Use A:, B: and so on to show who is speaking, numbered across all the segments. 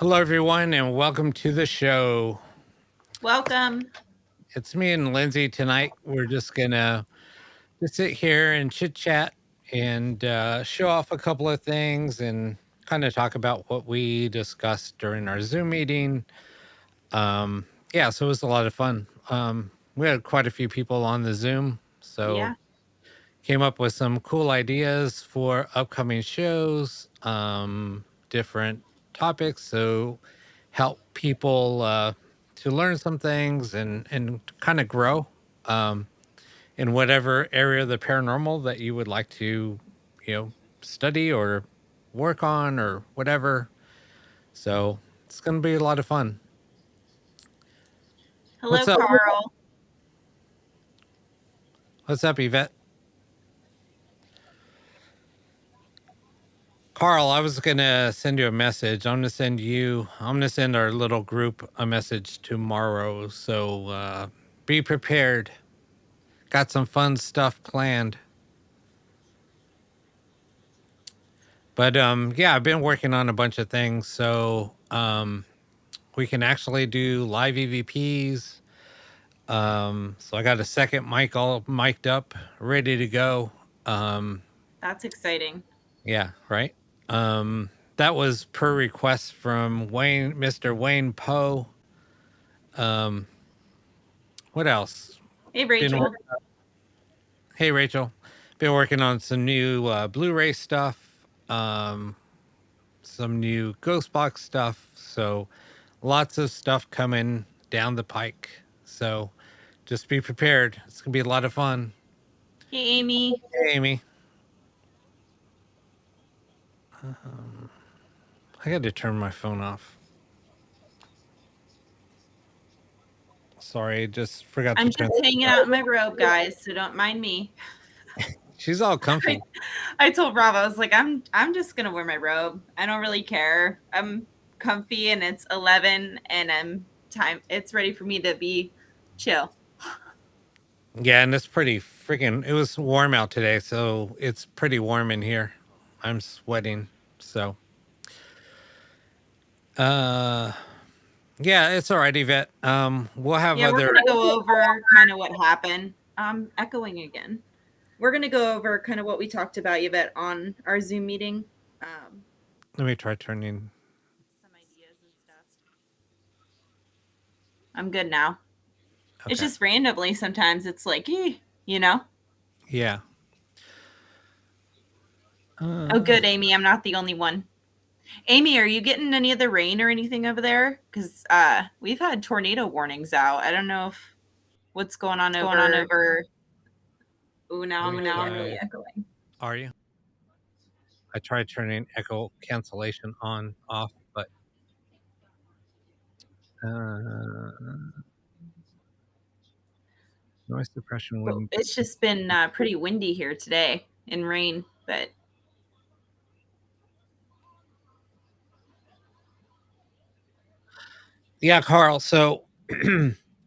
A: Hello, everyone, and welcome to the show.
B: Welcome.
A: It's me and Lindsay tonight. We're just gonna sit here and chit chat and show off a couple of things and kind of talk about what we discussed during our Zoom meeting. Yeah, so it was a lot of fun. We had quite a few people on the Zoom, so
B: Yeah.
A: came up with some cool ideas for upcoming shows, different topics. So help people to learn some things and kind of grow in whatever area of the paranormal that you would like to, study or work on or whatever. So it's going to be a lot of fun.
B: Hello,
A: What's up?
B: Carl.
A: What's up, Yvette? Carl, I was going to send you a message. I'm going to send our little group a message tomorrow. So be prepared. Got some fun stuff planned. But yeah, I've been working on a bunch of things. So we can actually do live EVPs. So I got a second mic all mic'd up, ready to go.
B: That's exciting.
A: Yeah, right. That was per request from Mr. Wayne Poe. What else?
B: Hey, Rachel.
A: Hey, Rachel. Been working on some new Blu-ray stuff, some new Ghost Box stuff. So lots of stuff coming down the pike. So just be prepared. It's gonna be a lot of fun.
B: Hey, Amy.
A: Hey, Amy. I got to turn my phone off. Sorry, just forgot
B: I'm
A: to turn.
B: just hanging out in my robe, guys, so don't mind me.
A: She's all comfy.
B: I told Rob, I was like, I'm just gonna wear my robe. I don't really care. I'm comfy, and it's 11, and it's ready for me to be chill.
A: Yeah, and it's pretty freaking. It was warm out today, so it's pretty warm in here. I'm sweating. So, yeah, it's all right, Yvette. We'll have
B: Yeah,
A: other.
B: we're gonna go over kind of what happened. Echoing again. We're gonna go over kind of what we talked about, Yvette, on our Zoom meeting.
A: Let me try turning.
B: Some ideas and stuff. I'm good now.
A: Okay.
B: It's just randomly sometimes it's like,
A: Yeah.
B: Oh, good, Amy. I'm not the only one. Amy, are you getting any of the rain or anything over there? Because we've had tornado warnings out. I don't know what's going on over. Ooh, now I'm really echoing.
A: Are you? I tried turning echo cancellation off, but noise suppression wouldn't.
B: It's just been pretty windy here today and rain, but.
A: Yeah, Carl. So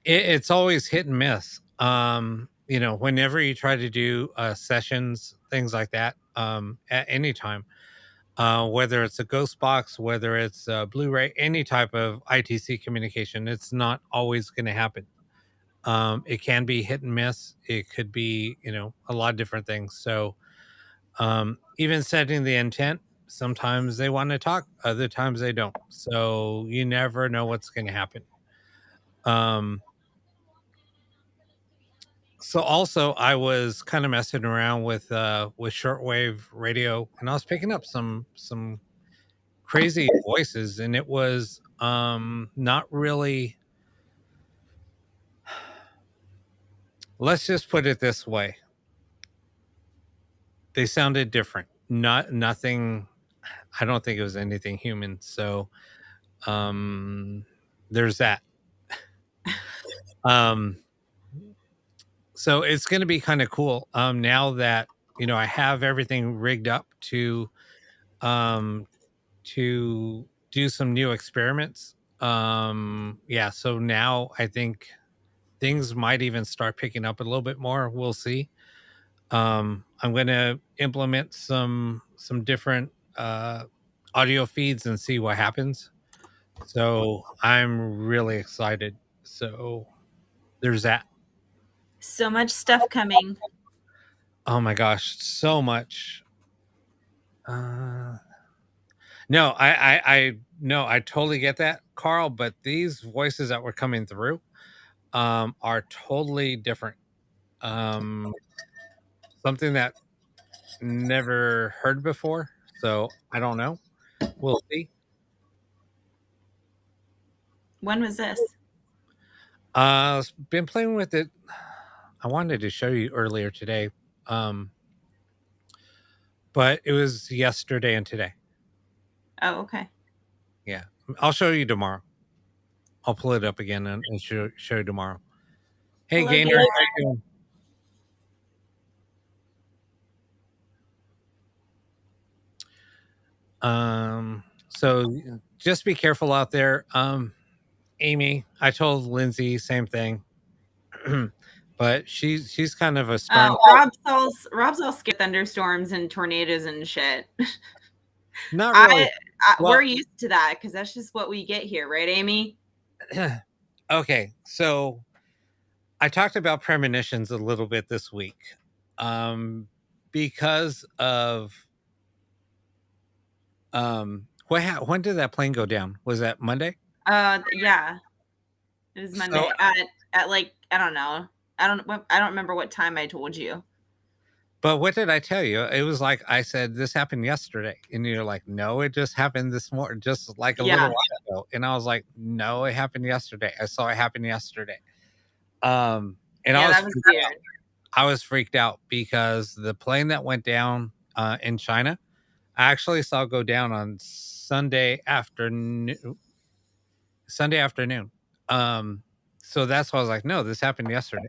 A: it's always hit and miss. Whenever you try to do sessions, things like that, at any time, whether it's a ghost box, whether it's a Blu-ray, any type of ITC communication, it's not always going to happen. It can be hit and miss. It could be, a lot of different things. So even setting the intent, sometimes they want to talk, other times they don't. So you never know what's going to happen. So also I was kind of messing around with shortwave radio, and I was picking up some crazy voices, and it was not really, let's just put it this way. They sounded different. Nothing, I don't think it was anything human. So there's that. So it's going to be kind of cool now that I have everything rigged up to do some new experiments. Yeah, so now I think things might even start picking up a little bit more. We'll see. I'm going to implement some different audio feeds and see what happens. So I'm really excited. So there's that.
B: So much stuff coming.
A: Oh my gosh, so much. No, no, I totally get that, Carl. But these voices that were coming through, are totally different. Um, Something that never heard before. So I don't know. We'll see.
B: When was this?
A: Been playing with it. I wanted to show you earlier today, um, but it was yesterday and today.
B: Oh, okay.
A: Yeah, I'll show you tomorrow. I'll pull it up again and show you tomorrow. Hey,
B: Hello,
A: Gainer,
B: Gainer.
A: how you doing? So just be careful out there. Amy, I told Lindsay same thing, but she's kind of a storm.
B: Oh, Rob's all scared of thunderstorms and tornadoes and shit.
A: Not really.
B: We're
A: Well,
B: used to that because that's just what we get here, right, Amy?
A: okay, so I talked about premonitions a little bit this week, because of when did that plane go down? Was that Monday?
B: Yeah, it was Monday
A: So,
B: at like I don't know. I don't remember what time I told you.
A: but what did I tell you? It was like I said this happened yesterday, and you're like, no, it just happened this morning, just like a little while ago. And I was like, no, it happened yesterday. I saw it happen yesterday. And
B: Yeah, that was weird.
A: I was freaked out because the plane that went down in China, I actually saw go down on Sunday afternoon. Sunday afternoon. So that's why I was like, no, this happened yesterday.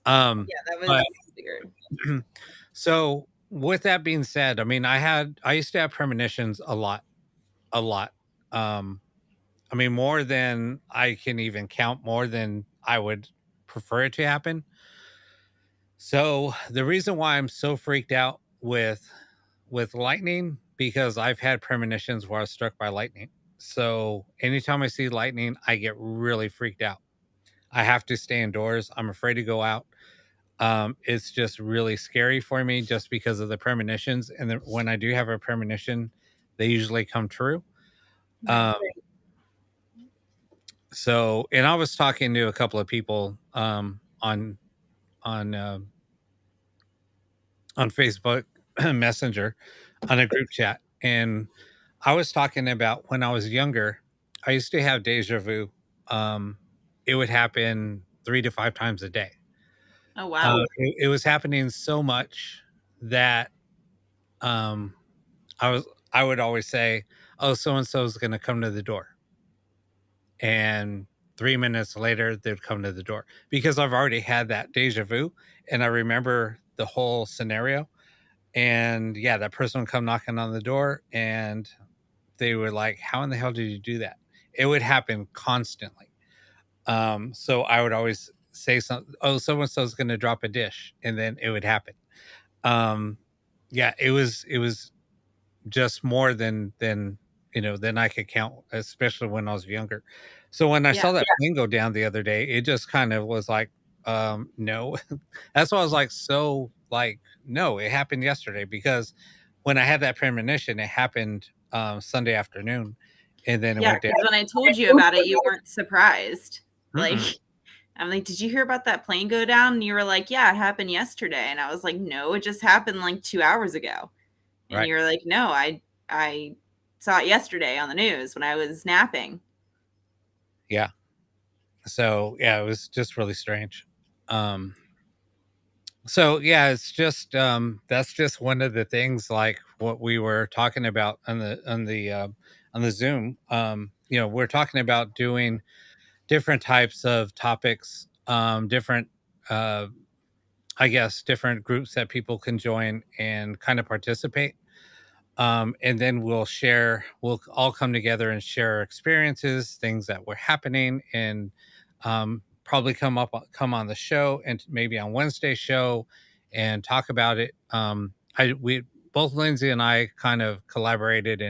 B: Yeah, that was
A: but
B: weird.
A: So with that being said, I mean, I used to have premonitions a lot, a lot. I mean, more than I can even count, more than I would prefer it to happen. So the reason why I'm so freaked out with lightning, because I've had premonitions where I was struck by lightning. So anytime I see lightning, I get really freaked out. I have to stay indoors. I'm afraid to go out. It's just really scary for me just because of the premonitions. And then when I do have a premonition, they usually come true. Um, so, and I was talking to a couple of people on uh, on Facebook Messenger on a group chat, and I was talking about when I was younger, I used to have deja vu. Um, it would happen 3 to 5 times a day.
B: Oh wow.
A: It was happening so much that um, I would always say, "Oh, so and so is going to come to the door," and 3 minutes later they'd come to the door because I've already had that deja vu and I remember the whole scenario. And yeah, that person would come knocking on the door and they were like, "How in the hell did you do that?" It would happen constantly. So I would always say something, "Oh, so and so is going to drop a dish," and then it would happen. Um, yeah, it was just more than I could count, especially when I was younger. So when I saw that plane go down the other day, it just kind of was like, no. That's why I was like, so like, no, it happened yesterday because when I had that premonition, it happened Sunday afternoon, and then it went down.
B: Because when I told you about it, you weren't surprised. Like
A: Mm-mm.
B: I'm like, did you hear about that plane go down? And you were like, yeah, it happened yesterday. And I was like, no, it just happened like 2 hours ago. And
A: Right.
B: you were like, no, I saw it yesterday on the news when I was napping.
A: Yeah. So yeah, it was just really strange. Um, So yeah, it's just that's just one of the things like what we were talking about on the Zoom. We're talking about doing different types of topics, different uh I guess different groups that people can join and kind of participate. And then we'll all come together and share our experiences, things that were happening, and probably come on the show and maybe on Wednesday's show and talk about it. I we both Lindsay and I kind of collaborated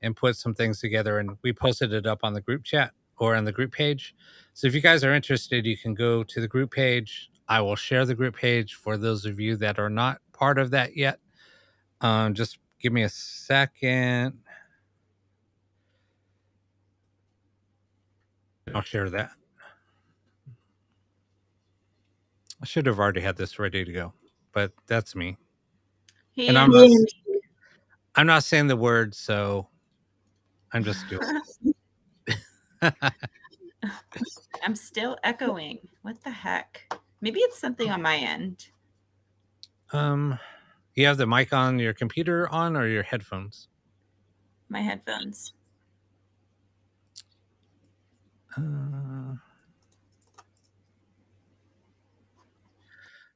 A: and put some things together, and we posted it up on the group chat or on the group page. So if you guys are interested, you can go to the group page. I will share the group page for those of you that are not part of that yet. Just give me a second. I'll share that. I should have already had this ready to go, but that's me. And I'm not saying the word, so I'm just doing it.
B: I'm still echoing. What the heck? Maybe it's something on my end.
A: You have the mic on your computer on or your headphones?
B: My headphones.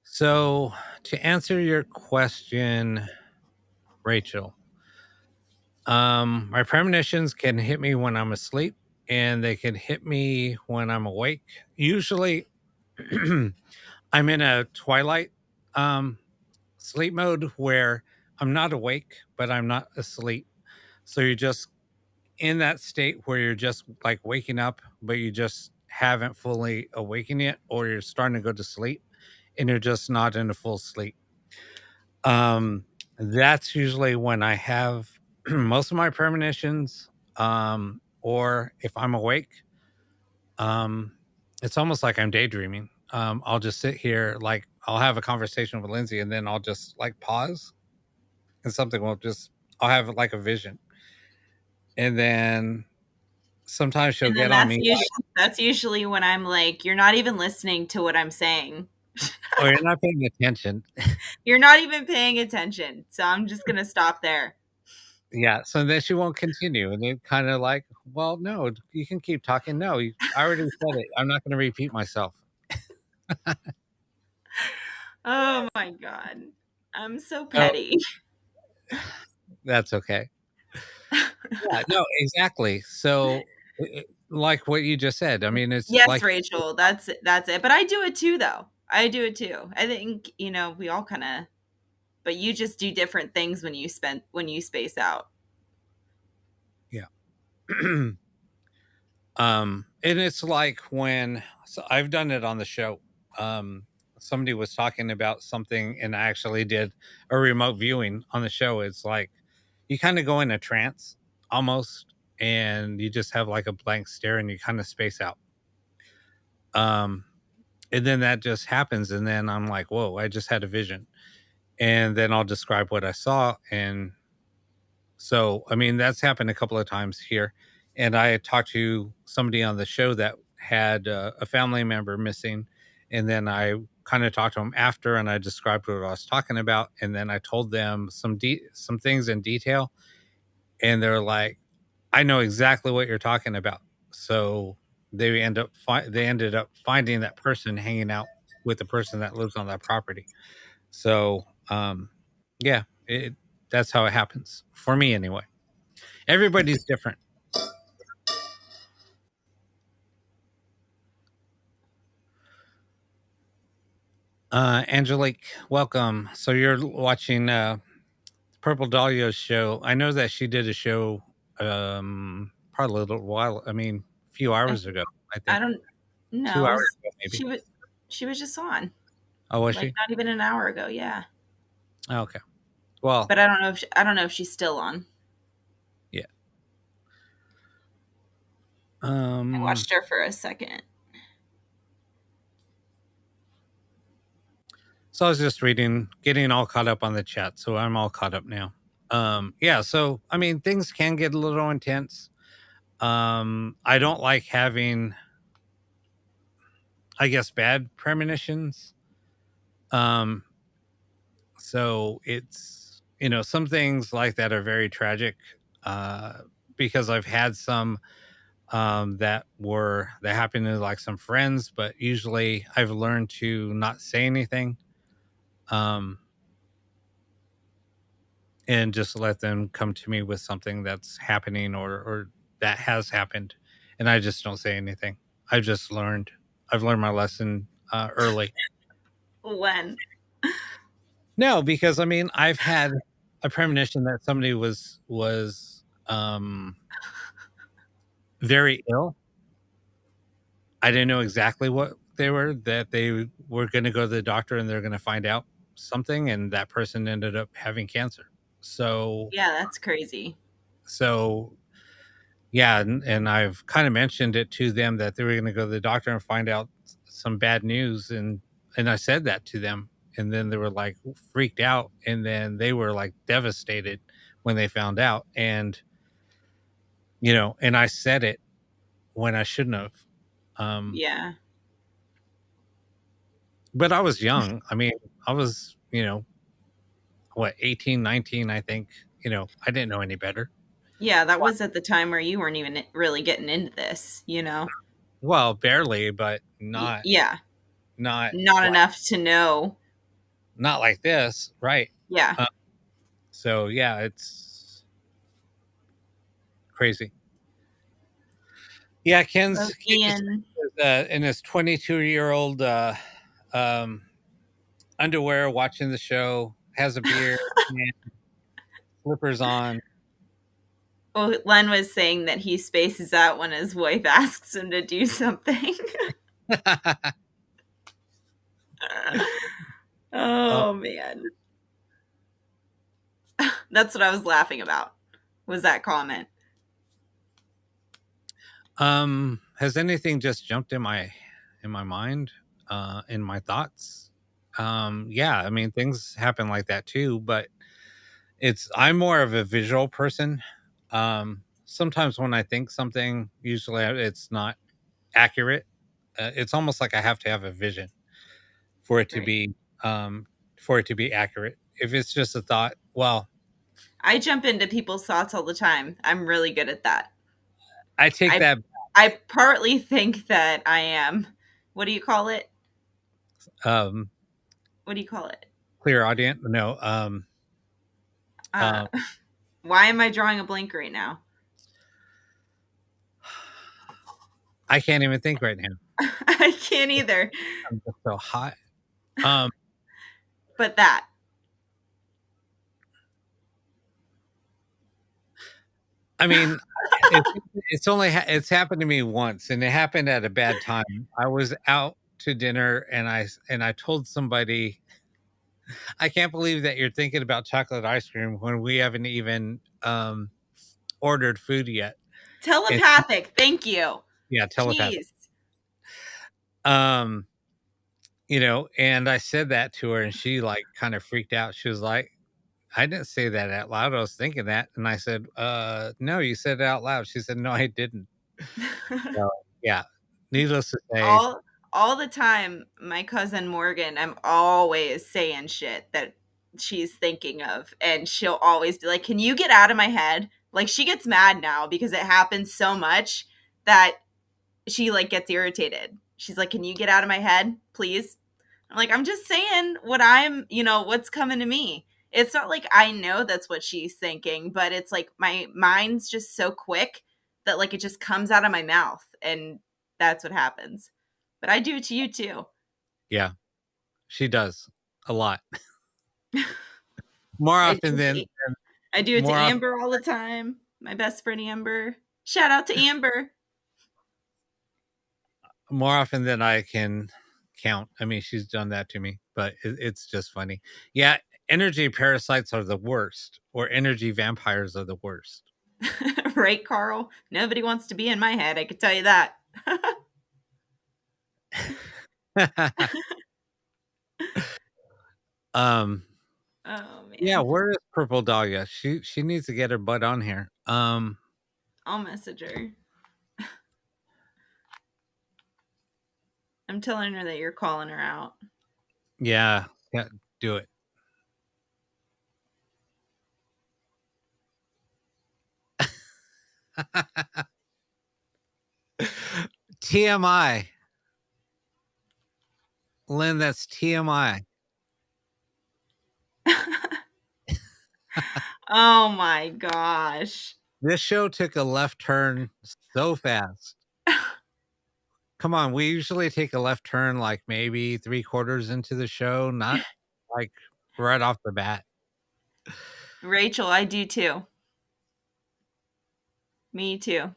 A: So to answer your question, Rachel, my premonitions can hit me when I'm asleep, and they can hit me when I'm awake. Usually I'm in a twilight sleep mode where I'm not awake, but I'm not asleep. So you're just in that state where you're just like waking up, but you just haven't fully awakened yet, or you're starting to go to sleep and you're just not in a full sleep. That's usually when I have most of my premonitions. Or if I'm awake, it's almost like I'm daydreaming. I'll just sit here, like I'll have a conversation with Lindsay, and then I'll just like pause, and something will just I'll have like a vision, and then sometimes she'll get on me.
B: That's usually when I'm like, you're not even listening to what I'm saying.
A: Oh, you're not paying attention.
B: You're not even paying attention. So I'm just gonna stop there.
A: Yeah. So then she won't continue, and it kind of like, well, no, you can keep talking. No, I already said it. I'm not going to repeat myself.
B: Oh my god, I'm so petty.
A: That's okay. Yeah, no, exactly. So, like what you just said, I mean, it's
B: yes,
A: like
B: Rachel, that's it. But I do it too, though. I do it too. I think we all kind of, but you just do different things when you space out.
A: Yeah. And it's like when I've done it on the show. Somebody was talking about something, and I actually did a remote viewing on the show. It's like you kind of go in a trance almost, and you just have like a blank stare, and you kind of space out. And then that just happens, and then I'm like, whoa, I just had a vision. And then I'll describe what I saw. And so, I mean, that's happened a couple of times here. And I talked to somebody on the show that had a family member missing. And then I kind of talked to them after, and I described what I was talking about. And then I told them some things in detail. And they're like, I know exactly what you're talking about. So they ended up finding that person hanging out with the person that lives on that property. So, yeah, that's how it happens for me anyway. Everybody's different. Angelique, welcome. So you're watching Purple Dahlia's show. I know that she did a show probably a little while. I mean, a few hours ago. I think
B: I don't know.
A: 2 hours ago, maybe.
B: She was just on.
A: Oh, was
B: like
A: she?
B: Not even an hour ago. Yeah.
A: Oh, okay. Well,
B: but I don't know if she's still on.
A: Yeah.
B: I watched her for a second.
A: So I was just getting all caught up on the chat. So I'm all caught up now. Yeah. So, I mean, things can get a little intense. I don't like having, I guess, bad premonitions. So it's, some things like that are very tragic, because I've had some, that happened to like some friends, but usually I've learned to not say anything. And just let them come to me with something that's happening or that has happened. And I just don't say anything. I've learned my lesson early.
B: When?
A: No, because I mean, I've had a premonition that somebody was very ill. I didn't know exactly what they were, that they were gonna go to the doctor and they're gonna find out something, and that person ended up having cancer. So
B: Yeah, that's crazy.
A: so yeah, and I've kinda mentioned it to them that they were gonna go to the doctor and find out some bad news, and I said that to them, and then they were, like, freaked out, and then they were, like, devastated when they found out, and, and I said it when I shouldn't have. Um,
B: Yeah.
A: but I was young. I mean, I was, what, 18, 19, I think. I didn't know any better.
B: Yeah, that was at the time where you weren't even really getting into this, you know?
A: Well, barely, but
B: Yeah,
A: not
B: not
A: like
B: enough to know.
A: not like this, right?
B: Yeah.
A: Uh, so yeah, it's crazy. Yeah,
B: Well,
A: Ken's
B: Ian,
A: in his 22-year-old um, underwear, watching the show, has a beer, and slippers on.
B: well, Len was saying that he spaces out when his wife asks him to do something.
A: Uh,
B: Oh, man. That's what I was laughing about, was that comment.
A: has anything just jumped in my mind, in my thoughts? Yeah, I mean, things happen like that too, but I'm more of a visual person. Sometimes when I think something, usually it's not accurate. It's almost like I have to have a vision for it to
B: Right.
A: be um for it to be accurate. If it's just a thought, well,
B: I jump into people's thoughts all the time. I'm really good at that.
A: I take
B: I
A: that
B: I partly think that I am, what do you call it?
A: um
B: What do you call it?
A: clear audience. No,
B: Uh,
A: um
B: why am I drawing a blank right now?
A: I can't even think right now.
B: I can't either.
A: I'm just so hot. Um,
B: But that.
A: I mean, it's happened to me once, and it happened at a bad time. I was out to dinner, and I told somebody, "I can't believe that you're thinking about chocolate ice cream when we haven't even ordered food yet." And
B: Telepathic. Thank you.
A: yeah, telepathic.
B: Jeez.
A: Um, and I said that to her, and she like kind of freaked out. She was like, "I didn't say that out loud. I was thinking that." And I said, no, you said it out loud." She said, "No, I didn't." So, yeah. Needless to say,
B: all the time, my cousin Morgan, I'm always saying shit that she's thinking of, and she'll always be like, "Can you get out of my head?" Like, she gets mad now because it happens so much that she like gets irritated. She's like, "Can you get out of my head, please?" I'm like, "I'm just saying what what's coming to me." It's not like I know that's what she's thinking, but it's like my mind's just so quick that like it just comes out of my mouth, and that's what happens. But I do it to you too.
A: yeah, she does a lot. More
B: I
A: often
B: do
A: than
B: it I do it to
A: more often,
B: Amber all the time. My best friend Amber. Shout out to Amber.
A: more often than I can count. I mean, she's done that to me, but it's just funny. Yeah, energy parasites are the worst, or energy vampires are the worst.
B: Right, Carl? Nobody wants to be in my head, I could tell you that.
A: um,
B: Oh
A: yeah,
B: man.
A: where is Purple Dahlia? She needs to get her butt on here.
B: I'll message her. I'm telling her that you're calling her out.
A: Yeah, yeah, do it. TMI. Lynn, that's TMI.
B: Oh my gosh.
A: This show took a left turn so fast. Come on, we usually take a left turn like maybe 3/4 into the show, not like right off the bat.
B: Rachel, I do too. Me too.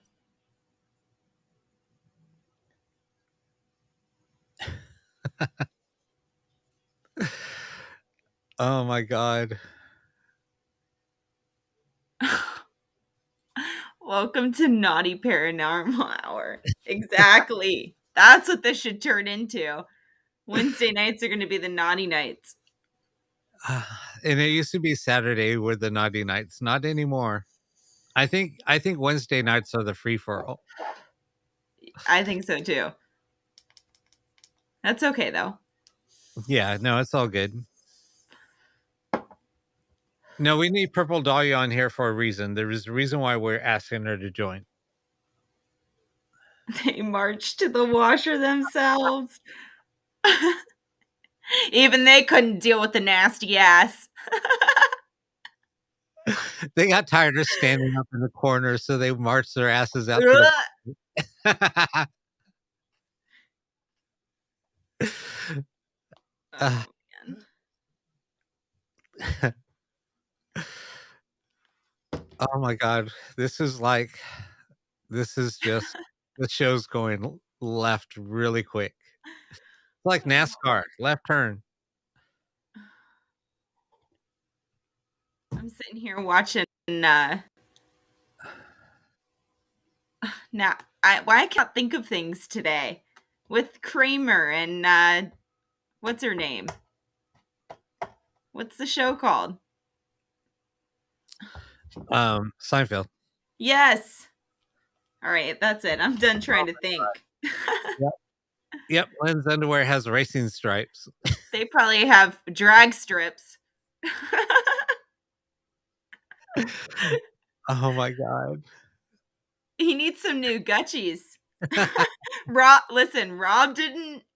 A: Oh my God.
B: Welcome to Naughty Paranormal Hour. Exactly. That's what this should turn into. Wednesday nights are going to be the naughty nights.
A: And it used to be Saturday were the naughty nights. Not anymore. I think Wednesday nights are the free for all.
B: I think so too. That's okay though.
A: Yeah, no, it's all good. No, we need Purple Dahlia on here for a reason. There is a reason why we're asking her to join.
B: They march to the washer themselves. Even they couldn't deal with the nasty ass.
A: They got tired of standing up in the corner, so they marched their asses out to the.
B: Oh, man.
A: Oh my God. This is just the show's going left really quick. It's like NASCAR, left turn.
B: I'm sitting here watching now I can't think of things today with Kramer and what's her name? What's the show called?
A: Seinfeld.
B: Yes. All right, that's it. I'm done trying to think.
A: Yep, Lynn's underwear has racing stripes.
B: They probably have drag strips.
A: Oh my God.
B: He needs some new Gucci's. Rob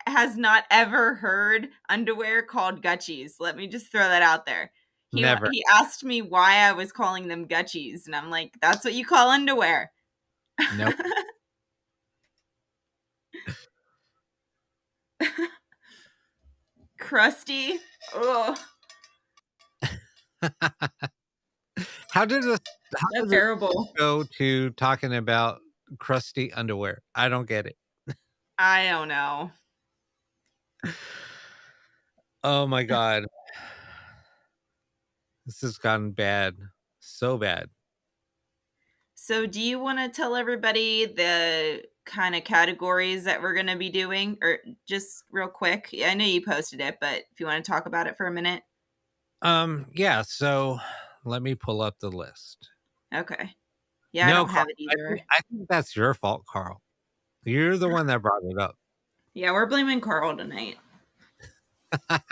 B: has not ever heard underwear called Gucci's. Let me just throw that out there.
A: Never.
B: He asked me why I was calling them Gucci's, and I'm like, that's what you call underwear.
A: Nope.
B: Crusty. Ugh.
A: How did this
B: terrible
A: go to talking about crusty underwear? I don't get it.
B: I don't know.
A: Oh my God. This has gotten bad. So bad.
B: So do you want to tell everybody the kind of categories that we're going to be doing, or just real quick? I know you posted it, but if you want to talk about it for a minute.
A: Yeah, so let me pull up the list.
B: Okay. Yeah, I don't have it either.
A: I think that's your fault, Carl. You're the one that brought it up.
B: Yeah, we're blaming Carl tonight.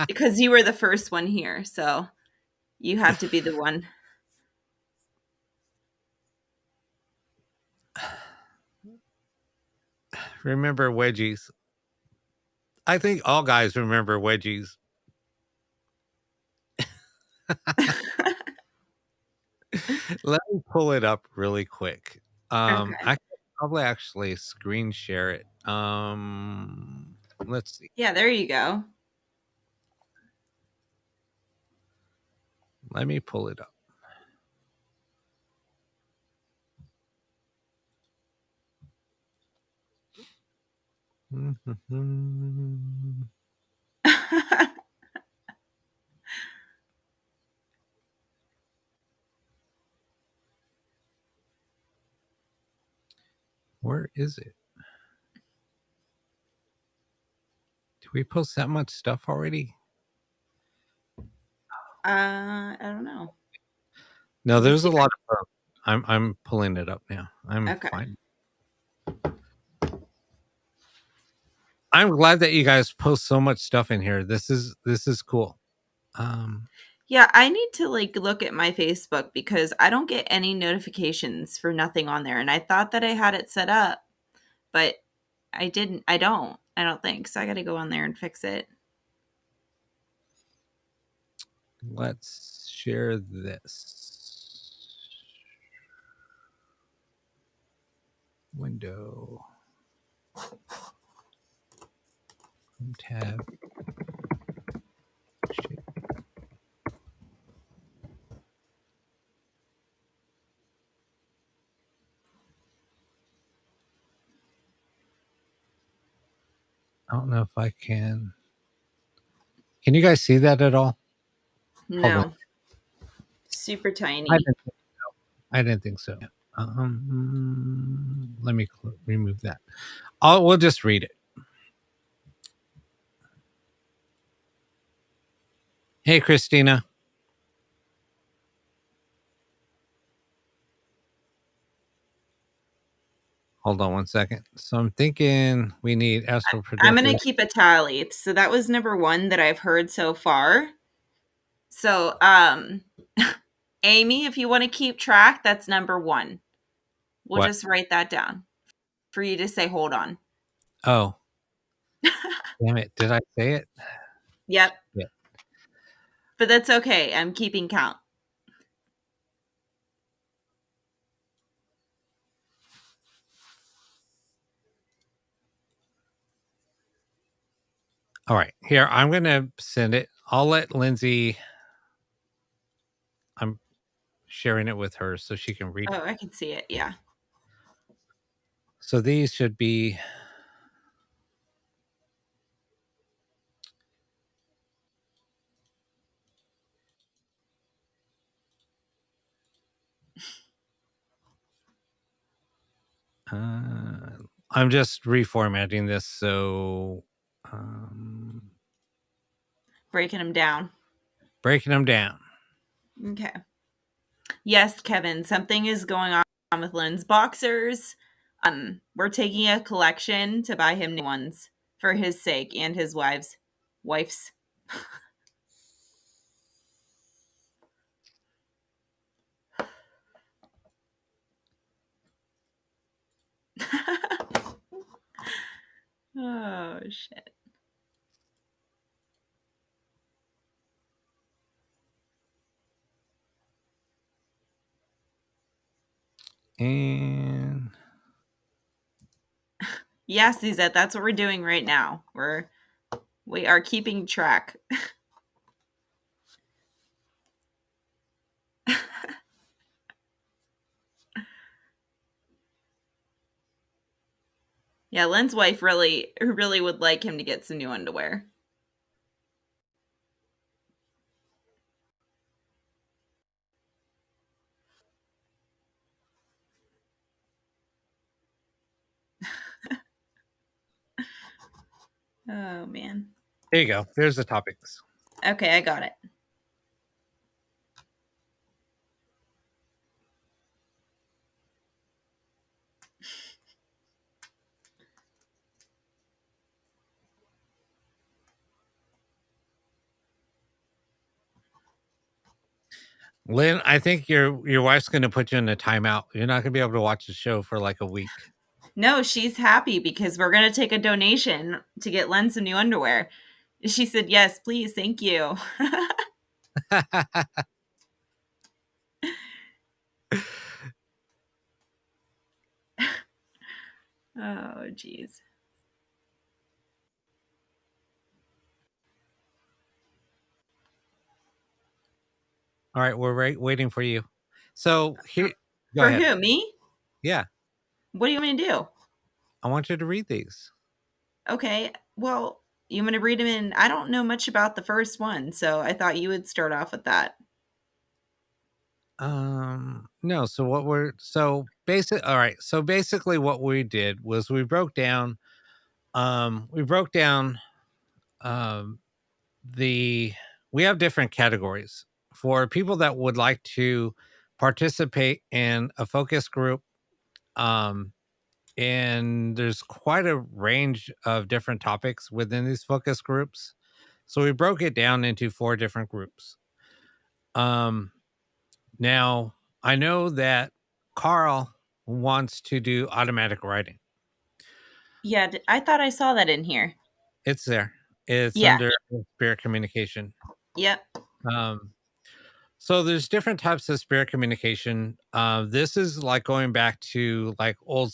B: Because you were the first one here, so you have to be the one.
A: Remember wedgies. I think all guys remember wedgies. Let me pull it up really quick.
B: Okay.
A: I could probably actually screen share it. Let's see.
B: Yeah, there you go.
A: Let me pull it up. Where is it? Did we post that much stuff already?
B: I don't know.
A: No, there's a lot of stuff. I'm pulling it up now. I'm fine. I'm glad that you guys post so much stuff in here. This is cool.
B: Yeah, I need to look at my Facebook because I don't get any notifications for nothing on there, and I thought that I had it set up, but I didn't. I don't think so. I got to go on there and fix it.
A: Let's share this window. Tab. I don't know if I can. Can you guys see that at all?
B: No. Super tiny.
A: I didn't think so. Let me remove that. We'll just read it. Hey, Christina. Hold on one second. So I'm thinking we need astral projection.
B: I'm going to keep a tally. So that was number 1 that I've heard so far. So, Amy, if you want to keep track, that's number 1. We'll just write that down for you to say, hold on.
A: Oh. Damn it. Did I say it?
B: Yep. Yeah. But that's okay. I'm keeping count.
A: All right. Here, I'm going to send it. I'll let Lindsay. I'm sharing it with her so she can read it.
B: Oh, I can see it. Yeah.
A: So these should be. I'm just reformatting this. So.
B: Breaking them down. Okay. Yes, Kevin, something is going on with Lynn's boxers. We're taking a collection to buy him new ones for his sake and his wife's. Oh, shit.
A: And
B: yes, Suzette, that's what we're doing right now. We are keeping track. Yeah, Lynn's wife really would like him to get some new underwear. Oh, man.
A: There you go. There's the topics.
B: Okay, I got it.
A: Lynn, I think your wife's going to put you in a timeout. You're not going to be able to watch the show for like a week.
B: No, she's happy because we're going to take a donation to get Lynn some new underwear. She said, yes, please. Thank you. Oh, geez.
A: All right, we're waiting for you. So here,
B: for who? Me?
A: Yeah.
B: What do you want me to do?
A: I want you to read these.
B: Okay. Well, you want me to read them in? I don't know much about the first one, so I thought you would start off with that.
A: No. So basically what we did was we broke down we have different categories for people that would like to participate in a focus group. And there's quite a range of different topics within these focus groups. So we broke it down into 4 different groups. Now I know that Carl wants to do automatic writing.
B: Yeah, I thought I saw that in here.
A: It's there. It's under spirit communication.
B: Yep.
A: So there's different types of spirit communication. This is like going back to like old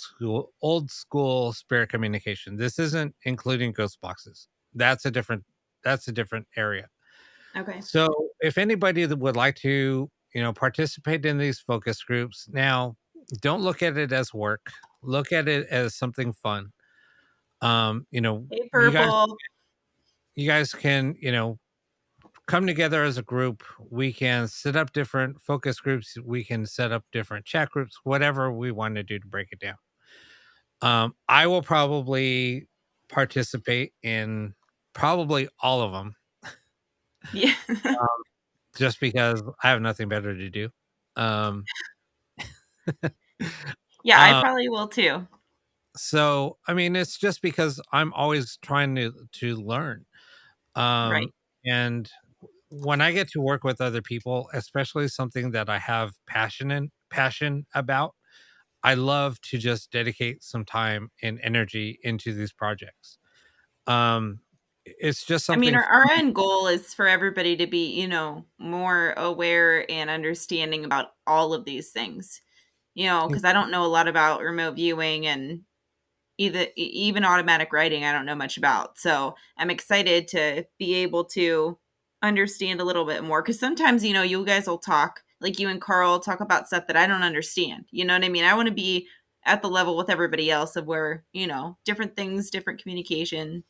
A: school spirit communication. This isn't including ghost boxes. That's a different area.
B: Okay.
A: So if anybody that would like to, participate in these focus groups, now don't look at it as work. Look at it as something fun. You know,
B: Hey,
A: you guys
B: Purple.
A: can, come together as a group. We can set up different focus groups. We can set up different chat groups, whatever we want to do to break it down. I will probably participate in probably all of them,
B: Yeah.
A: just because I have nothing better to do. Um,
B: Yeah, I
A: uh,
B: probably will too.
A: so I mean, it's just because I'm always trying to learn.
B: Right.
A: And when I get to work with other people, especially something that I have passion about, I love to just dedicate some time and energy into these projects. Um, it's just
B: I mean,
A: something
B: our end goal is for everybody to be, more aware and understanding about all of these things. Because I don't know a lot about remote viewing and even automatic writing. I don't know much about. So I'm excited to be able to understand a little bit more. Because sometimes, you guys will talk, like you and Carl talk about stuff that I don't understand. You know what I mean? I want to be at the level with everybody else of where, different things, different communication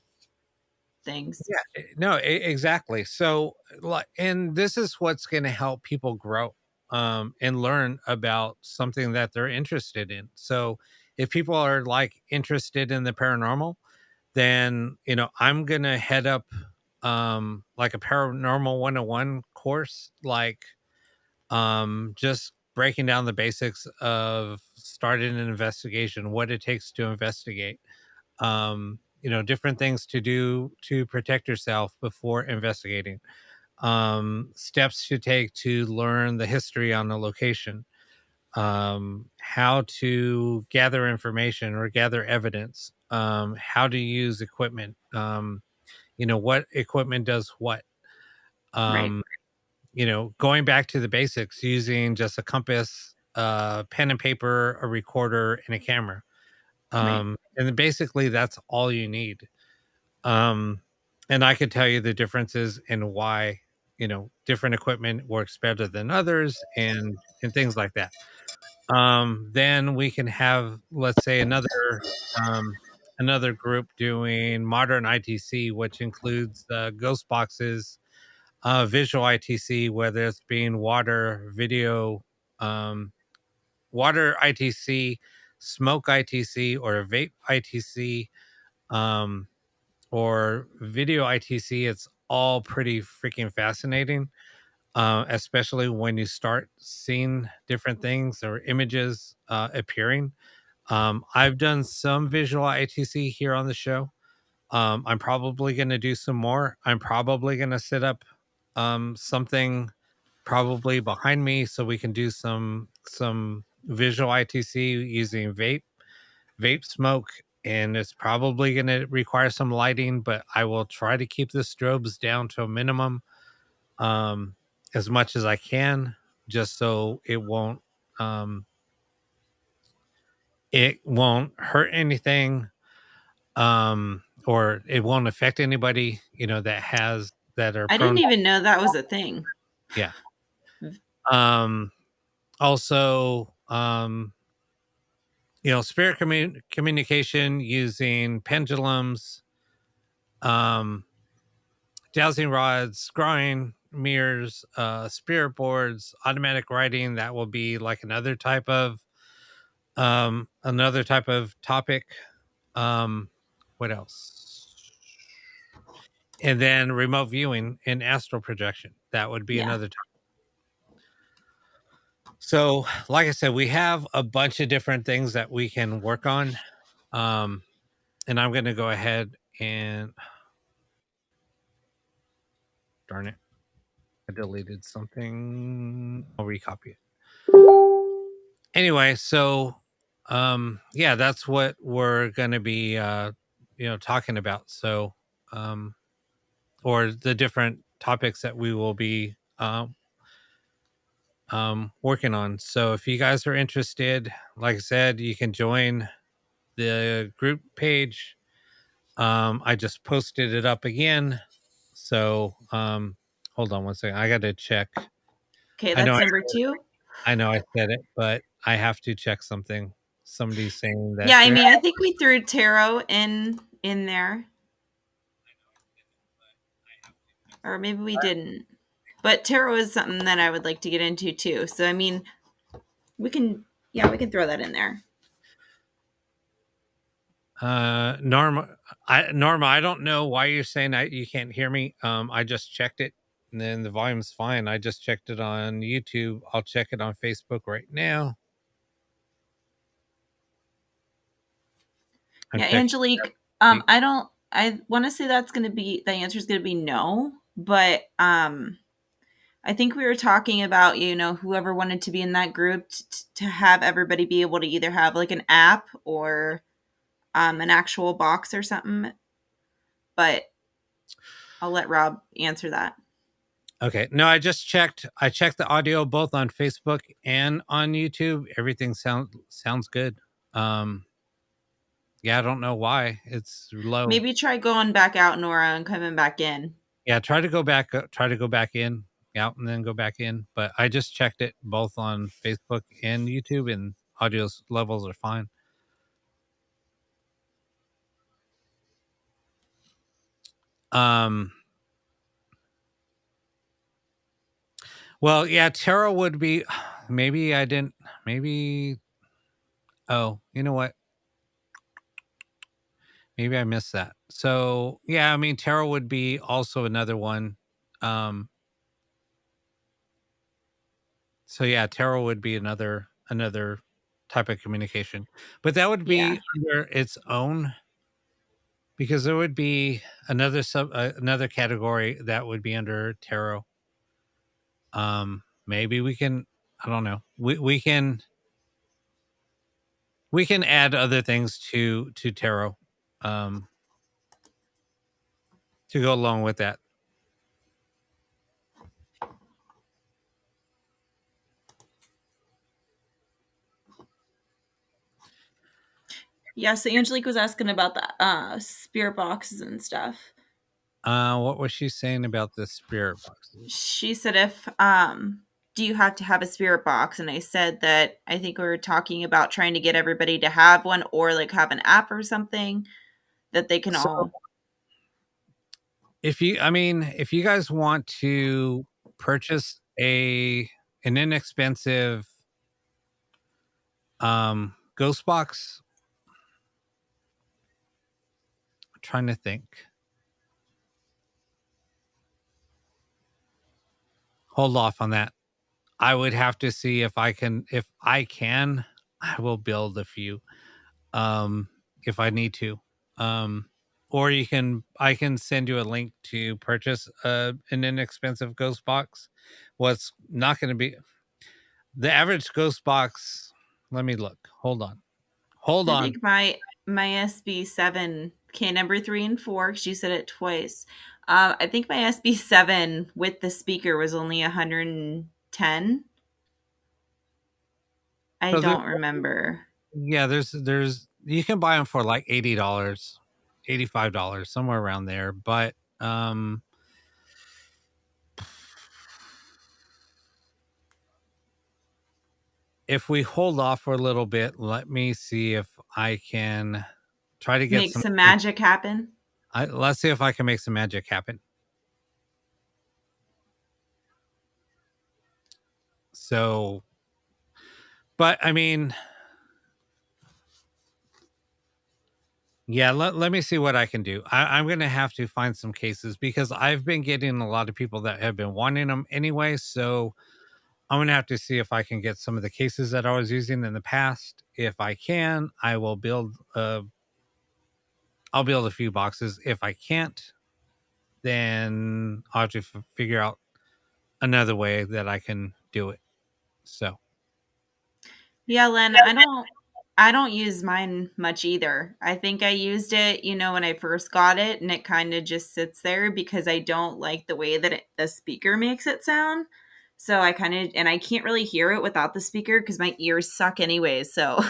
B: things.
A: Yeah, no, exactly. So, like, and this is what's going to help people grow, and learn about something that they're interested in. So, if people are like interested in the paranormal, then I'm going to head up like a paranormal 101 course, like just breaking down the basics of starting an investigation, what it takes to investigate, different things to do to protect yourself before investigating, steps to take to learn the history on the location, how to gather information or gather evidence, how to use equipment, what equipment does what,
B: Right.
A: um, going back to the basics, using just a compass, pen and paper, a recorder, and a camera.
B: Right.
A: And then basically that's all you need. Um, and I could tell you the differences in why, different equipment works better than others, and things like that. Then we can have, let's say, another group doing modern ITC, which includes ghost boxes, visual ITC, whether it's being um, water ITC, smoke ITC, or vape ITC, um, or video ITC. It's all pretty freaking fascinating, especially when you start seeing different things or images appearing. I've done some visual ITC here on the show. I'm probably going to do some more. I'm probably going to set up something probably behind me so we can do some visual ITC using vape smoke, and it's probably going to require some lighting, but I will try to keep the strobes down to a minimum, um, as much as I can, just so um, it won't hurt anything, or it won't affect anybody, that are
B: I didn't
A: prone.
B: even know that was a thing.
A: Yeah. Um, Also, spirit communication using pendulums, um, dowsing rods, scrying mirrors, spirit boards, automatic writing. That will be like another type of topic. What else? And then remote viewing and astral projection. That would be
B: Yeah.
A: another topic. So, like I said, we have a bunch of different things that we can work on. Um, and I'm going to go ahead and darn it, I deleted something. I'll recopy it. Anyway, so yeah, that's what we're going to be talking about. So or the different topics that we will be working on. So if you guys are interested, like I said, you can join the group page. I just posted it up again. So hold on one second. I got to check.
B: Okay,
A: I know
B: that's
A: I,
B: number 2.
A: I know I said it, but I have to check something. Somebody's saying that
B: Yeah, I
A: they're
B: mean, I think we threw tarot in in there. Or maybe we didn't. But tarot is something that I would like to get into too. So I mean, we can throw that in there.
A: Norma, I don't know why you're saying you can't hear me. I just checked it, and then the volume's fine. I just checked it on YouTube. I'll check it on Facebook right now.
B: Yeah, Angelique. I want to say the answer is going to be no, but I think we were talking about, whoever wanted to be in that group to have everybody be able to either have like an app or an actual box or something. But I'll let Rob answer that.
A: Okay. No, I just checked. I checked the audio both on Facebook and on YouTube. Everything sounds good. Yeah, I don't know why it's low.
B: Maybe try going back out, Nora, and coming back in.
A: Yeah, try to go back in, out, and then go back in. But I just checked it both on Facebook and YouTube, and audio levels are fine. Well, yeah, tarot would be. Maybe I didn't. Maybe. Oh, you know what? Maybe I missed that. So yeah, I mean, tarot would be also another one. So yeah, tarot would be another type of communication, but that would be under its own, because there would be another category that would be under tarot. Maybe we can. I don't know. We can add other things to tarot, to go along with that.
B: Yeah, so Angelique was asking about the spirit boxes and stuff.
A: What was she saying about the spirit boxes?
B: She said, if do you have to have a spirit box? And I said that I think we were talking about trying to get everybody to have one, or like have an app or something that they can all.
A: If you guys want to purchase an inexpensive ghost box, I'm trying to think. Hold off on that. I would have to see if I can. I will build a few. If I need to. Or I can send you a link to purchase an inexpensive ghost box. What's not going to be the average ghost box? Let me look. Hold on.
B: I think my SB7 number 3 and 4, because you said it twice. I think my SB7 with the speaker was only 110. I don't remember.
A: Yeah, there's you can buy them for like $80, $85, somewhere around there. But if we hold off for a little bit, let me see if I can try to get
B: some magic happen.
A: Let's see if I can make some magic happen. So, but I mean, yeah, let me see what I can do. I'm going to have to find some cases, because I've been getting a lot of people that have been wanting them anyway. So I'm going to have to see if I can get some of the cases that I was using in the past. If I can, I'll build a few boxes. If I can't, then I'll have to figure out another way that I can do it. So,
B: yeah, Len, I don't use mine much either. I think I used it, when I first got it, and it kind of just sits there because I don't like the way that the speaker makes it sound. So I can't really hear it without the speaker because my ears suck anyways. So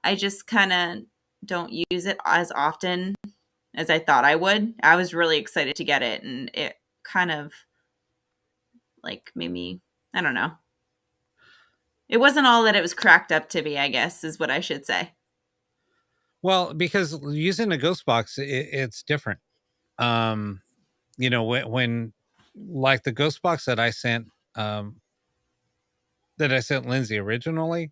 B: I just kind of don't use it as often as I thought I would. I was really excited to get it, and it kind of like made me, I don't know. It wasn't all that it was cracked up to be, I guess, is what I should say.
A: Well, because using a ghost box, it's different. Um, when like the ghost box that I sent Lindsay originally,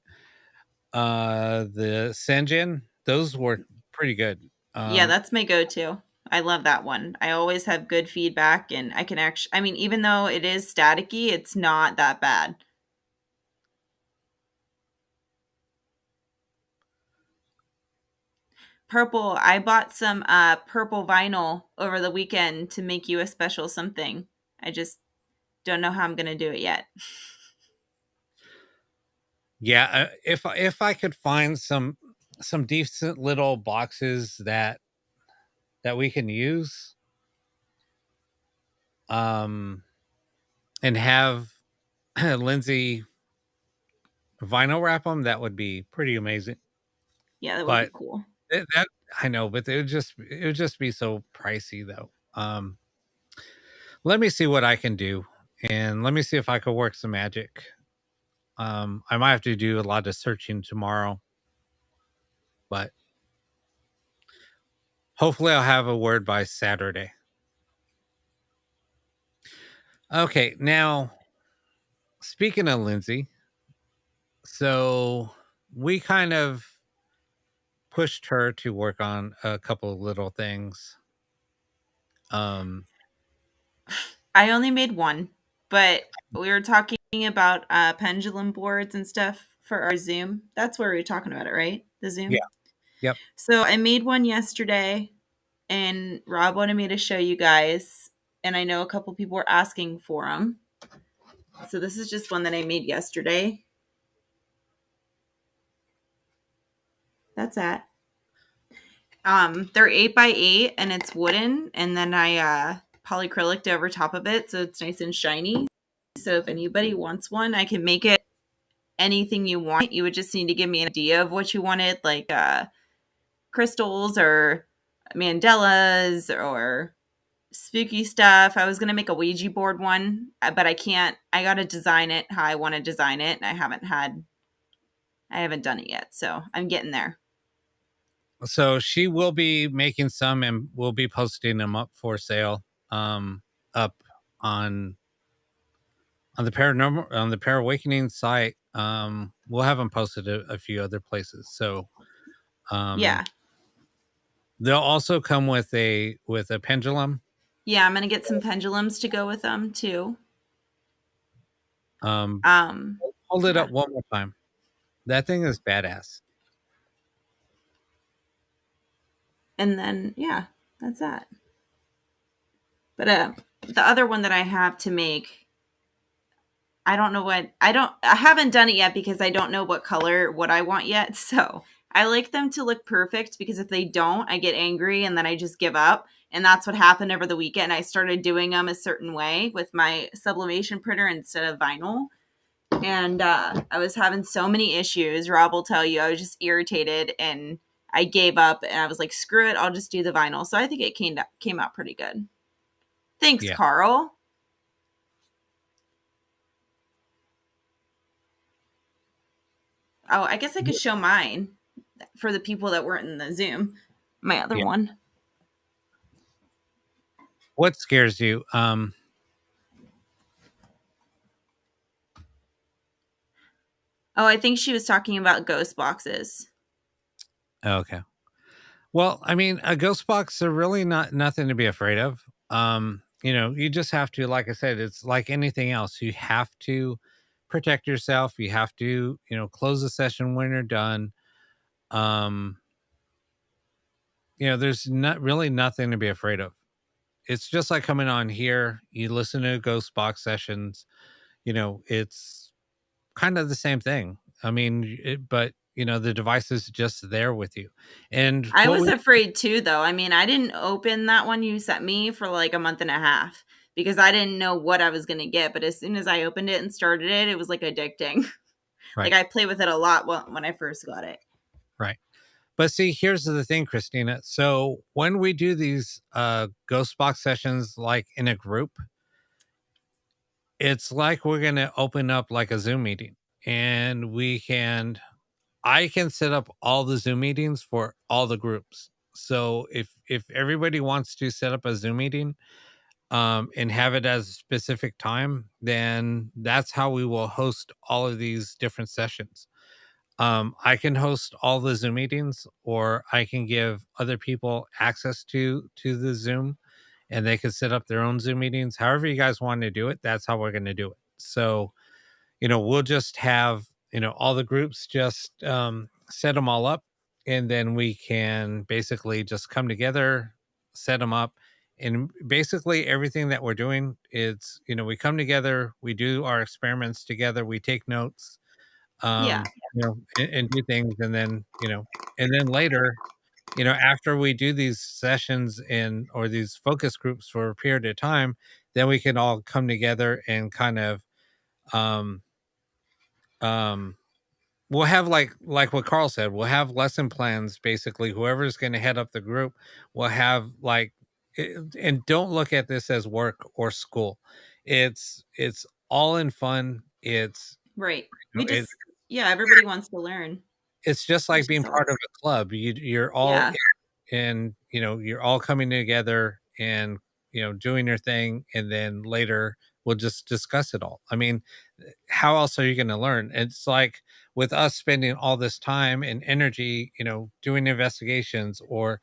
A: the Senjin, those work pretty good.
B: Yeah,
A: Um,
B: that's my go-to. I love that one. I always have good feedback, and I can actually, I mean, even though it is staticky, it's not that bad. Purple, I bought some purple vinyl over the weekend to make you a special something. I just don't know how I'm going to do it yet.
A: yeah, if I could find some decent little boxes that we can use, um, and have Lindsay vinyl wrap them, that would be pretty amazing.
B: Yeah, that would be
A: But
B: cool.
A: that I know, but it would just be so pricey though. Let me see what I can do, and let me see if I could work some magic. I might have to do a lot of searching tomorrow, but hopefully I'll have a word by Saturday. Okay, now speaking of Lindsay, so we kind of pushed her to work on a couple of little things. Um,
B: I only made one, but we were talking about pendulum boards and stuff for our Zoom. That's where we were talking about it, right? The
A: yeah,
B: Zoom.
A: yep.
B: So I made one yesterday, and Rob wanted me to show you guys. And I know a couple people were asking for them. So this is just one that I made yesterday. That's it. They're 8x8 and it's wooden, and then I polyacrylic over top of it so it's nice and shiny. So if anybody wants one, I can make it anything you want. You would just need to give me an idea of what you wanted, like crystals or mandalas or spooky stuff. I was gonna make a Ouija board one, but I can't. I gotta design it how I want to design it, and I haven't done it yet. So I'm getting there.
A: So she will be making some, and we'll be posting them up for sale. Up on the paranormal on the Parawakening site. We'll have them posted a few other places. So
B: Yeah,
A: they'll also come with a pendulum.
B: yeah. I'm gonna get some pendulums to go with them too.
A: Um,
B: Um,
A: Hold it
B: yeah,
A: up one more time. That thing is badass.
B: and then yeah, that's that. But the other one that I have to make, I don't know what I haven't done it yet because I don't know what I want yet. So I like them to look perfect because if they don't, I get angry and then I just give up. And that's what happened over the weekend. I started doing them a certain way with my sublimation printer instead of vinyl. And I was having so many issues. Rob will tell you I was just irritated and I gave up and I was like, screw it, I'll just do the vinyl. So I think it came out pretty good. Thanks,
A: Yeah.
B: Carl. Oh, I guess I could show mine for the people that weren't in the Zoom. My other
A: Yeah.
B: one.
A: What scares you?
B: Oh, I think she was talking about ghost boxes.
A: Okay. Well, I mean, a ghost box are really not nothing to be afraid of. You just have to, like I said, it's like anything else. You have to protect yourself. You have to, close the session when you're done. Um, there's not really nothing to be afraid of. It's just like coming on here. You listen to ghost box sessions. It's kind of the same thing. I mean, but the device is just there with you. And
B: I
A: what
B: was
A: we
B: afraid too, though. I mean, I didn't open that one you sent me for like a month and a half because I didn't know what I was going to get. But as soon as I opened it and started it, it was like addicting. Like
A: right,
B: I played with it a lot when I first got it.
A: right. But see, here's the thing, Christina. So when we do these ghost box sessions like in a group, it's like we're gonna open up like a Zoom meeting and we can I can set up all the Zoom meetings for all the groups. So if everybody wants to set up a Zoom meeting, and have it as a specific time, then that's how we will host all of these different sessions. I can host all the Zoom meetings, or I can give other people access to the Zoom, and they can set up their own Zoom meetings. However you guys want to do it, that's how we're going to do it. So, we'll just have, all the groups just set them all up, and then we can basically just come together, set them up. And basically everything that we're doing is, we come together, we do our experiments together, we take notes,
B: Yeah.
A: and do things. And then later, after we do these sessions or these focus groups for a period of time, then we can all come together and kind of, um, um, we'll have like what Carl said, we'll have lesson plans. Basically, whoever's going to head up the group will have and don't look at this as work or school. It's all in fun.
B: Right.
A: You know,
B: We
A: it,
B: just, yeah, everybody wants to learn.
A: it's just like
B: Which
A: being
B: is
A: part of
B: awesome.
A: a club. You're all
B: Yeah.
A: and you're all coming together and doing your thing, and then later we'll just discuss it all. I mean, how else are you going to learn? It's like with us spending all this time and energy, doing investigations, or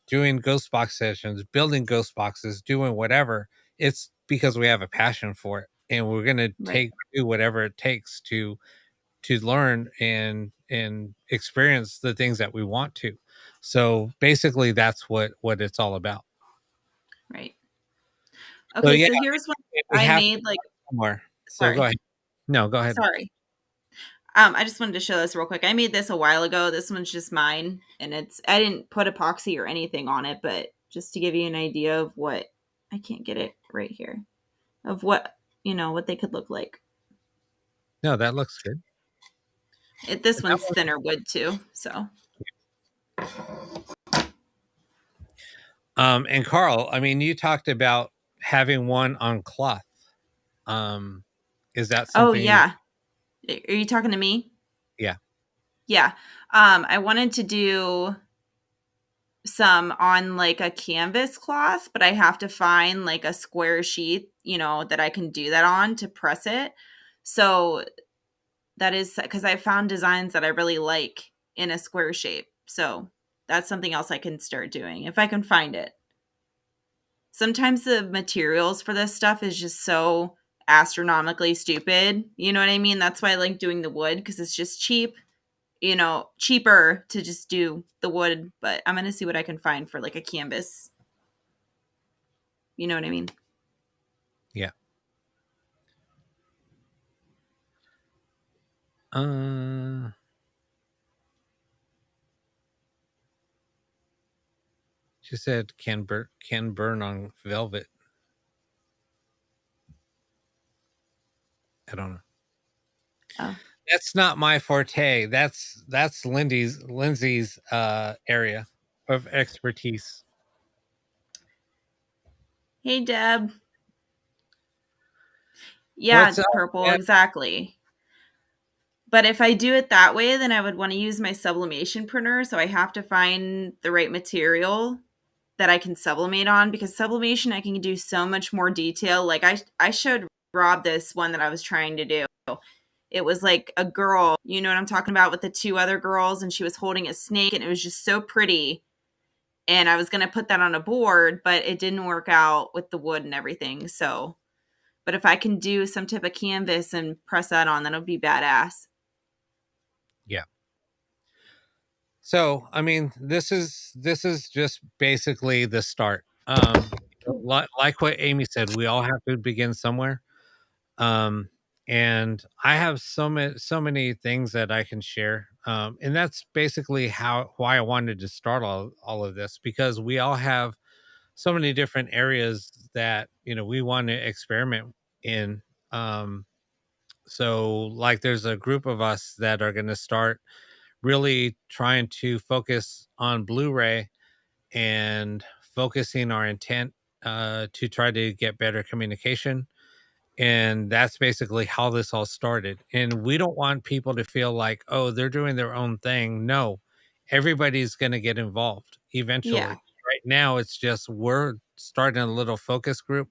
A: doing ghost box sessions, building ghost boxes, doing whatever. It's because we have a passion for it, and we're going to
B: Right.
A: do whatever it takes to learn and experience the things that we want to. So basically that's what it's all about.
B: Right.
A: So
B: Okay,
A: yeah,
B: so here's what
A: we
B: I
A: have to
B: made, like,
A: start somewhere. So go
B: sorry.
A: ahead. No, go ahead.
B: Sorry. I just wanted to show this real quick. I made this a while ago. This one's just mine, and I didn't put epoxy or anything on it, but just to give you an idea of what, I can't get it right here, of what, what they could look like.
A: No, that looks good.
B: This
A: That
B: one's thinner wood too, so.
A: And Carl, I mean, you talked about having one on cloth. Um, is that
B: Oh
A: something you?
B: yeah. Are you talking to me?
A: Yeah.
B: Yeah. I wanted to do some on like a canvas cloth, but I have to find like a square sheet, that I can do that on to press it. So that is because I found designs that I really like in a square shape. So that's something else I can start doing if I can find it. Sometimes the materials for this stuff is just so astronomically stupid. You know what I mean? That's why I like doing the wood, because it's just cheap, cheaper to just do the wood. But I'm going to see what I can find for like a canvas. You know what I mean?
A: Yeah. She said can burn on velvet. I don't know.
B: Oh.
A: That's not my forte. That's Lindsay's area of expertise.
B: Hey, Deb. Yeah,
A: What's
B: it's
A: up,
B: purple.
A: Deb?
B: Exactly. But if I do it that way, then I would want to use my sublimation printer. So I have to find the right material that I can sublimate on, because sublimation, I can do so much more detail. Like I showed Rob this one that I was trying to do. It was like a girl, you know what I'm talking about, with the two other girls, and she was holding a snake, and it was just so pretty. And I was going to put that on a board, but it didn't work out with the wood and everything. So, but if I can do some type of canvas and press that on, that'll be badass.
A: Yeah. So, I mean, this is just basically the start. Like what Amy said, we all have to begin somewhere. Um, and I have so many things that I can share. And that's basically why I wanted to start all of this, because we all have so many different areas that we want to experiment in. Um, so like there's a group of us that are going to start really trying to focus on Blu-ray and focusing our intent to try to get better communication. And that's basically how this all started. And we don't want people to feel like, oh, they're doing their own thing. No, everybody's going to get involved
B: Yeah.
A: eventually. Right now, it's just we're starting a little focus group.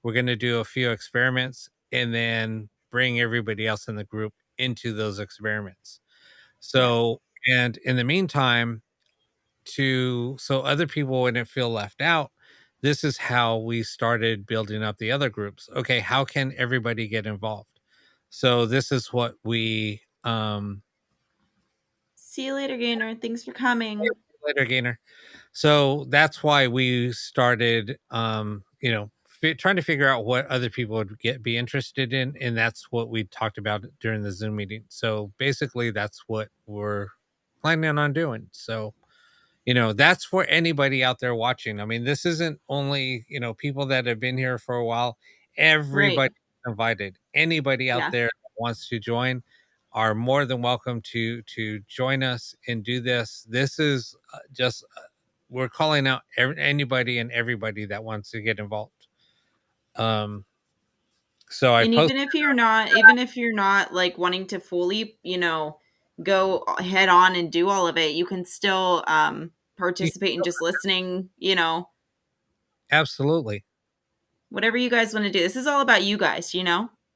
A: We're going to do a few experiments and then bring everybody else in the group into those experiments.
B: Yeah.
A: So, and in the meantime, so other people wouldn't feel left out, this is how we started building up the other groups. Okay, how can everybody get involved? So this is what we
B: See you later, Gaynor. Thanks for coming.
A: later gainer. So that's why we started trying to figure out what other people would be interested in, and that's what we talked about during the Zoom meeting. So basically that's what we're planning on doing. So that's for anybody out there watching. I mean, this isn't only, people that have been here for a while.
B: Right.
A: Everybody invited. Anybody out
B: Yeah.
A: there that wants to join are more than welcome to join us and do this. This is just we're calling out anybody and everybody that wants to get involved. Um so I
B: And
A: posted.
B: even if you're not like wanting to fully, go head on and do all of it, you can still participate in just listening,
A: Absolutely.
B: whatever you guys want to do. This is all about you guys,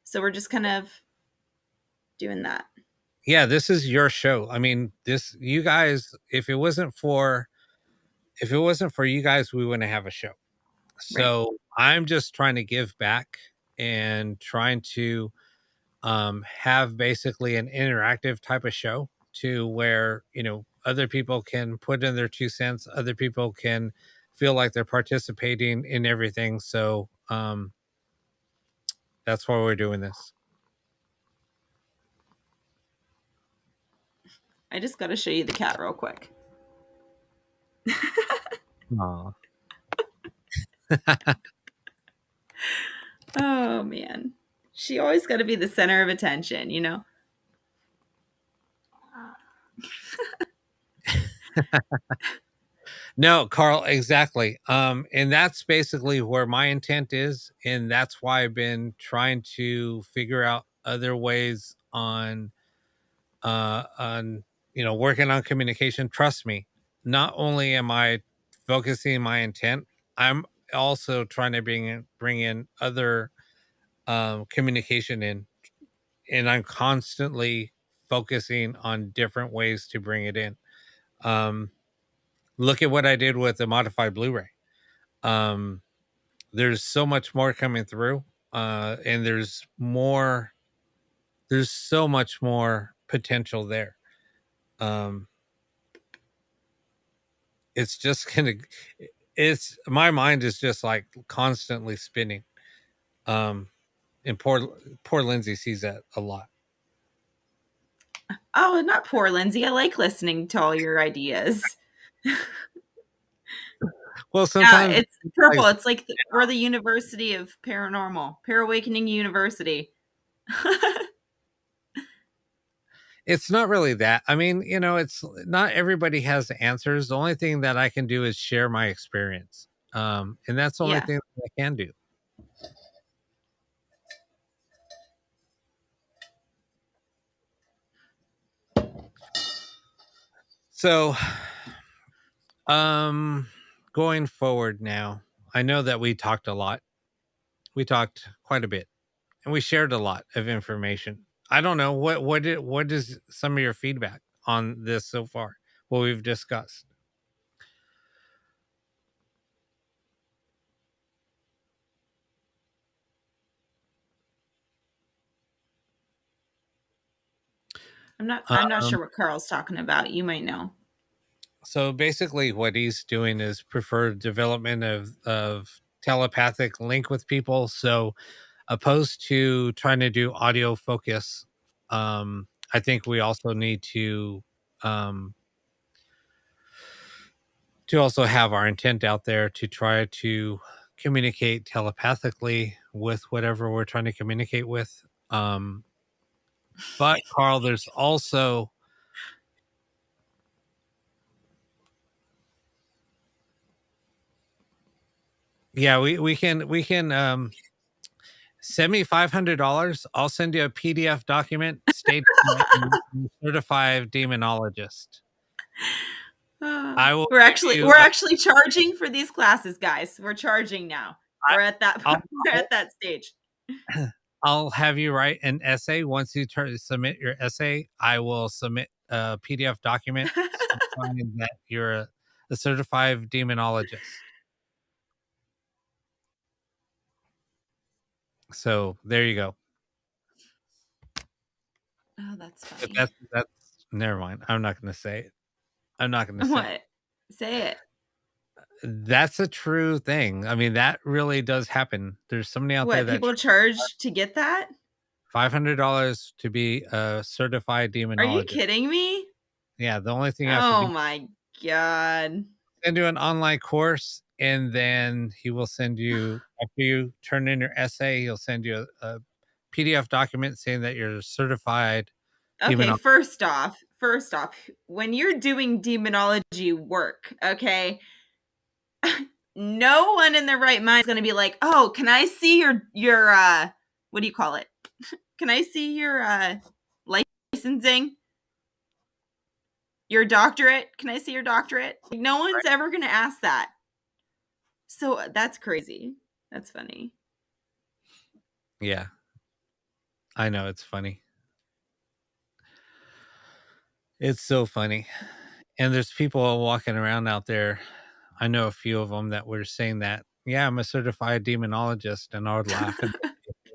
B: So we're just kind of doing that.
A: Yeah, this is your show. I mean, this you guys, if it wasn't for you guys, we wouldn't have a show.
B: Right.
A: So I'm just trying to give back and trying to have basically an interactive type of show to where, other people can put in their 2 cents. Other people can feel like they're participating in everything. So that's why we're doing this.
B: I just got to show you the cat real quick.
A: Aw.
B: Oh, man. She always got to be the center of attention,
A: No, Carl, exactly. And that's basically where my intent is. And that's why I've been trying to figure out other ways on working on communication. Trust me, not only am I focusing my intent, I'm also trying to bring in other communication in, and I'm constantly focusing on different ways to bring it in. um Look at what I did with the modified Blu-ray. um there's so much more coming through, and there's so much more potential there. um it's just gonna it's my mind is just like constantly spinning. um and poor Lindsay sees that a lot.
B: Oh, not poor Lindsay. I like listening to all your ideas.
A: Well,
B: Yeah,
A: sometimes
B: it's purple. It's like we're the University of Paranormal, Parawakening University.
A: it's not really that. I mean, it's not everybody has the answers. The only thing that I can do is share my experience. And that's the only
B: Yeah.
A: thing that I can do. So Um, going forward now, I know that we talked a lot. We talked quite a bit, and we shared a lot of information. I don't know what is some of your feedback on this so far? What we've discussed.
B: I'm not
A: Um,
B: sure what Carl's talking about. You might know.
A: so basically, what he's doing is preferred development of telepathic link with people. So opposed to trying to do audio focus, I think we also need um, to also have our intent out there to try to communicate telepathically with whatever we're trying to communicate with. But Carl, there's also yeah, we can Send me $500. I'll send you a PDF document stating that you're a certified demonologist. I will
B: we're actually charging for these classes, guys. We're charging now. We're at that stage.
A: I'll have you write an essay. Once you submit your essay, I will submit a PDF document certifying that you're a certified demonologist. So there you go.
B: Oh, that's funny.
A: But that's never mind. I'm not going to say it. I'm not going to say
B: What?
A: it.
B: Say it.
A: That's a true thing. I mean, that really does happen. There's somebody out there that
B: people charge to get that?
A: $500 to be a certified demonologist.
B: Are you kidding me?
A: Yeah, the only thing you have to do.
B: Oh my God.
A: Send you an online course, and then he will send you, after you turn in your essay, he'll send you a PDF document saying that you're certified.
B: Okay, first off, when you're doing demonology work, okay, no one in their right mind is going to be like, "Oh, can I see your what do you call it? Can I see your licensing? Your doctorate? Can I see your doctorate?" Like, no one's ever going to ask that. So that's crazy. That's funny.
A: Yeah. I know, it's funny. It's so funny. And there's people walking around out there. I know a few of them that were saying that, yeah, I'm a certified demonologist, and I would laugh. And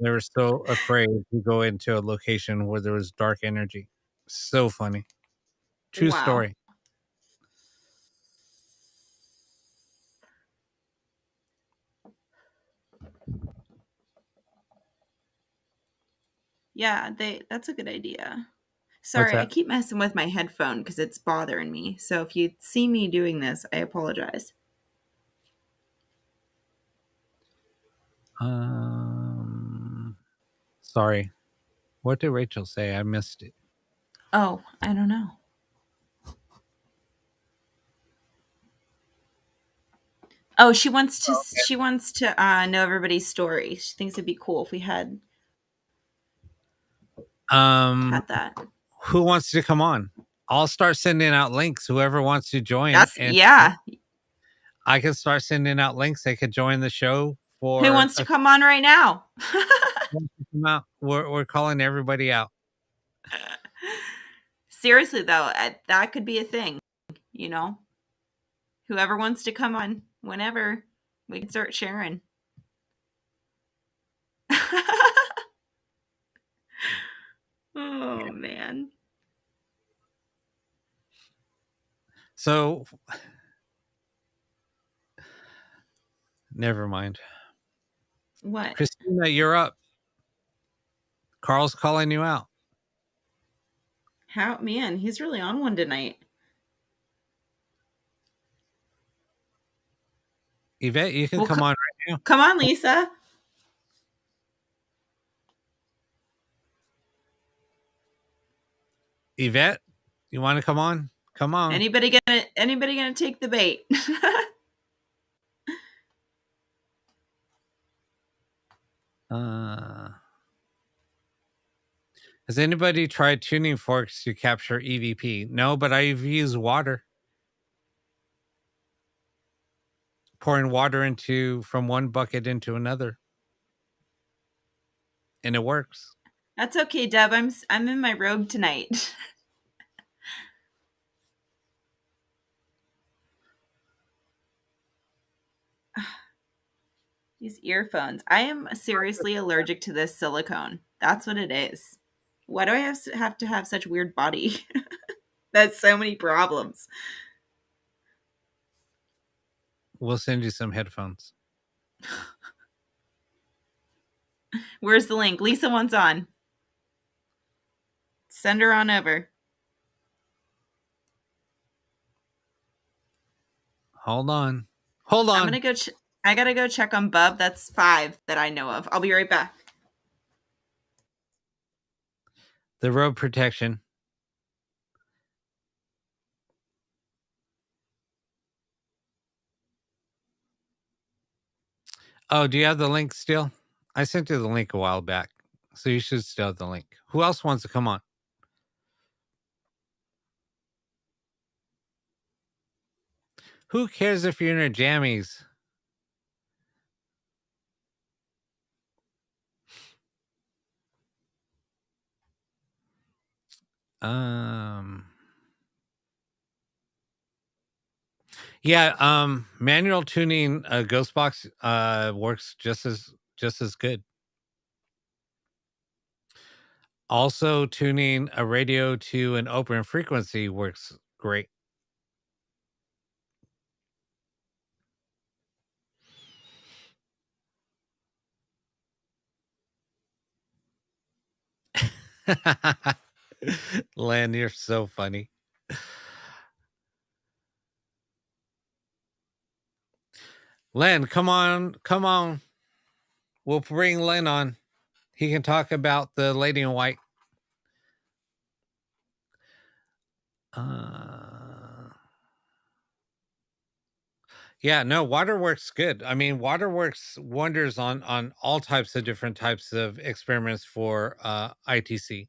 A: they were so afraid to go into a location where there was dark energy. So funny. True story.
B: Yeah, that's a good idea. Sorry, I keep messing with my headphone because it's bothering me. So if you see me doing this, I apologize.
A: Sorry. What did Rachel say? I missed it.
B: Oh, I don't know. Oh, she wants to know everybody's story. She thinks it'd be cool if we had that.
A: Who wants to come on? I'll start sending out links. Whoever wants to join.
B: Yeah.
A: I can start sending out links. They could join the show.
B: Who wants to come on right now?
A: We're calling everybody out.
B: Seriously though, that could be a thing. You know, whoever wants to come on, whenever, we can start sharing. Oh man.
A: So never mind.
B: What?
A: Christina, you're up. Carl's calling you out.
B: How, man, he's really on one tonight.
A: Yvette, you can come on right now.
B: Come on, Lisa.
A: Yvette, you want to come on? Come on.
B: Anybody gonna take the bait?
A: Has anybody tried tuning forks to capture EVP? No, but I've used water. Pouring water from one bucket into another. And it works.
B: That's okay, Deb. I'm in my robe tonight. These earphones. I am seriously allergic to this silicone. That's what it is. Why do I have to have such weird body? That's so many problems.
A: We'll send you some headphones.
B: Where's the link? Lisa wants on. Send her on over.
A: Hold on. I'm
B: gonna go. I gotta go check on Bub. That's 5 that I know of. I'll be right back.
A: The robe protection. Oh, do you have the link still? I sent you the link a while back, so you should still have the link. Who else wants to come on? Who cares if you're in your jammies? Yeah, manual tuning a ghost box works just as good. Also, tuning a radio to an open frequency works great. Len, you're so funny. Len, come on. We'll bring Len on. He can talk about the lady in white. Yeah, no, water works good. I mean, water works wonders on all types of different types of experiments for ITC.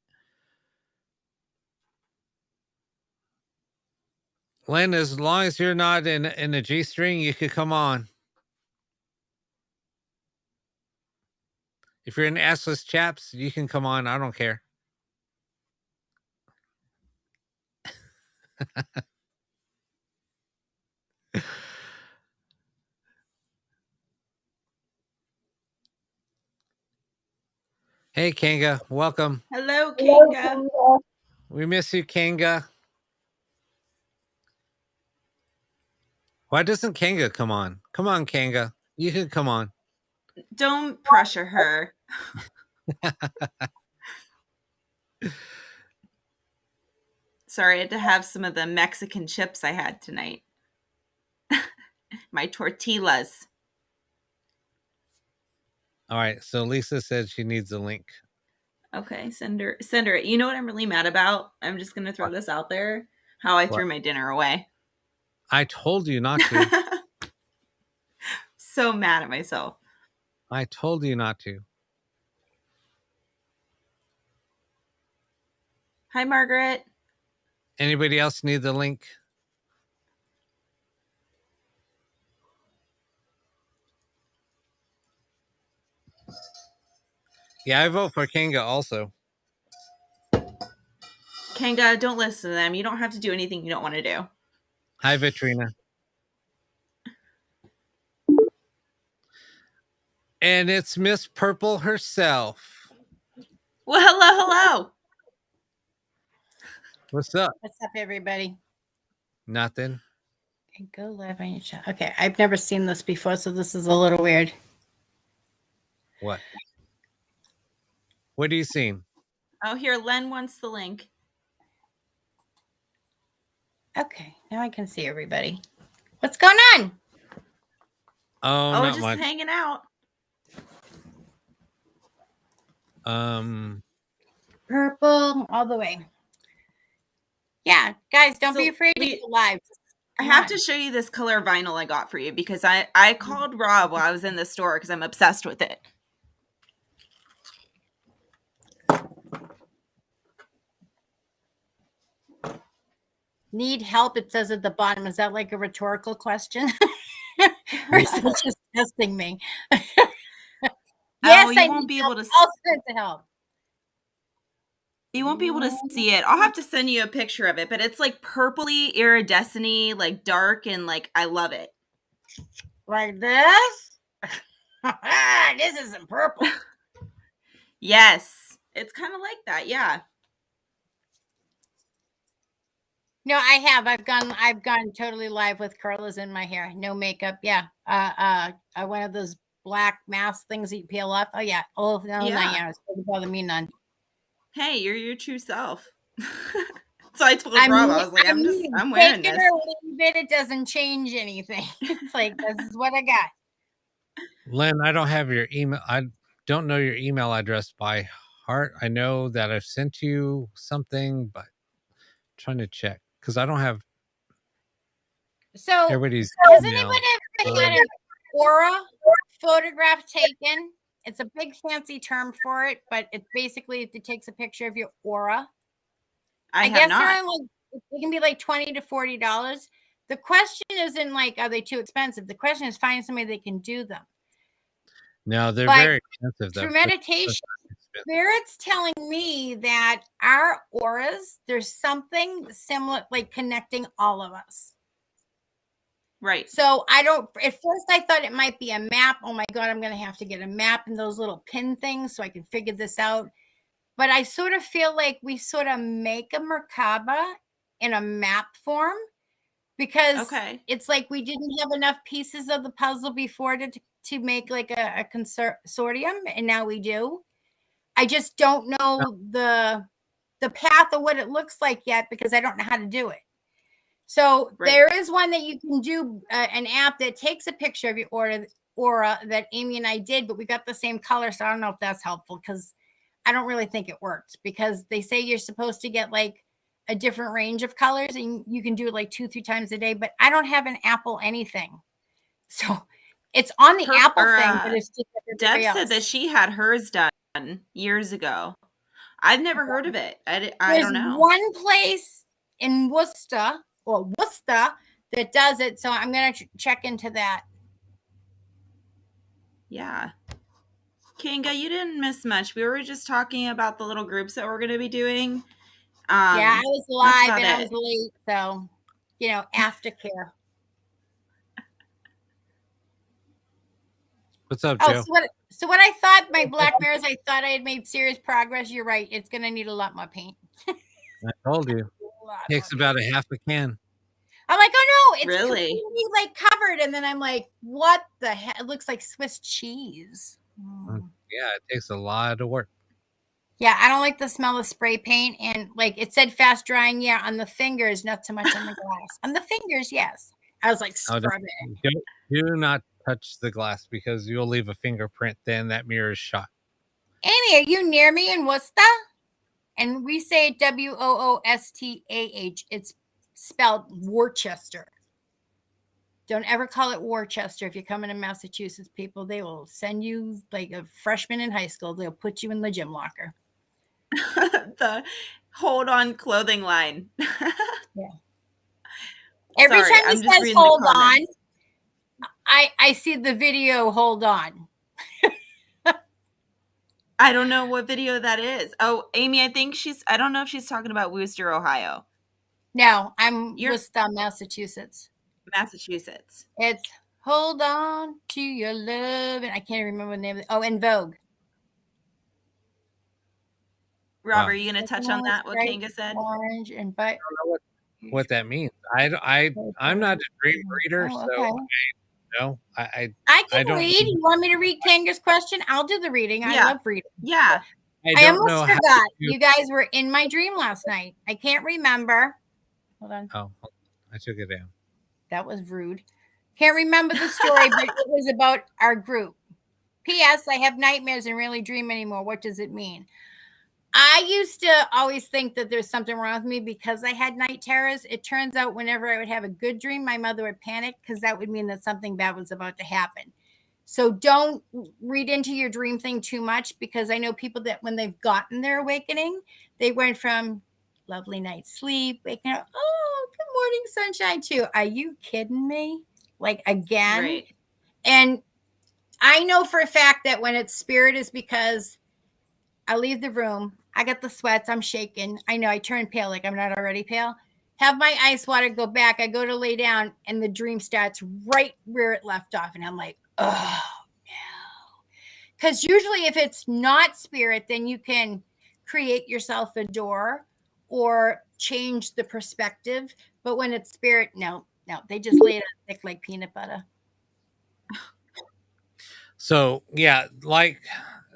A: Len, as long as you're not in a G string, you could come on. If you're in assless chaps, you can come on. I don't care. Hey, Kanga, welcome.
B: Hello, Kanga.
A: We miss you, Kanga. Why doesn't Kanga come on? Come on, Kanga. You can come on.
B: Don't pressure her. Sorry, I had to have some of the Mexican chips I had tonight. My tortillas.
A: All right, so Lisa said she needs a link.
B: Okay, send her. You know what I'm really mad about? I'm just going to throw this out there. How I threw my dinner away.
A: I told you not to.
B: So mad at myself.
A: I told you not to.
B: Hi, Margaret.
A: Anybody else need the link? Yeah, I vote for Kanga also.
B: Kanga, don't listen to them. You don't have to do anything you don't want to do.
A: Hi, Vitrina. And it's Miss Purple herself.
B: Well, hello.
A: What's up?
C: What's up, everybody?
A: Nothing.
C: Okay, go live on your chat. Okay, I've never seen this before, so this is a little weird.
A: What? What are you seeing?
B: Oh, here, Len wants the link.
C: Okay, now I can see everybody. What's going on?
A: Oh, not
B: just
A: much.
B: Hanging out.
C: Purple all the way. Yeah, guys, don't be afraid to go live.
B: I have to show you this color vinyl I got for you because I called Rob while I was in the store because I'm obsessed with it.
C: Need help, it says at the bottom. Is that like a rhetorical question? Or is it just testing me?
B: Yes, I won't be able to
C: help.
B: You won't be able to see it. I'll have to send you a picture of it, but it's like purpley, iridescent-y, like dark, and like I love it.
C: Like this? This isn't purple.
B: Yes, it's kind of like that. Yeah.
C: No, I have. I've gone totally live with curlers in my hair, no makeup. Yeah. One of those black mask things that you peel off. Oh yeah. Oh no,
B: Yeah.
C: 9 hours. Doesn't bother me none.
B: Hey, you're your true self. So I told Rob, I was like, I'm wearing this.
C: It doesn't change anything. It's like, this is what I got.
A: Len, I don't have your email. I don't know your email address by heart. I know that I've sent you something, but I'm trying to check because I don't have
C: So
A: everybody's
C: has
A: email.
C: anybody ever had an aura photograph taken It's a big fancy term for it, but it's basically it takes a picture of your aura. I guess they're like, they can be like $20 to $40. The question isn't like, are they too expensive? The question is finding somebody that can do them.
A: No, they're very expensive.
C: Through meditation, Spirit's telling me that our auras, there's something similar, like connecting all of us.
B: Right.
C: So at first I thought it might be a map. Oh my God, I'm going to have to get a map and those little pin things so I can figure this out. But I sort of feel like we sort of make a Merkaba in a map form because it's like we didn't have enough pieces of the puzzle before to make like a consortium, and now we do. I just don't know the path of what it looks like yet because I don't know how to do it. So there is one that you can do, an app that takes a picture of your aura that Amy and I did, but we got the same color. So I don't know if that's helpful because I don't really think it worked because they say you're supposed to get like a different range of colors and you can do it like 2-3 times a day, but I don't have an Apple anything. So it's on the Apple thing, but it's just
B: Deb said that she had hers done years ago. I've never heard of it. I don't know.
C: There's one place in Worcester that does it. So I'm going to check into that.
B: Yeah. Kinga, you didn't miss much. We were just talking about the little groups that we're going to be doing.
C: Yeah, I was live and I was late. So, aftercare.
A: What's up, Joe?
C: So what I thought, my black mirrors, I thought I had made serious progress. You're right. It's going to need a lot more paint.
A: I told you. It takes about a half a can.
C: I'm like, oh no, it's
B: really
C: completely like covered. And then I'm like, what the heck? It looks like Swiss cheese.
A: Yeah, it takes a lot of work.
C: Yeah, I don't like the smell of spray paint. And like it said fast drying, yeah, on the fingers, not so much on the glass. On the fingers, yes. I was like, scrub it.
A: Do not touch the glass because you'll leave a fingerprint, then that mirror is shot.
C: Amy, are you near me in Worcester? And we say WOOSTAH. It's spelled Worcester. Don't ever call it Worcester if you're coming to Massachusetts, people. They will send you like a freshman in high school. They'll put you in the gym locker.
B: The hold on clothing line.
C: Yeah. Every time he says hold on, I see the video hold on.
B: I don't know what video that is. Oh, Amy, I don't know if she's talking about Worcester, Ohio.
C: No, I'm Worcester, Massachusetts.
B: Massachusetts.
C: It's hold on to your love. And I can't remember the name of it. Oh, and Vogue.
B: Rob, are you going to touch on that, what Kinga said?
C: Orange and
A: I don't know what that means. I'm not a dream reader, so I
C: can read. You want me to read Kinga's question? I'll do the reading. I love reading.
B: Yeah.
C: I almost forgot. You guys were in my dream last night. I can't remember. Hold on.
A: Oh, I took it down.
C: That was rude. Can't remember the story, but it was about our group. P.S. I have nightmares and rarely dream anymore. What does it mean? I used to always think that there's something wrong with me because I had night terrors. It turns out whenever I would have a good dream, my mother would panic because that would mean that something bad was about to happen. So don't read into your dream thing too much because I know people that when they've gotten their awakening, they went from lovely night's sleep, waking up, oh, good morning, sunshine, too. Are you kidding me? Like, again?
B: Right.
C: And I know for a fact that when it's spirit is because I leave the room, I get the sweats, I'm shaking. I know I turn pale, like I'm not already pale. Have my ice water, go back. I go to lay down, and the dream starts right where it left off. And I'm like, oh, no. Because usually if it's not spirit, then you can create yourself a door or change the perspective. But when it's spirit, no, they just lay it on thick like peanut butter.
A: So, yeah, like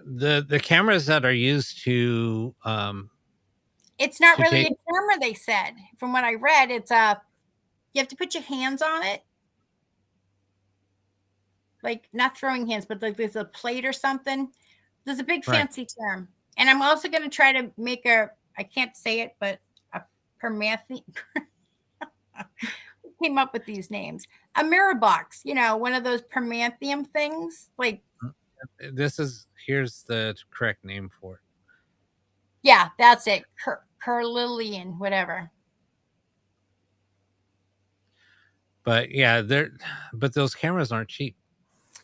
A: the cameras that are used to
C: it's not really a camera, they said. From what I read, it's you have to put your hands on it. Like not throwing hands, but like there's a plate or something. There's a big fancy term. And I'm also going to try to make I can't say it, but a permathium. Came up with these names. A mirror box, one of those permathium things. Like
A: Here's the correct name for it.
C: Yeah, that's it. Curlillian, whatever.
A: But yeah, but those cameras aren't cheap.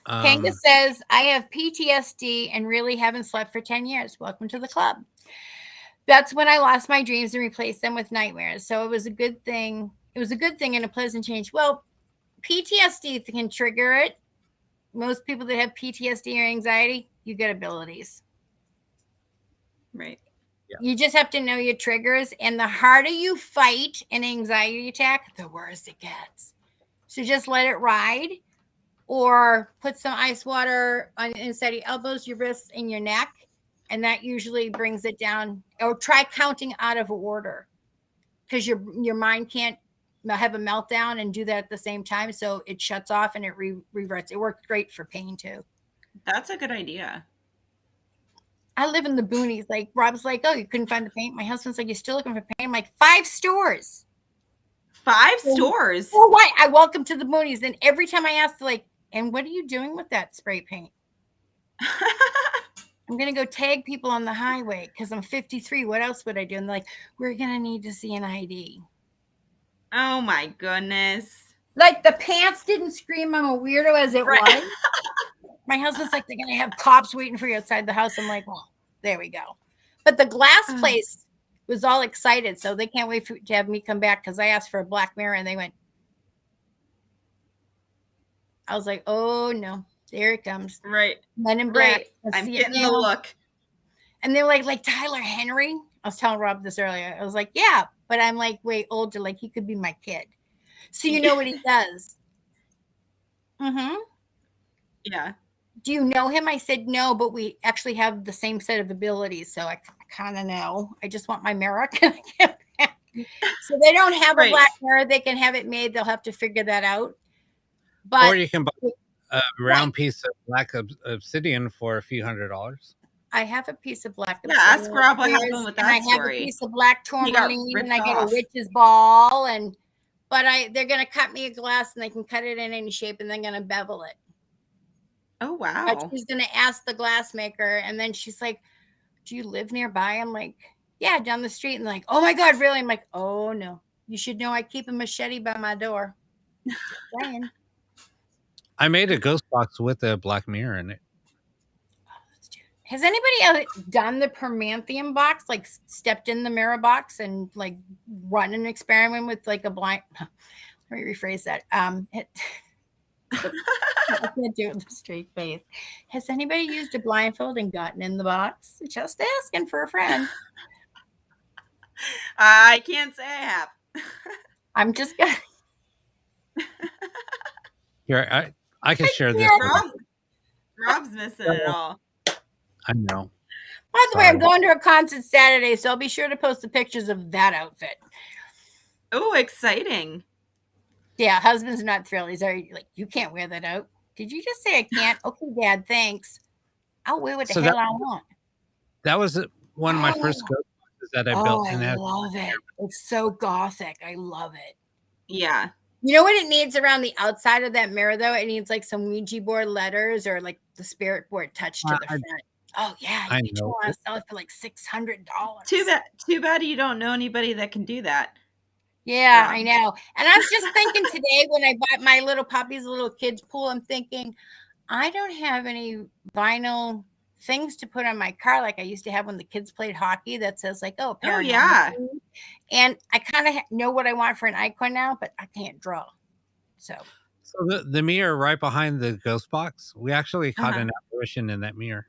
C: Kanga says, I have PTSD and really haven't slept for 10 years. Welcome to the club. That's when I lost my dreams and replaced them with nightmares. So it was a good thing. It was a good thing and a pleasant change. Well, PTSD can trigger it. Most people that have PTSD or anxiety, you get abilities.
B: Right.
A: Yeah.
C: You just have to know your triggers. And the harder you fight an anxiety attack, the worse it gets. So just let it ride, or put some ice water on inside your elbows, your wrists, and your neck. And that usually brings it down. Or try counting out of order, because your mind can't have a meltdown and do that at the same time. So it shuts off and it reverts. It works great for pain too.
B: That's a good idea.
C: I live in the boonies. Like Rob's like, oh, you couldn't find the paint. My husband's like, you're still looking for paint. I'm like, 5 stores.
B: 5 stores?
C: Oh, why? I welcome to the boonies. Then every time I ask, like, and what are you doing with that spray paint? I'm going to go tag people on the highway because I'm 53. What else would I do? And they're like, we're going to need to see an ID.
B: Oh, my goodness.
C: Like, the pants didn't scream I'm a weirdo as it was. My husband's like, they're going to have cops waiting for you outside the house. I'm like, well, there we go. But the glass place was all excited, so they can't wait to have me come back because I asked for a black mirror, and they went. I was like, oh, no. There it comes.
B: Right.
C: Men in black.
B: Right. I'm getting the look.
C: And they're like Tyler Henry. I was telling Rob this earlier. I was like, yeah, but I'm like way older. Like, he could be my kid. So you know what he does? Mm-hmm.
B: Yeah.
C: Do you know him? I said, no, but we actually have the same set of abilities. So I kind of know. I just want my mirror. So they don't have a black mirror. They can have it made. They'll have to figure that out. But
A: or you can buy a round piece of black obsidian for a few $100s.
C: I have a piece of black.
B: Yeah, ask Rob what happened with that
C: I
B: story.
C: have a piece of black tourmaline, and I get a witch's ball, but they're gonna cut me a glass, and they can cut it in any shape, and they're gonna bevel it.
B: Oh wow!
C: But she's gonna ask the glass maker, and then she's like, "Do you live nearby?" I'm like, "Yeah, down the street." And like, "Oh my god, really?" I'm like, "Oh no, you should know I keep a machete by my door."
A: I made a ghost box with a black mirror in it.
C: Has anybody done the Permanthium box, like stepped in the mirror box and like run an experiment with like a blind? Let me rephrase that. I can't do it with a straight face. Has anybody used a blindfold and gotten in the box? Just asking for a friend.
B: I can't say I have.
C: I'm just gonna.
A: Here, I can share this.
B: Rob's missing it all.
A: I know.
C: By the way, I'm going to a concert Saturday, so I'll be sure to post the pictures of that outfit.
B: Oh, exciting.
C: Yeah, husband's not thrilled. He's already like, you can't wear that out. Did you just say I can't? Okay, Dad, thanks. I'll wear what the hell I want.
A: That was one of my first ghost boxes that I built.
C: And I love it. It's so gothic. I love it.
B: Yeah.
C: You know what it needs around the outside of that mirror, though? It needs like some Ouija board letters or like the spirit board touch to the front. Oh yeah, you want to sell it for like $600.
B: Too bad you don't know anybody that can do that.
C: Yeah, I know. And I was just thinking today when I bought my little puppies, a little kids pool, I'm thinking, I don't have any vinyl things to put on my car like I used to have when the kids played hockey that says like, oh
B: yeah.
C: And I kind of know what I want for an icon now, but I can't draw. So
A: the mirror right behind the ghost box, we actually caught an apparition in that mirror.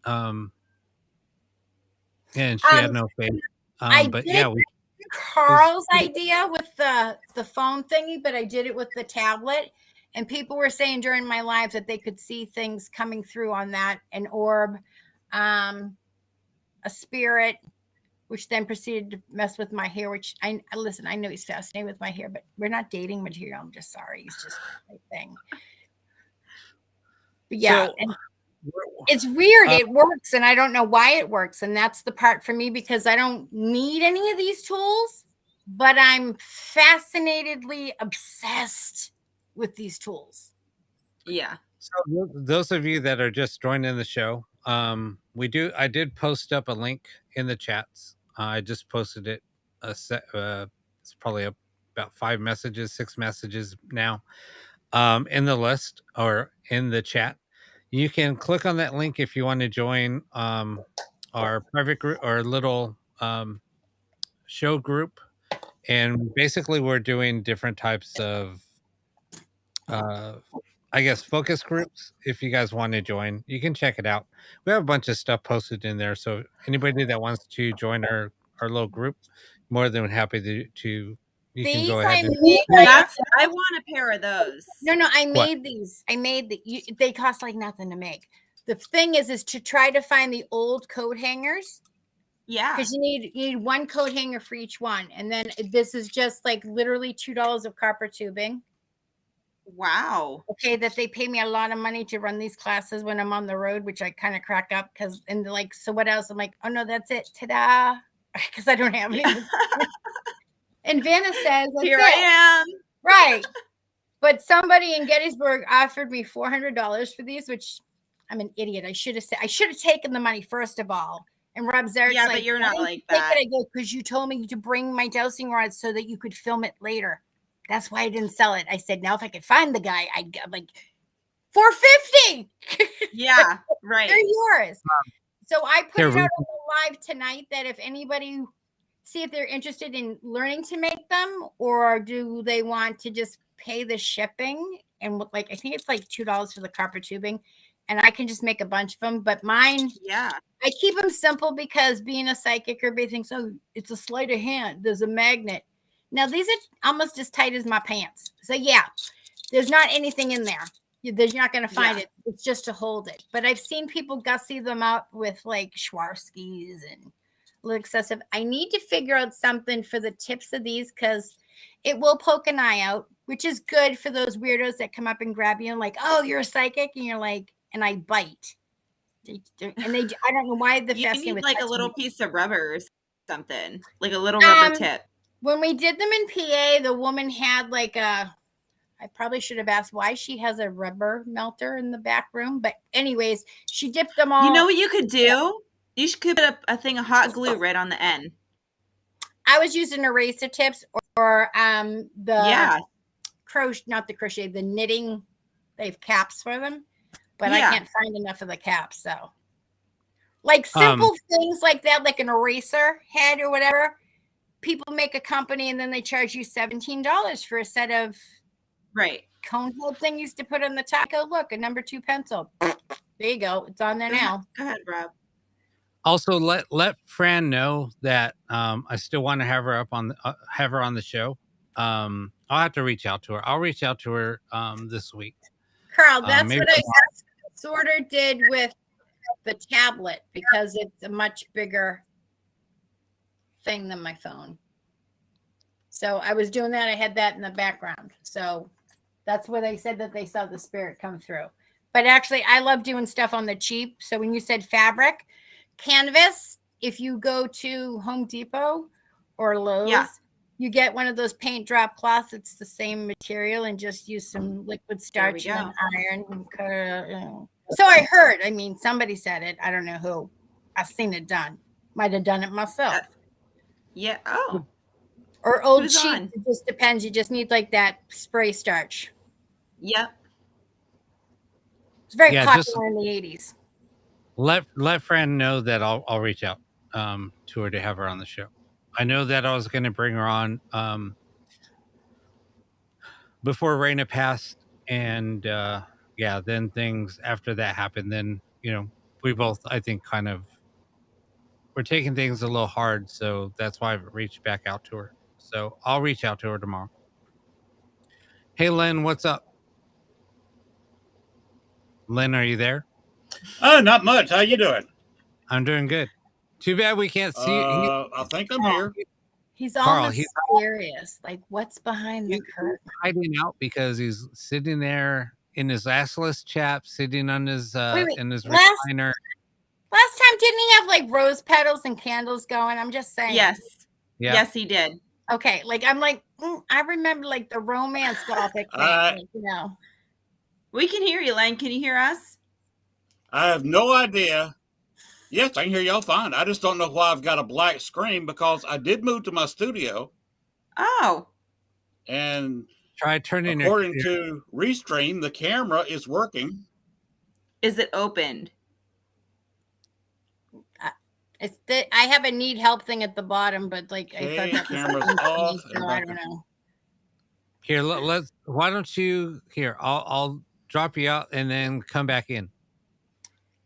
A: And she had no face. But yeah,
C: Carl's idea with the phone thingy, but I did it with the tablet. And people were saying during my live that they could see things coming through on that, an orb, a spirit, which then proceeded to mess with my hair, which I know he's fascinated with my hair, but we're not dating material. I'm just sorry. He's just my thing. But yeah. So, and it's weird. It works, and I don't know why it works. And that's the part for me, because I don't need any of these tools, but I'm fascinatedly obsessed with these tools.
B: Yeah.
A: So those of you that are just joining the show, I did post up a link in the chats. I just posted it it's probably about 6 messages now. In the list or in the chat. You can click on that link if you want to join our private group or little show group. And basically, we're doing different types of, I guess, focus groups. If you guys want to join, you can check it out. We have a bunch of stuff posted in there. So anybody that wants to join our little group, more than happy to you can go ahead and
B: I want a pair of those.
C: No, I made these. They cost like nothing to make. The thing is to try to find the old coat hangers.
B: Yeah.
C: Because you need one coat hanger for each one. And then this is just like literally $2 of copper tubing.
B: Wow.
C: Okay, that they pay me a lot of money to run these classes when I'm on the road, which I kind of crack up because, and they're like, so what else? I'm like, oh no, that's it. Ta-da. Because I don't have anything. And Vanna says,
B: here I am.
C: Right. But somebody in Gettysburg offered me $400 for these, which I'm an idiot. I should have taken the money first of all. And Rob Zarek's
B: like, but you're not like that.
C: I go, because you told me to bring my dowsing rods so that you could film it later. That's why I didn't sell it. I said, now if I could find the guy, I'd get like $450.
B: Yeah, right.
C: They're yours. So I put it out on the live tonight that if anybody see if they're interested in learning to make them, or do they want to just pay the shipping and I think it's like $2 for the copper tubing, and I can just make a bunch of them. But mine, I keep them simple because being a psychic, everybody thinks, oh, it's a sleight of hand. There's a magnet. Now these are almost as tight as my pants. So yeah, there's not anything in there. You're not going to find it. It's just to hold it. But I've seen people gussy them up with like Swarovskis and a little excessive. I need to figure out something for the tips of these because it will poke an eye out, which is good for those weirdos that come up and grab you and like, oh, you're a psychic, and you're like, and I bite. And I don't know why the
B: you need like a little piece of rubber or something, like a little rubber tip.
C: When we did them in PA, the woman had like I probably should have asked why she has a rubber melter in the back room. But anyways, she dipped them all.
B: You know what you could do? You should put a thing of hot glue right on the end.
C: I was using eraser tips or the crochet, not the crochet, the knitting. They have caps for them, but I can't find enough of the caps. So like simple things like that, like an eraser head or whatever. People make a company and then they charge you $17 for a set of cone head thing used to put on the top. Go look, a number 2 pencil. There you go. It's on there now.
B: Go ahead, Rob.
A: Also, let Fran know that I still want to have her have her on the show. I'll have to reach out to her. I'll reach out to her this week.
C: Carl, that's what I sort of did with the tablet because it's a much bigger thing than my phone. So I was doing that. I had that in the background. So that's where they said that they saw the spirit come through. But actually, I love doing stuff on the cheap. So when you said fabric, canvas, if you go to Home Depot or Lowe's, you get one of those paint drop cloths. It's the same material and just use some liquid starch and iron. So I heard. I mean, somebody said it. I don't know who. I've seen it done. Might have done it myself.
B: Yeah. Oh.
C: Or old sheet. It just depends. You just need like that spray starch.
B: Yep.
C: It's very popular in the 80s.
A: Let Fran know that I'll reach out to her to have her on the show. I know that I was going to bring her on before Raina passed, and then things after that happened. Then we both, I think, kind of we're taking things a little hard, so that's why I've reached back out to her. So I'll reach out to her tomorrow. Hey, Len, what's up? Len, are you there?
D: Oh, not much. How you doing?
A: I'm doing good. Too bad we can't see you.
D: I think I'm here.
C: He's all mysterious. Like, what's behind the curtain?
A: Hiding out because he's sitting there in his assless chap, sitting on his in his recliner.
C: Last time, didn't he have like rose petals and candles going? I'm just saying.
B: Yes. Yeah. Yes, he did.
C: Okay. Like, I'm like, I remember like the romance gothic thing,
B: We can hear you, Len. Can you hear us?
D: I have no idea. Yes, I can hear y'all fine. I just don't know why I've got a black screen because I did move to my studio.
B: Oh.
D: And
A: Try turning
D: according to Restream, the camera is working.
B: Is it opened?
C: I have a need help thing at the bottom, but like
D: Okay,
C: I thought that
D: camera's
C: was
D: off.
C: so I don't know.
A: Here, let's. Why don't you? Here, I'll drop you out and then come back in.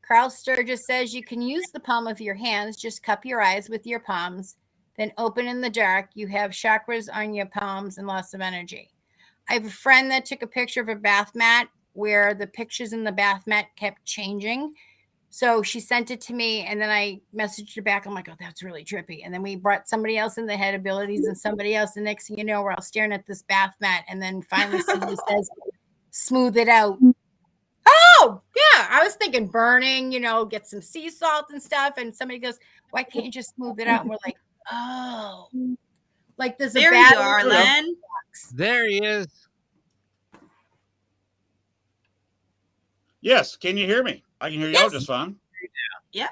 C: Carl Sturgis says you can use the palm of your hands. Just cup your eyes with your palms, then open in the dark. You have chakras on your palms and lots of energy. I have a friend that took a picture of a bath mat where the pictures in the bath mat kept changing. So she sent it to me, and then I messaged her back. I'm like, oh, that's really trippy. And then we brought somebody else in that had abilities and somebody else. The next thing you know, we're all staring at this bath mat. And then finally somebody says, smooth it out. Oh, yeah. I was thinking burning, get some sea salt and stuff. And somebody goes, why can't you just smooth it out? And we're like, oh. Like there's
B: there you are, Len.
A: There he is.
D: Yes, can you hear me? I can hear y'all just fine.
B: Yeah.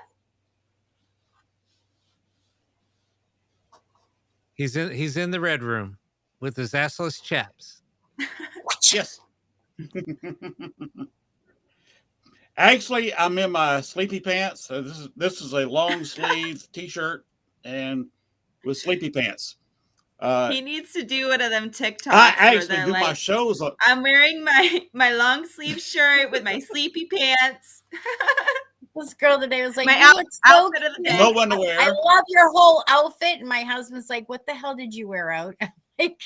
A: He's in the red room with his assless chaps.
D: Yes. Actually, I'm in my sleepy pants. So this is a long sleeve t-shirt and with sleepy pants.
B: He needs to do one of them TikToks.
D: I actually do my shows.
B: I'm wearing my long sleeve shirt with my sleepy pants.
C: This girl today was like,
B: my outfit of the day.
D: No underwear.
C: I love your whole outfit. And my husband's like, what the hell did you wear out? Like,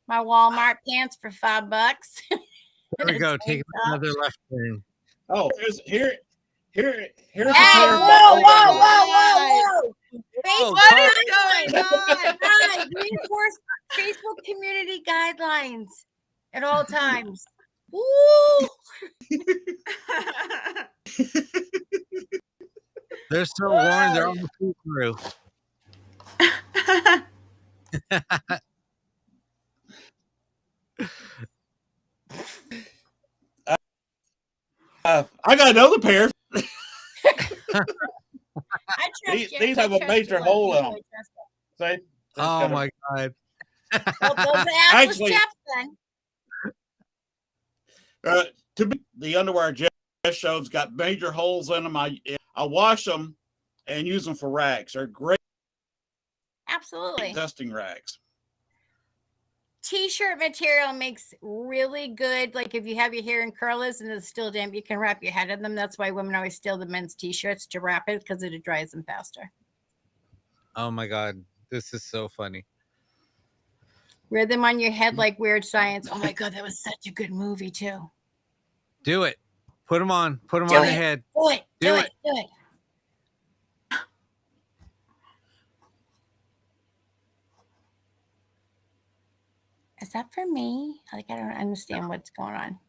C: my Walmart pants for $5.
A: There we go. Take another left turn.
D: Oh, here's
C: Hey,
D: the
C: whoa. Facebook,
B: what is going on?
C: Guys, we enforce Facebook community guidelines at all times. Woo!
A: They're so worn. They're almost through.
D: I got another pair.
C: These
D: have a major hole in them. See?
A: Oh my God.
C: Well, those are
D: Actually,
C: chaps then.
D: to be the underwear Jeff shows got major holes in them. I wash them and use them for racks. They're great.
C: Absolutely.
D: Testing racks.
C: T-shirt material makes really good. Like if you have your hair in curlers and it's still damp, you can wrap your head in them. That's why women always steal the men's T-shirts to wrap it because it dries them faster.
A: Oh my God. This is so funny.
C: Wear them on your head like Weird Science. Oh my God, that was such a good movie too.
A: Do it. Put them on. Put them on your head.
C: Do it. Is that for me? Like, I don't understand what's going on.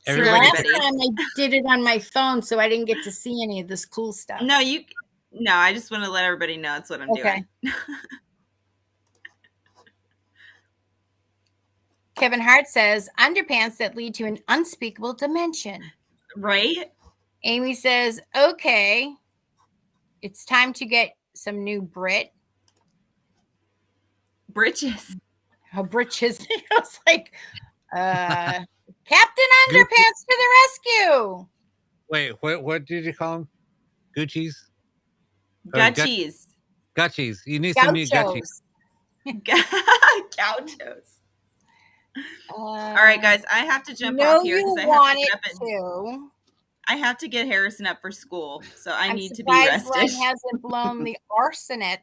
A: Everybody,
C: last time I did it on my phone, so I didn't get to see any of this cool stuff.
B: No, I just want to let everybody know that's what I'm doing.
C: Kevin Hart says, underpants that lead to an unspeakable dimension.
B: Right?
C: Amy says, okay, it's time to get some new Brit.
B: Britches.
C: Oh, britches. I was like, Captain Underpants to the rescue.
A: Wait, what did you call them? Gucci's?
B: Gutchies.
A: Gutchies. You need some new Gutchies.
B: Gauchos. All right, guys, I have to jump off here because I have to get Harrison up for school, so I need to be rested.
C: Len hasn't blown the arsenet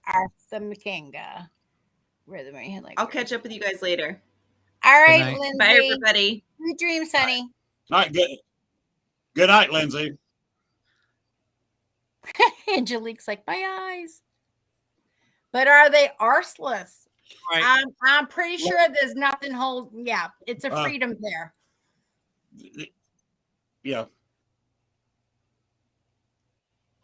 C: Arthur McKinga.
B: I'll catch up with you guys later.
C: All right, Lindsay.
B: Bye, everybody.
C: Sweet dreams, honey.
D: All right, good night, Lindsay.
C: Angelique's like, my eyes. But are they arseless? Right. I'm pretty sure there's nothing Yeah, it's a freedom there.
D: Yeah.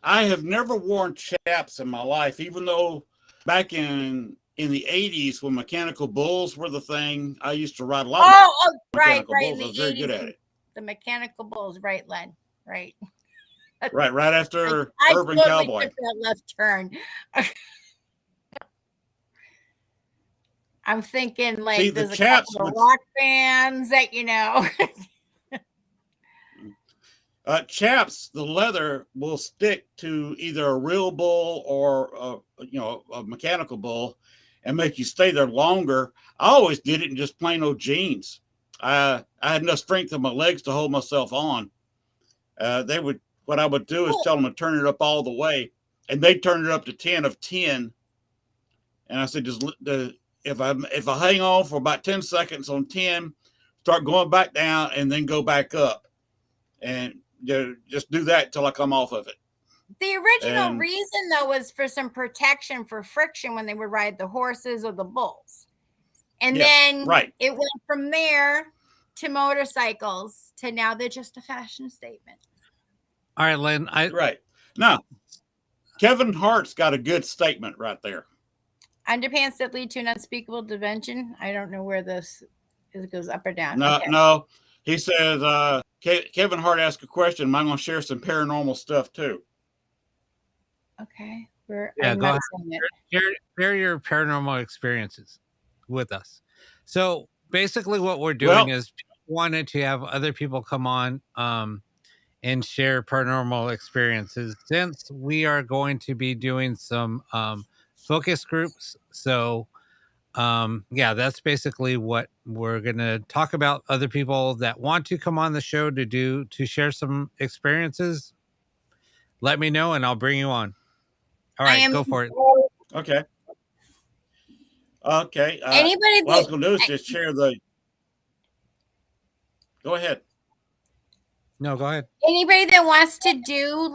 D: I have never worn chaps in my life, even though back in in the 80s when mechanical bulls were the thing. I used to ride a lot of
C: right.
D: mechanical bulls.
C: In
D: I was
C: the
D: very
C: 80s,
D: good at it.
C: the mechanical bulls, right, Len? Right.
D: Right after
C: I
D: Urban
C: totally
D: Cowboy.
C: took that left turn. I'm thinking like
D: See,
C: there's
D: the
C: a
D: chaps
C: couple of
D: would,
C: rock bands that
D: chaps, the leather will stick to either a real bull or a mechanical bull and make you stay there longer. I always did it in just plain old jeans. I had enough strength in my legs to hold myself on. What I would do is tell them to turn it up all the way, and they turn it up to 10 of 10. And I said, if I hang on for about 10 seconds on 10, start going back down and then go back up, and just do that till I come off of it.
C: The original reason, though, was for some protection for friction when they would ride the horses or the bulls. And then it went from there to motorcycles to now they're just a fashion statement.
A: All right, Lynn.
D: Right. Now, Kevin Hart's got a good statement right there.
C: Underpants that lead to an unspeakable dimension. I don't know where it goes up or down.
D: No. He says, Kevin Hart asked a question. I'm going to share some paranormal stuff too.
C: Okay.
A: Go ahead. Share your paranormal experiences with us. So basically what we're doing is wanted to have other people come on and share paranormal experiences, since we are going to be doing some focus groups. So that's basically what we're going to talk about. Other people that want to come on the show to share some experiences, let me know and I'll bring you on. All right, go for it.
D: Okay.
C: Anybody
D: what I was going to do is just share the. Go ahead.
A: No, go ahead.
C: Anybody that wants to do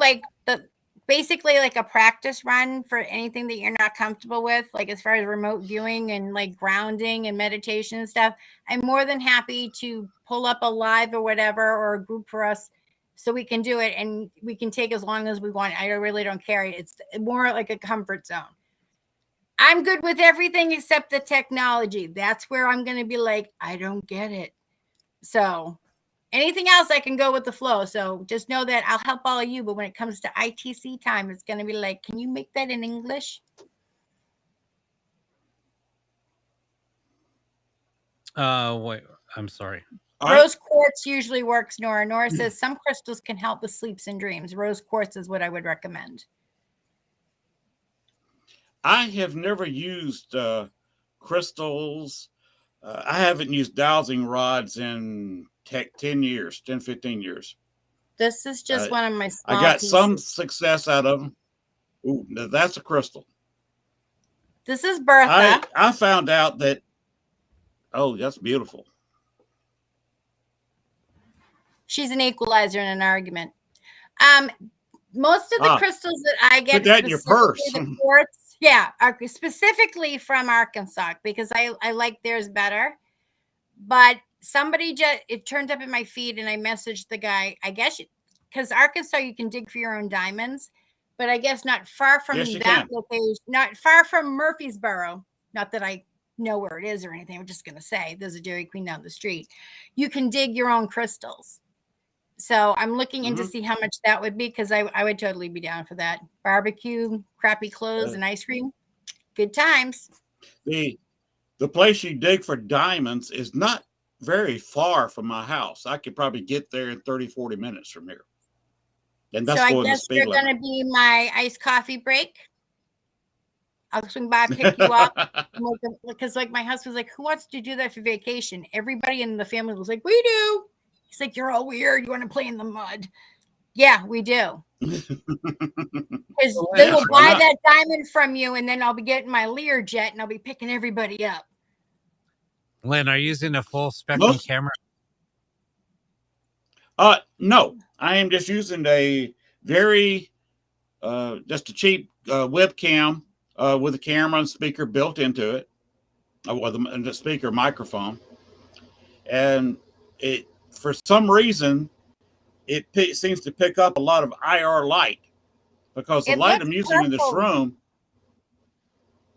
C: basically like a practice run for anything that you're not comfortable with, like as far as remote viewing and like grounding and meditation and stuff, I'm more than happy to pull up a live or whatever, or a group for us so we can do it, and we can take as long as we want. I really don't care. It's more like a comfort zone. I'm good with everything except the technology. That's where I'm going to be like, I don't get it. So anything else, I can go with the flow. So just know that I'll help all of you. But when it comes to ITC time, it's going to be like, can you make that in English?
A: Wait, I'm sorry.
C: Rose quartz usually works, Nora. Nora says some crystals can help with sleeps and dreams. Rose quartz is what I would recommend.
D: I have never used crystals. I haven't used dowsing rods in 10 years, 10, 15 years.
C: This is just one of my small
D: I got
C: pieces.
D: some success out of them. Ooh, that's a crystal.
C: This is Bertha.
D: I found out that, that's beautiful.
C: She's an equalizer in an argument. Most of the crystals that I get,
D: put that in your purse.
C: The quartz, are specifically from Arkansas, because I like theirs better. But somebody it turned up in my feed, and I messaged the guy. I guess because Arkansas, you can dig for your own diamonds, but I guess not far from location, not far from Murfreesboro. Not that I know where it is or anything. I'm just going to say there's a Dairy Queen down the street. You can dig your own crystals. So I'm looking in to see how much that would be, because I would totally be down for that. Barbecue, crappy clothes, and ice cream. Good times.
D: The place you dig for diamonds is not very far from my house. I could probably get there in 30, 40 minutes from here. And that's
C: so I guess you're going to be my iced coffee break. I'll swing by, pick you up. Because like my husband's like, who wants to do that for vacation? Everybody in the family was like, we do. He's like, you're all weird. You want to play in the mud. Yeah, we do. Because they will buy that diamond from you, and then I'll be getting my Lear jet, and I'll be picking everybody up.
A: Lynn, are you using a full spectrum camera?
D: No, I am just using a very, just a cheap webcam with a camera and speaker built into it, with the speaker microphone. And it, for some reason, it seems to pick up a lot of IR light, because the light I'm using in this room,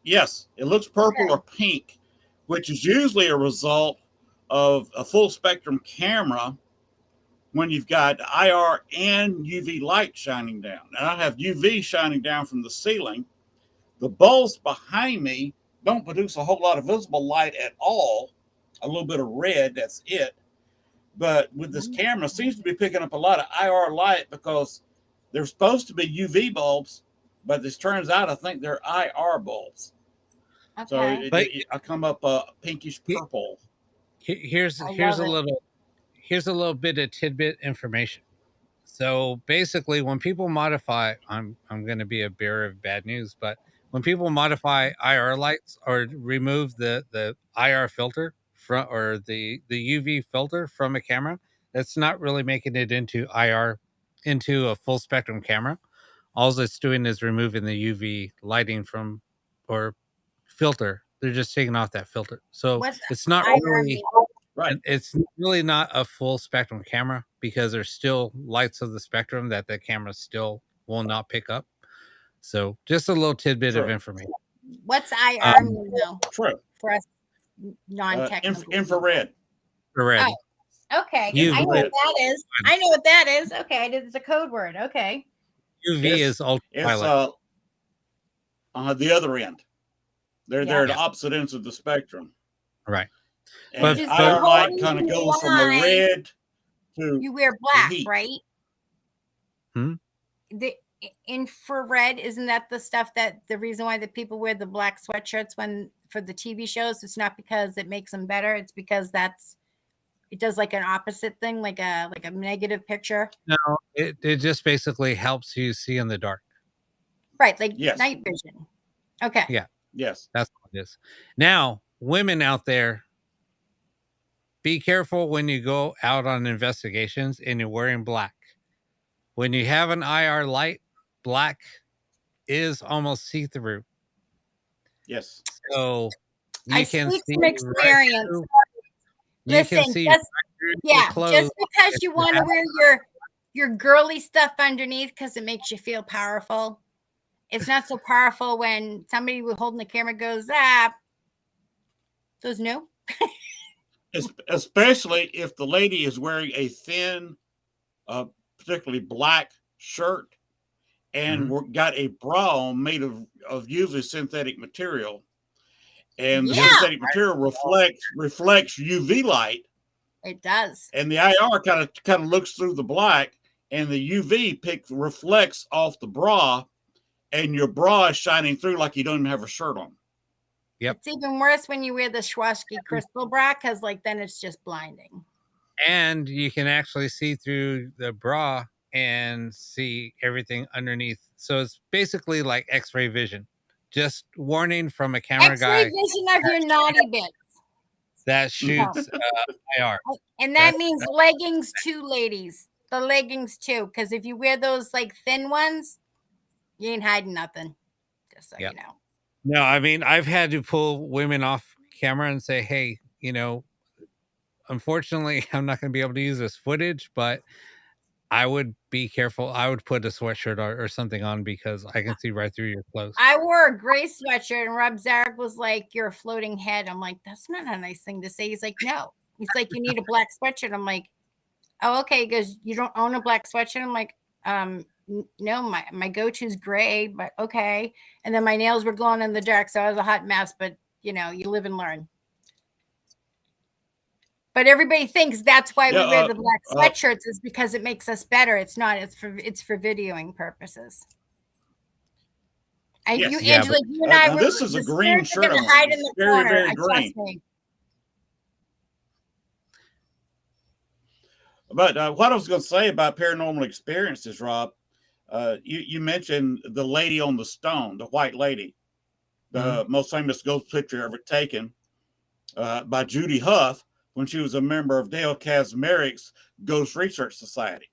D: Yes, it looks purple or pink, which is usually a result of a full spectrum camera when you've got IR and UV light shining down. And I have UV shining down from the ceiling. The bulbs behind me don't produce a whole lot of visible light at all. A little bit of red, that's it. But with this camera, it seems to be picking up a lot of IR light because they're supposed to be UV bulbs, but this turns out I think they're IR bulbs.
C: Okay.
D: So I come up pinkish purple.
A: Here's a little bit of tidbit information. So basically, when people modify, I'm going to be a bearer of bad news, but when people modify IR lights or remove the IR filter from or the UV filter from a camera, that's not really making it into IR into a full spectrum camera. All it's doing is removing the UV lighting from or filter. They're just taking off that filter. So it's not really
D: right.
A: It's really not a full spectrum camera because there's still lights of the spectrum that the camera still will not pick up. So just a little tidbit of information.
C: What's IR mean though?
D: True.
C: For us non-technical.
D: Infrared.
A: Infrared.
C: Oh, okay.
A: UV.
C: I know what that is. I know what that is. Okay. It's a code word. Okay.
A: UV is ultraviolet.
D: It's the other end. They're at opposite ends of the spectrum.
A: Right.
D: And IR light kind of goes from a red to
C: you wear black,
D: heat.
C: right? The infrared, isn't that the stuff that the reason why the people wear the black sweatshirts for the TV shows? It's not because it makes them better. It's because it does like an opposite thing, like a negative picture.
A: No, it just basically helps you see in the dark.
C: Right, like night vision. Okay.
A: Yeah.
D: Yes.
A: That's what it is. Now, women out there, be careful when you go out on investigations and you're wearing black. When you have an IR light, black is almost see-through.
D: Yes.
A: So
C: I
A: can
C: speak
A: see
C: from experience. Listen, just because you want to wear your girly stuff underneath because it makes you feel powerful. It's not so powerful when somebody holding the camera goes, those no.
D: Especially if the lady is wearing a thin, particularly black shirt and got a bra made of usually synthetic material. And the synthetic material reflects UV light.
C: It does.
D: And the IR kind of looks through the black, and the UV reflects off the bra, and your bra is shining through like you don't even have a shirt on.
A: Yep.
C: It's even worse when you wear the Swarovski crystal bra because then it's just blinding.
A: And you can actually see through the bra and see everything underneath. So it's basically like X-ray vision. Just warning from a camera guy.
C: X-ray vision of your naughty bits.
A: That shoots IR.
C: And that means leggings too, ladies. The leggings too. Because if you wear those like thin ones, you ain't hiding nothing. Just so you know.
A: No, I mean, I've had to pull women off camera and say, hey, unfortunately, I'm not going to be able to use this footage, but I would be careful. I would put a sweatshirt or something on because I can see right through your clothes.
C: I wore a gray sweatshirt and Rob Zarek was like, you're a floating head. I'm like, that's not a nice thing to say. He's like, no. He's like, you need a black sweatshirt. I'm like, oh, okay. He goes, you don't own a black sweatshirt? I'm like, no, my go-to's gray, but okay. And then my nails were glowing in the dark, so I was a hot mess, but you live and learn. But everybody thinks that's why we wear the black sweatshirts is because it makes us better. It's not. It's for videoing purposes. And Angela, you and I were.
D: This is a green shirt.
C: Hide in the corner.
D: Very green. But what I was going to say about paranormal experiences, Rob, you mentioned the lady on the stone, the white lady, the most famous ghost picture ever taken by Judy Huff when she was a member of Dale Kazmarik's Ghost Research Society.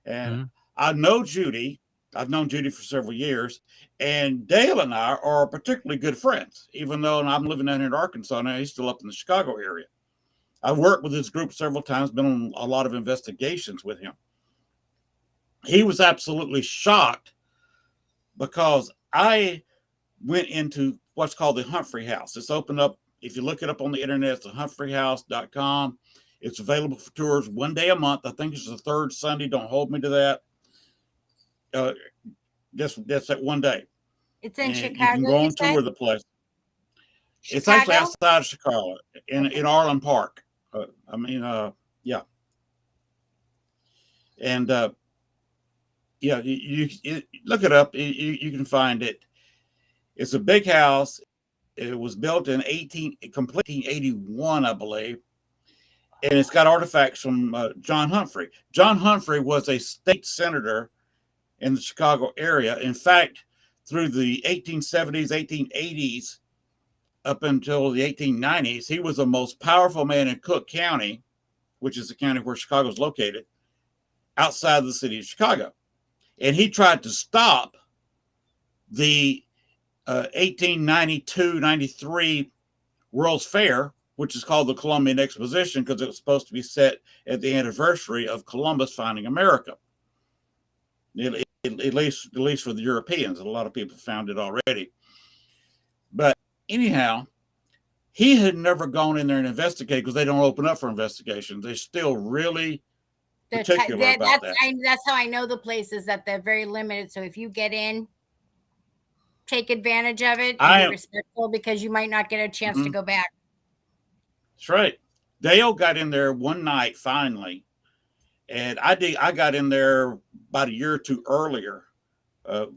D: And I know Judy. I've known Judy for several years, and Dale and I are particularly good friends, even though I'm living down here in Arkansas now. He's still up in the Chicago area. I've worked with his group several times, been on a lot of investigations with him. He was absolutely shocked because I went into what's called the Humphrey House. It's opened up. If you look it up on the internet, it's humphreyhouse.com. It's available for tours 1 day a month. I think it's the third Sunday. Don't hold me to that. That's that 1 day.
C: It's in
D: And
C: Chicago.
D: you can go on tour of the place.
C: Chicago?
D: It's actually outside of Chicago, in Arlen Park. Yeah. And yeah, you look it up. You can find it. It's a big house. It was built in 1881, I believe. And it's got artifacts from John Humphrey. John Humphrey was a state senator in the Chicago area. In fact, through the 1870s, 1880s, up until the 1890s, he was the most powerful man in Cook County, which is the county where Chicago is located, outside the city of Chicago. And he tried to stop the 1892-93 World's Fair, which is called the Columbian Exposition, because it was supposed to be set at the anniversary of Columbus finding America. At least for the Europeans. A lot of people found it already. But anyhow, he had never gone in there and investigated, because they don't open up for investigations. They're still really particular about that.
C: That's how I know the places, that they're very limited. So if you get in, take advantage of it and be respectful, because you might not get a chance to go back.
D: That's right. Dale got in there one night finally, and I got in there about a year or two earlier.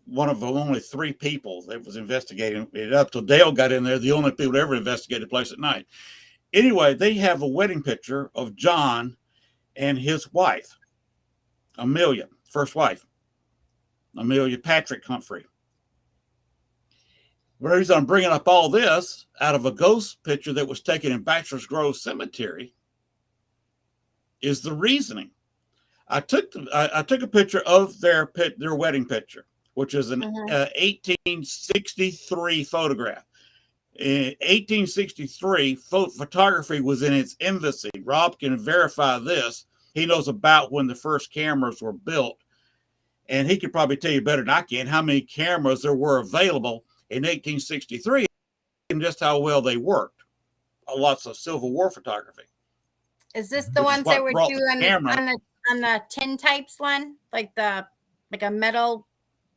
D: One of the only 3 people that was investigating it up till Dale got in there. The only people that ever investigated the place at night. Anyway, they have a wedding picture of John and his wife, Amelia, first wife, Amelia Patrick Humphrey. The reason I'm bringing up all this, out of a ghost picture that was taken in Baxter's Grove Cemetery, is the reasoning. I took a picture of their wedding picture, which is an 1863 photograph. In 1863, photography was in its infancy. Rob can verify this. He knows about when the first cameras were built, and he could probably tell you better than I can how many cameras there were available in 1863 and just how well they worked. Lots of Civil War photography.
C: Is this the ones that were doing on the tin types one, like a metal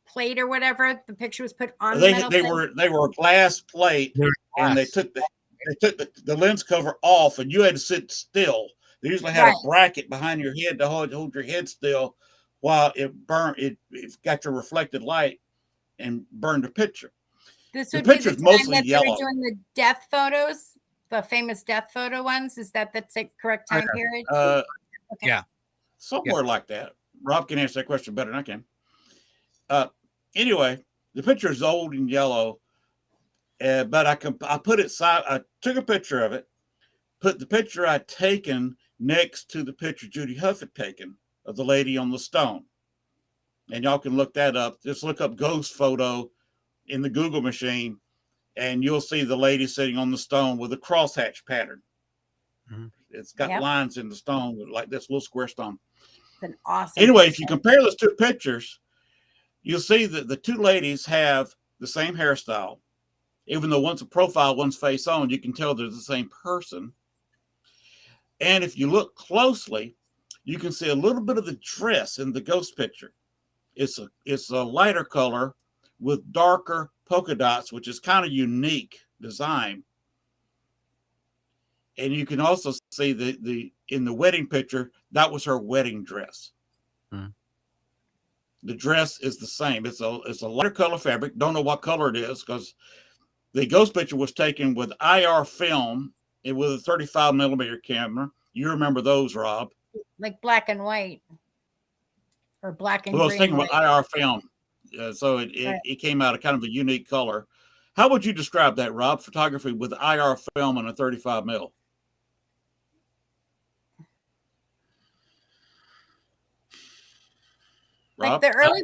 C: plate or whatever? The picture was put on the metal plate? They were
D: a glass plate, and they took the lens cover off, and you had to sit still. They usually had a bracket behind your head to hold your head still while it burned. It got your reflected light and burned the picture.
C: The picture's mostly yellow. They were doing the death photos, the famous death photo ones. Is that the correct time period?
D: Okay. Yeah, somewhere like that. Rob can answer that question better than I can. Anyway, the picture is old and yellow, but I put it side. I took a picture of it, put the picture I'd taken next to the picture Judy Huff had taken of the lady on the stone, and y'all can look that up. Just look up ghost photo in the Google machine, and you'll see the lady sitting on the stone with a crosshatch pattern. Mm-hmm. It's got lines in the stone like this little square stone.
C: It's an awesome.
D: Anyway,
C: picture.
D: If you compare those 2 pictures, you'll see that the 2 ladies have the same hairstyle. Even though one's a profile, one's face on, you can tell they're the same person. And if you look closely, you can see a little bit of the dress in the ghost picture. It's a lighter color with darker polka dots, which is kind of unique design. And you can also see the in the wedding picture, that was her wedding dress. Hmm. The dress is the same. It's a lighter color fabric. Don't know what color it is, because the ghost picture was taken with IR film and with a 35 millimeter camera. You remember those, Rob?
C: Like black and white, or black and green.
D: I was thinking with IR film. So it came out a kind of a unique color. How would you describe that, Rob? Photography with IR film and a 35 mil.
C: Like the early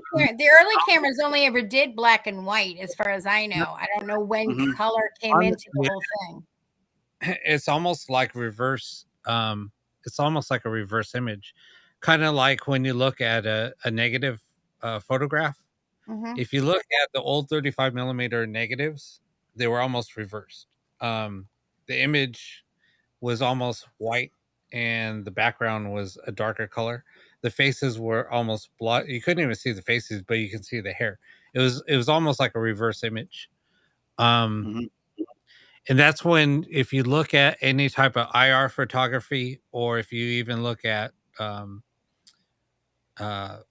C: cameras only ever did black and white, as far as I know. I don't know when color came into the whole thing.
A: It's almost like reverse. It's almost like a reverse image, kind of like when you look at a negative photograph. Mm-hmm. If you look at the old 35 millimeter negatives, they were almost reversed. The image was almost white and the background was a darker color. The faces were almost blood. You couldn't even see the faces, but you can see the hair. It was almost like a reverse image.
D: Mhm.
A: And that's when, if you look at any type of IR photography, or if you even look at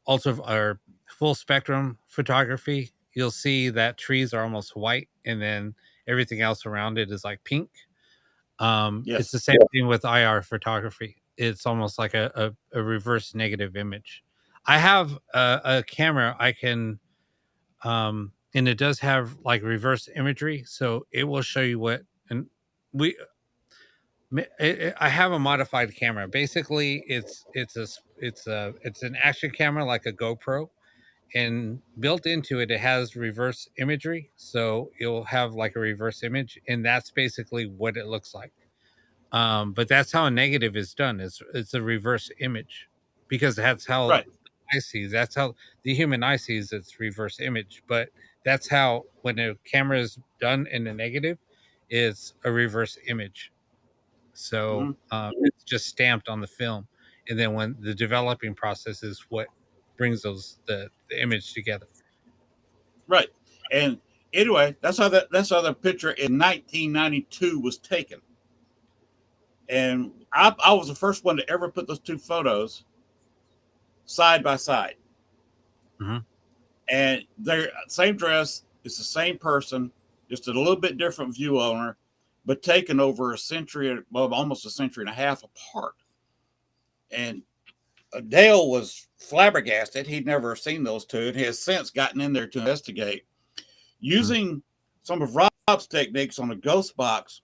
A: ultra or full spectrum photography, you'll see that trees are almost white and then everything else around it is like pink.
D: Yes.
A: It's the same thing with IR photography. It's almost like a reverse negative image. I have a camera I can, and it does have like reverse imagery, so it will show you what. And we, I have a modified camera. Basically, it's an action camera like a GoPro, and built into it, it has reverse imagery, so it'll have like a reverse image, and that's basically what it looks like. But that's how a negative is done. It's a reverse image, because that's how
D: Right.
A: I see. That's how the human eye sees its reverse image. But that's how, when a camera is done in a negative, it's a reverse image. So
D: Mhm.
A: it's just stamped on the film, and then when the developing process is what brings the image together.
D: Right. And anyway, that's how the picture in 1992 was taken. And I was the first one to ever put those two photos side by side.
A: Mhm.
D: And they're same dress, it's the same person, just a little bit different view on her, but taken over a century, well, almost a century and a half apart. And Dale was flabbergasted. He'd never seen those two, and he has since gotten in there to investigate. Using some of Rob's techniques on a ghost box,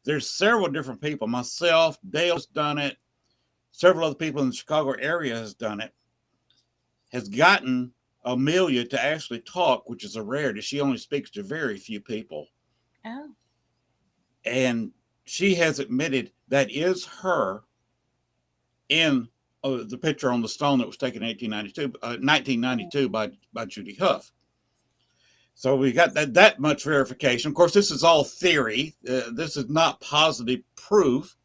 D: there's several different people. Myself, Dale's done it. Several other people in the Chicago area has done it. Has gotten Amelia to actually talk, which is a rarity. She only speaks to very few people.
C: Oh.
D: And she has admitted that is her in the picture on the stone that was taken in 1992 by Judy Huff. So we got that much verification. Of course, this is all theory. This is not positive proof.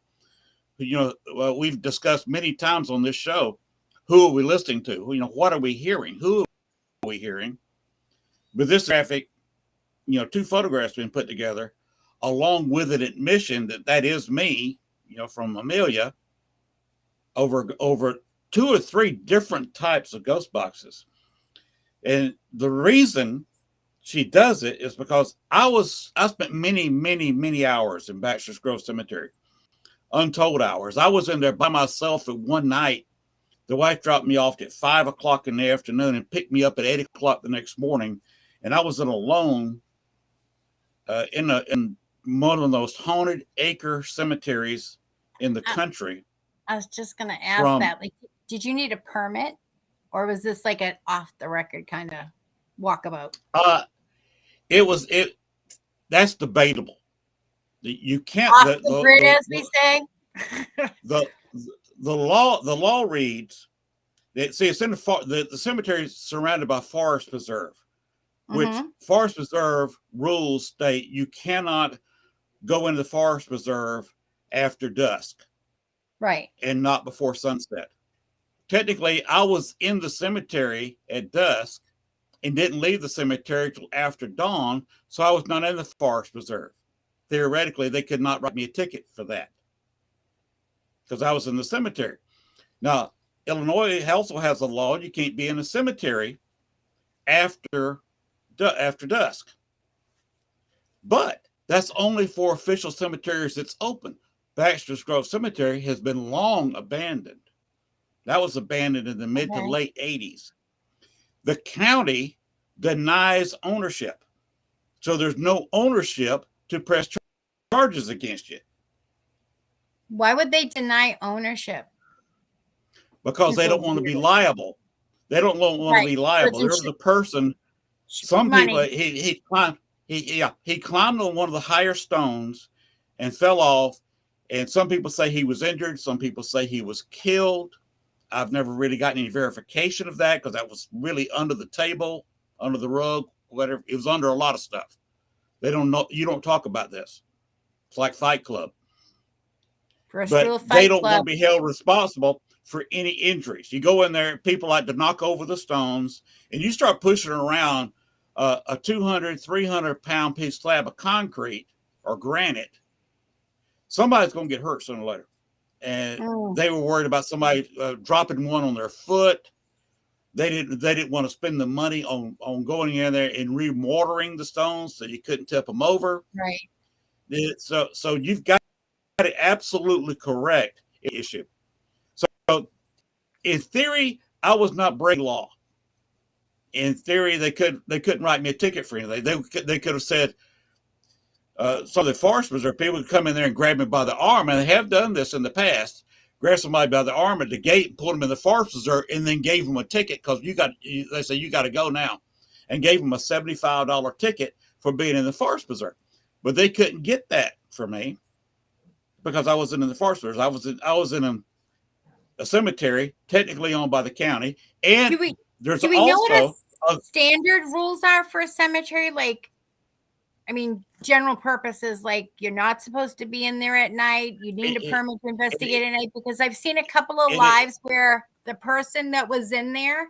D: We've discussed many times on this show, who are we listening to? What are we hearing? Who are we hearing? But this graphic, two photographs being put together, along with an admission that is me, from Amelia, over 2 or 3 different types of ghost boxes. And the reason she does it is because I spent many, many, many hours in Baxter's Grove Cemetery, untold hours. I was in there by myself at one night. The wife dropped me off at 5 o'clock in the afternoon and picked me up at 8 o'clock the next morning. And I was alone in one of those haunted acre cemeteries in the country.
C: I was just going to ask that. Like, did you need a permit, or was this like an off the record kind of walkabout?
D: That's debatable. You can't
C: off the grid, as we say.
D: The law reads that, see, it's in the cemetery is surrounded by Forest Preserve, which Forest Preserve rules state you cannot go into the Forest Preserve after dusk.
C: Right.
D: And not before sunset. Technically, I was in the cemetery at dusk and didn't leave the cemetery till after dawn, so I was not in the Forest Preserve. Theoretically, they could not write me a ticket for that because I was in the cemetery. Now, Illinois also has a law: you can't be in a cemetery after dusk. But that's only for official cemeteries that's open. Baxter's Grove Cemetery has been long abandoned. That was abandoned in the mid to late 80s. The county denies ownership. So there's no ownership to press charges against you.
C: Why would they deny ownership?
D: Because they don't want to be liable. They don't want to be liable. There was a person, some people, he climbed on one of the higher stones and fell off. And some people say he was injured. Some people say he was killed. I've never really gotten any verification of that because that was really under the table, under the rug, whatever. It was under a lot of stuff. They don't know. You don't talk about this. It's like Fight Club.
C: First
D: But
C: rule of
D: they
C: Fight
D: don't want
C: Club.
D: to be held responsible for any injuries. You go in there, people like to knock over the stones, and you start pushing around a 200, 300-pound piece slab of concrete or granite. Somebody's going to get hurt sooner or later. And they were worried about somebody dropping one on their foot. They didn't want to spend the money on going in there and remortaring the stones so you couldn't tip them over.
C: Right.
D: So you've got it absolutely correct issue. So in theory, I was not breaking law. In theory, they couldn't write me a ticket for anything. They could have said, some of the forest preserve people would come in there and grab me by the arm, and they have done this in the past. Grab somebody by the arm at the gate and pulled them in the forest preserve, and then gave them a ticket because they say you got to go now, and gave them a $75 ticket for being in the forest preserve. But they couldn't get that for me because I wasn't in the forest preserve. I was in a cemetery technically owned by the county, and
C: do we
D: also
C: know what standard rules are for a cemetery? Like, I mean, general purposes, like you're not supposed to be in there at night. You need a permit to investigate at night, because I've seen a couple of lives where the person that was in there,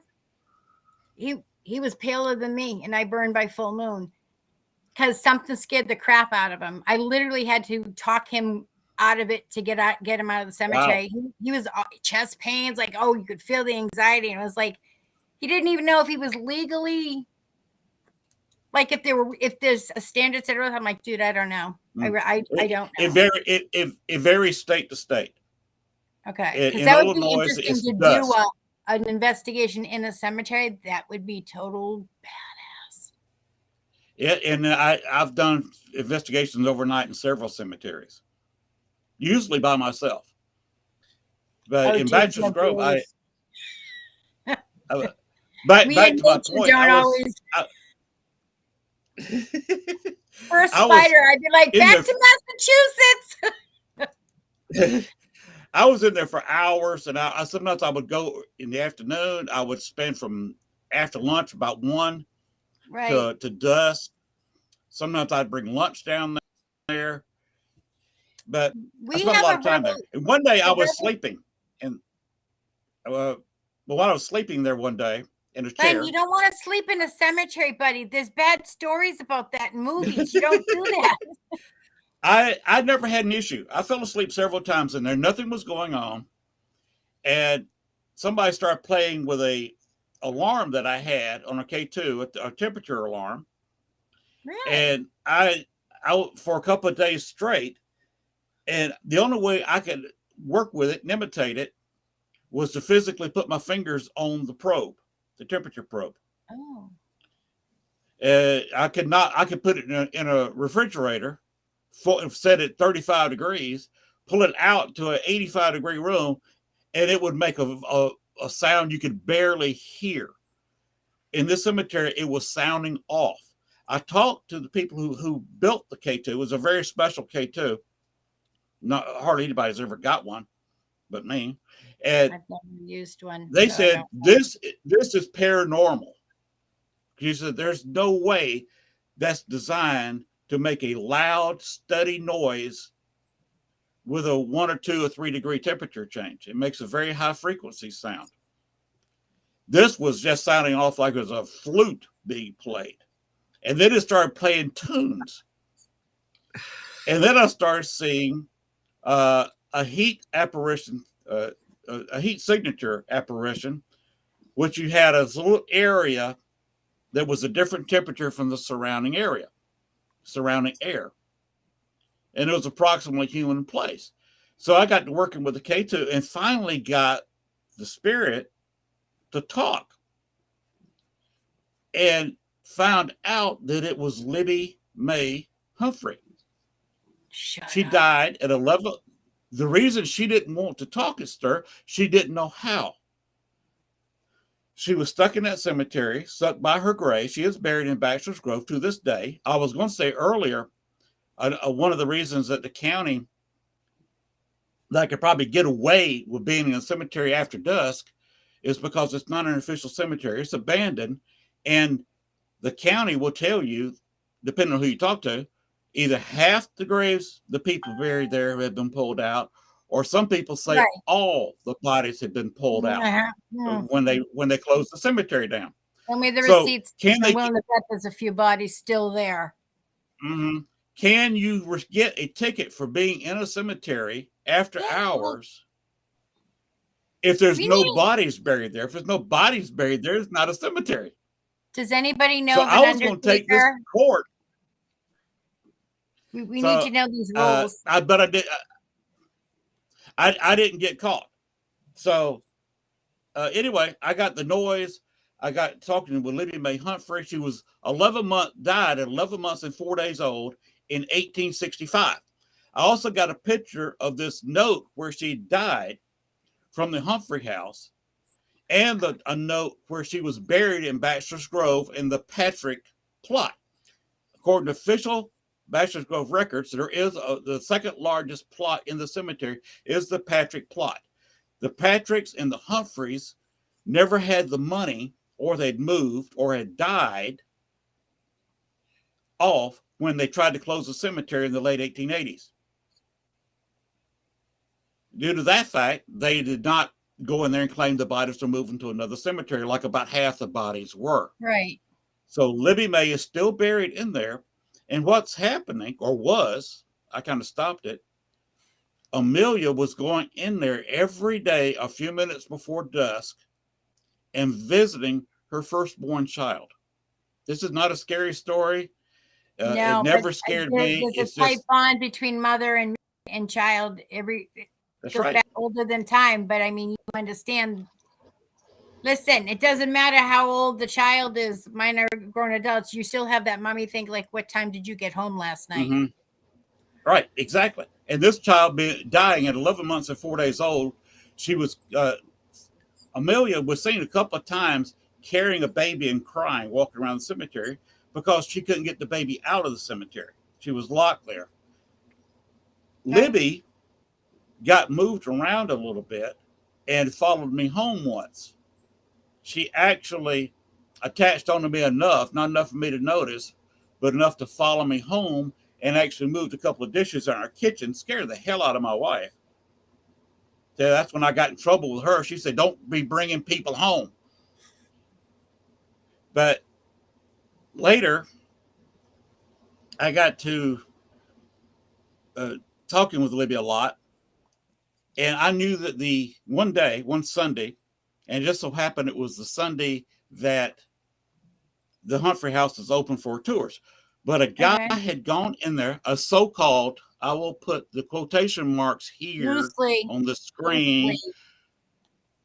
C: he was paler than me, and I burned by full moon because something scared the crap out of him. I literally had to talk him out of it to get him out of the cemetery. Wow. He was chest pains, like, oh, you could feel the anxiety, and it was like he didn't even know if he was legally. Like if there's a standard set, I'm like, dude, I don't know. I don't know.
D: It varies state to state.
C: Okay, because that would be interesting to do an investigation in a cemetery. That would be total badass.
D: Yeah, and I've done investigations overnight in several cemeteries, usually by myself. But in Baxter's Grove, back to my point.
C: For a spider, I'd be like, back to Massachusetts.
D: I was in there for hours, and I sometimes I would go in the afternoon. I would spend from after lunch about 1 to dusk. Sometimes I'd bring lunch down there, but I spent a lot of time there. And one day I was sleeping, and while I was sleeping there one day, in a chair.
C: You don't want to sleep in a cemetery, buddy. There's bad stories about that in movies. You don't do that.
D: I never had an issue. I fell asleep several times in there. Nothing was going on. And somebody started playing with a alarm that I had on a K2, a temperature alarm.
C: Really?
D: And I for a couple of days straight, and the only way I could work with it and imitate it was to physically put my fingers on the probe. The temperature probe.
C: Oh.
D: I could put it in a refrigerator, set it 35 degrees, pull it out to an 85-degree room, and it would make a sound you could barely hear. In this cemetery, it was sounding off. I talked to the people who built the K2. It was a very special K2. Hardly anybody's ever got one but me. And
C: I've never used one.
D: They said this is paranormal. He said there's no way that's designed to make a loud, steady noise with a 1 or 2 or 3 degree temperature change. It makes a very high frequency sound. This was just sounding off like it was a flute being played. And then it started playing tunes. And then I started seeing a heat apparition, a heat signature apparition, which you had a little area that was a different temperature from the surrounding air. And it was approximately human in place. So I got to working with the K2 and finally got the spirit to talk and found out that it was Libby Mae Humphrey. She died at 11. The reason she didn't want to talk is she didn't know how. She was stuck in that cemetery, stuck by her grave. She is buried in Baxter's Grove to this day. I was going to say earlier, one of the reasons that the county that could probably get away with being in a cemetery after dusk is because it's not an official cemetery. It's abandoned. And the county will tell you depending on who you talk to, either half the graves, the people buried there have been pulled out, or some people say
C: Right.
D: all the bodies have been pulled out when they close the cemetery down.
C: Send me the
D: So
C: receipts.
D: can they
C: I'm willing to bet there's a few bodies still there.
D: Can you get a ticket for being in a cemetery after hours if there's no bodies buried there? If there's no bodies buried there, it's not a cemetery.
C: Does anybody know?
D: So I was going to take this to court.
C: We need to know these rules.
D: But I didn't get caught. So anyway, I got the noise. I got talking with Libby Mae Humphrey. She was died at 11 months and 4 days old in 1865. I also got a picture of this note where she died from the Humphrey House, and a note where she was buried in Baxter's Grove in the Patrick plot. According to official Baxter's Grove records, there is the second largest plot in the cemetery is the Patrick plot. The Patricks and the Humphreys never had the money, or they'd moved or had died off when they tried to close the cemetery in the late 1880s. Due to that fact, they did not go in there and claim the bodies were moving to another cemetery, like about half the bodies were.
C: Right.
D: So Libby Mae is still buried in there. And what's happening, or was, I kind of stopped it, Amelia was going in there every day a few minutes before dusk and visiting her firstborn child. This is not a scary story.
C: No,
D: it never scared me.
C: There's a tight bond between mother and child.
D: That's
C: goes
D: right.
C: back older than time, but I mean, you understand. Listen, it doesn't matter how old the child is. Mine are grown adults. You still have that mommy think, like, what time did you get home last night?
D: Right, exactly. And this child dying at 11 months and 4 days old, she was, Amelia was seen a couple of times carrying a baby and crying, walking around the cemetery because she couldn't get the baby out of the cemetery. She was locked there. Libby got moved around a little bit and followed me home once. She actually attached onto me enough, not enough for me to notice, but enough to follow me home, and actually moved a couple of dishes in our kitchen, scared the hell out of my wife. So that's when I got in trouble with her. She said, "Don't be bringing people home." But later, I got to talking with Libby a lot. And I knew that one Sunday, and it just so happened it was the Sunday that the Humphrey House is open for tours. But a guy had gone in there, a so-called, I will put the quotation marks here on the screen,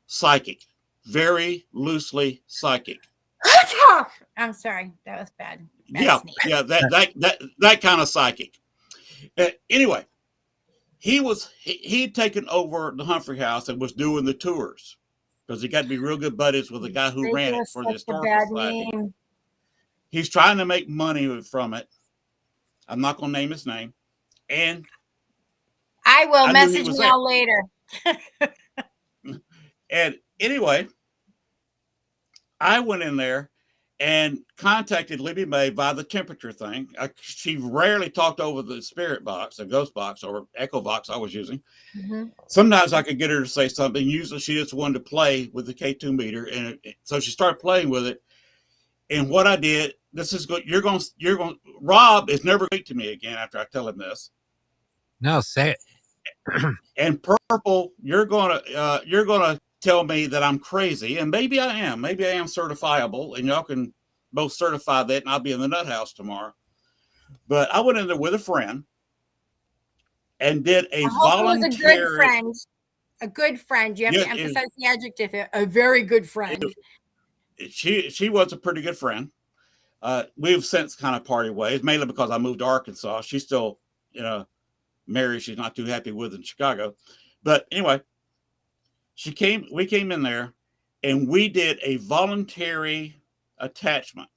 D: psychic, very loosely psychic.
C: I'm sorry, that was bad.
D: Yeah, that kind of psychic. Anyway, he'd taken over the Humphrey House and was doing the tours because he got to be real good buddies with the guy who ran it for the Historical Society. He's trying to make money from it. I'm not going to name his name. And
C: I will message me all later.
D: And anyway, I went in there and contacted Libby Mae by the temperature thing. She rarely talked over the spirit box, a ghost box, or echo box I was using. Sometimes I could get her to say something. Usually she just wanted to play with the K2 meter. And so she started playing with it. And what I did, this is good. You're going, Rob is never going to me again after I tell him this.
A: No, say it.
D: And Purple, you're going to tell me that I'm crazy, and maybe I am certifiable, and y'all can both certify that, and I'll be in the nut house tomorrow. But I went in there with a friend and did a voluntary.
C: A good friend. You have to emphasize the adjective. A very good friend.
D: She was a pretty good friend. We've since kind of parted ways, mainly because I moved to Arkansas. She's still, married. She's not too happy with in Chicago. But anyway, we came in there and we did a voluntary attachment.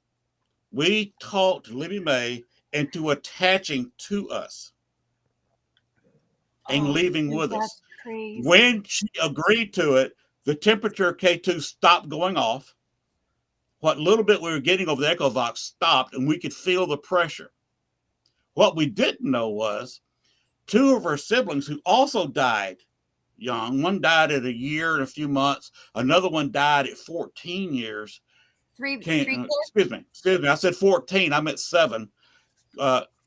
D: We talked Libby Mae into attaching to us and leaving with us.
C: Crazy.
D: When she agreed to it, the temperature K2 stopped going off. what little bit we were getting over the echo box stopped, and we could feel the pressure. What we didn't know was 2 of her siblings who also died young. One died at a year and a few months. Another one died at 14 years. Excuse me. I said 14. I meant 7.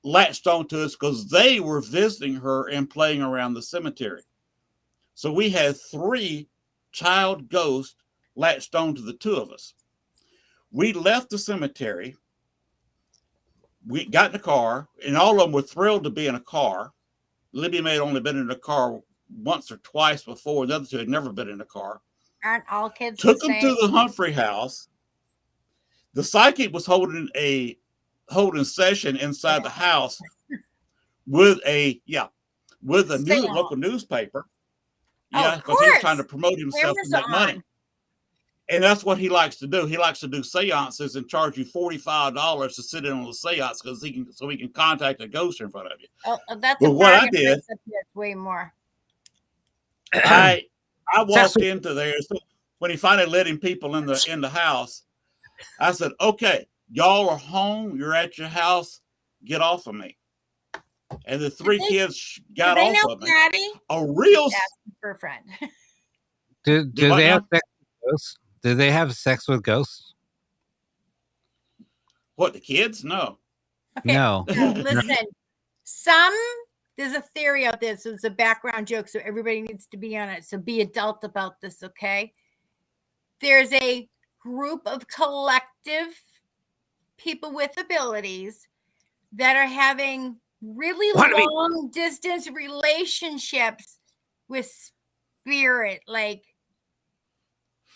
D: Latched onto us because they were visiting her and playing around the cemetery. So we had 3 child ghosts latched onto the 2 of us. We left the cemetery. We got in the car, and all of them were thrilled to be in a car. Libby may have only been in a car once or twice before. The other 2 had never been in a car.
C: Aren't all kids
D: Took them to the Humphrey House. The psychic was holding session inside the house with a local newspaper. Yeah, because he was trying to promote himself to make money. And that's what he likes to do. He likes to do seances and charge you $45 to sit in on the seance because he can contact a ghost in front of you.
C: Oh, that's
D: what I did.
C: Way more.
D: I walked into there. So when he finally let in people in the house, I said, "Okay, y'all are home. You're at your house. Get off of me." And the 3 kids got off of me.
C: Patty?
D: A real
C: friend.
A: Do they have sex with ghosts? Do they have sex with ghosts?
D: What, the kids? No.
C: Okay.
A: No.
C: Listen, there's a theory out there. So it's a background joke. So everybody needs to be on it. So be adult about this, okay? There's a group of collective people with abilities that are having really long distance relationships with spirit, like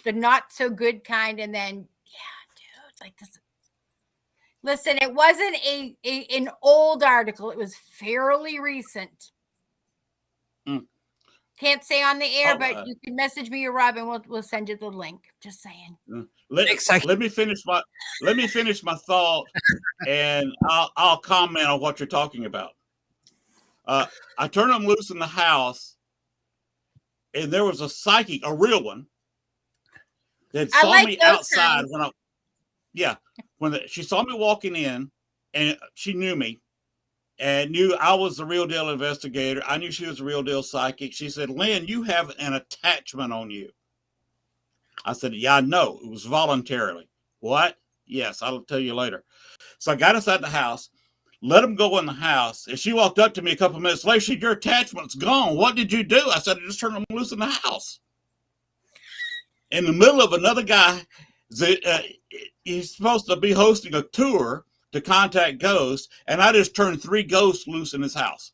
C: the not so good kind. And then, dude, like this. Listen, it wasn't an old article. It was fairly recent. Can't say on the air, but you can message me or Robin. We'll send you the link. Just saying.
D: Let me finish my thought, and I'll comment on what you're talking about. I turned them loose in the house, and there was a psychic, a real one, that saw me outside when she saw me walking in, and she knew me. And knew I was the real deal investigator. I knew she was the real deal psychic. She said, "Lynn, you have an attachment on you." I said, "Yeah, I know. It was voluntarily." "What?" "Yes, I'll tell you later." So I got inside the house, let him go in the house. And she walked up to me a couple minutes later. She said, "Your attachment's gone. What did you do?" I said, "I just turned him loose in the house." In the middle of another guy, he's supposed to be hosting a tour to contact ghosts, and I just turned 3 ghosts loose in his house.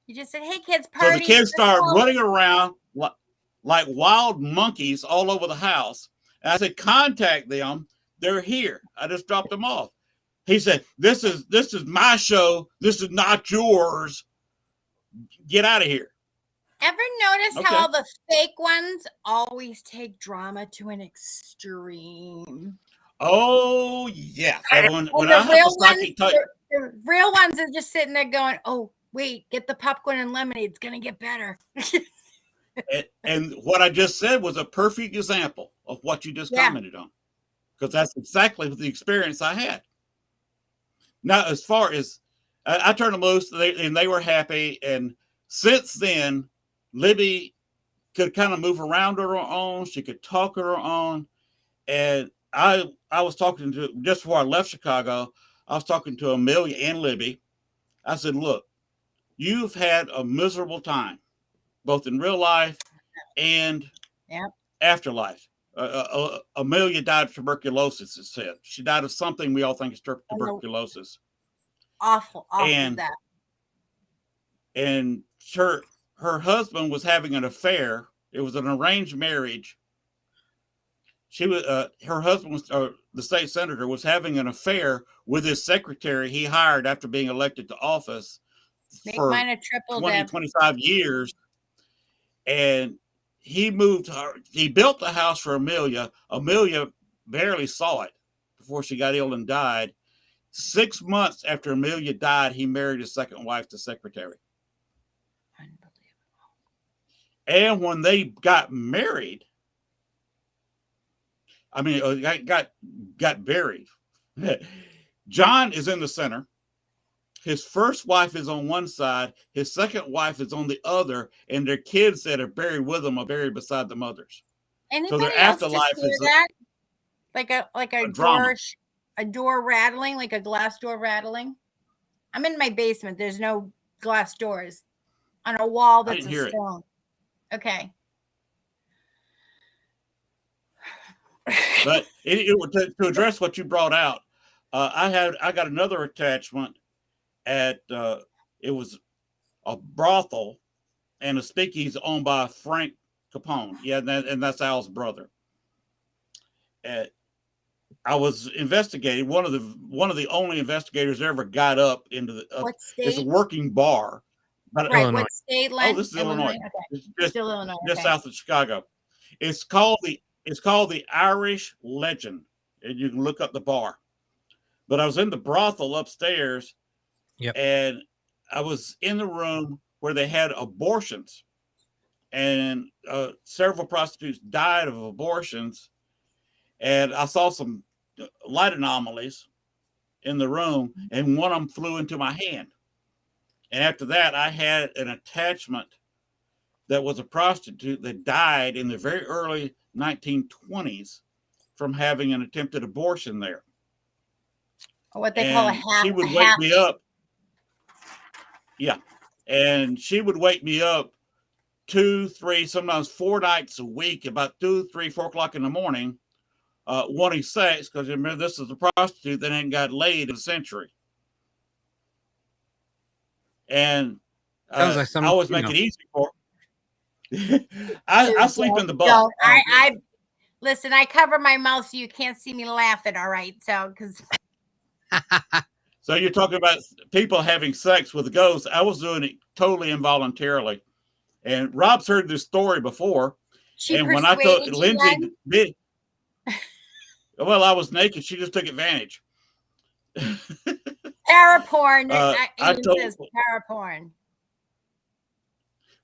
C: You just said, "Hey, kids, party."
D: So the kids started running around like wild monkeys all over the house. And I said, "Contact them. They're here." I just dropped them off. He said, This is my show. This is not yours. Get out of here."
C: Ever notice how the fake ones always take drama to an extreme?
D: Oh, yeah. When
C: I have the psychic type, the real ones are just sitting there going, "Oh, wait, get the popcorn and lemonade. It's going to get better."
D: and what I just said was a perfect example of what you just commented on, because that's exactly the experience I had. Now, as far as I turned them loose, and they were happy. And since then, Libby could kind of move around on her own. She could talk on her own. And I was talking to, just before I left Chicago, I was talking to Amelia and Libby. I said, "Look, you've had a miserable time, both in real life and afterlife." Amelia died of tuberculosis, it said. She died of something we all think is tuberculosis.
C: Awful
D: and
C: that.
D: And her husband was having an affair. It was an arranged marriage. She was her husband was the state senator was having an affair with his secretary he hired after being elected to office for 25 years. And he built the house for Amelia. Amelia barely saw it before she got ill and died. 6 months after Amelia died, he married his second wife, the secretary. And when they got married, I mean, got buried. John is in the center. His first wife is on one side. His second wife is on the other, and their kids that are buried with them are buried beside the mothers.
C: Anybody
D: So their
C: else
D: afterlife
C: just hear
D: is
C: that? Like a
D: drama.
C: door rattling, like a glass door rattling. I'm in my basement. There's no glass doors on a wall that's a stone. Okay.
D: But to address what you brought out, I got another attachment at it was a brothel and a speakeasy owned by Frank Capone. Yeah, and that's Al's brother. I was investigating. One of the only investigators that ever got up into the.
C: What state?
D: It's a working bar. But
C: right. Illinois. What state?
D: Oh, this is Illinois.
C: Okay.
D: Just
C: Illinois.
D: Just south of Chicago. It's called the Irish Legend, and you can look up the bar. But I was in the brothel upstairs, and I was in the room where they had abortions, and several prostitutes died of abortions, and I saw some light anomalies in the room, and one of them flew into my hand. And after that, I had an attachment that was a prostitute that died in the very early 1920s from having an attempted abortion there.
C: What they call a half.
D: She would wake me up. Yeah. And she would wake me up 2, 3, sometimes 4 nights a week, about 2, 3, 4 o'clock in the morning, wanting sex, because remember, this is a prostitute that ain't got laid in a century. And I always make it easy for her. I sleep in the bunk.
C: I listen, I cover my mouth so you can't see me laughing, all right? So, because...
D: So you're talking about people having sex with ghosts. I was doing it totally involuntarily. And Rob's heard this story before. And when I told Lindsay, well, I was naked. She just took advantage.
C: Paraporn. I told paraporn.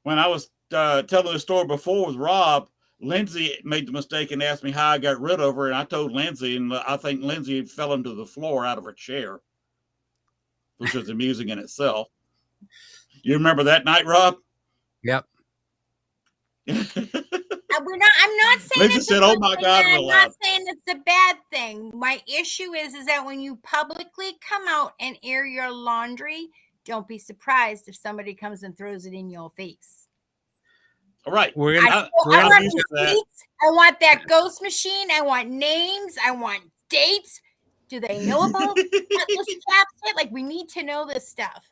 D: When I was telling the story before with Rob, Lindsay made the mistake and asked me how I got rid of her. And I told Lindsay, and I think Lindsay fell into the floor out of her chair, which was amusing in itself. You remember that night, Rob?
A: Yep.
C: I'm not saying
D: Lindsay said, "Oh my God!"
C: I'm not saying it's a bad thing. My issue is that when you publicly come out and air your laundry, don't be surprised if somebody comes and throws it in your face.
D: All right,
C: I want that ghost machine. I want names. I want dates. Do they know about this chapter? Like, we need to know this stuff.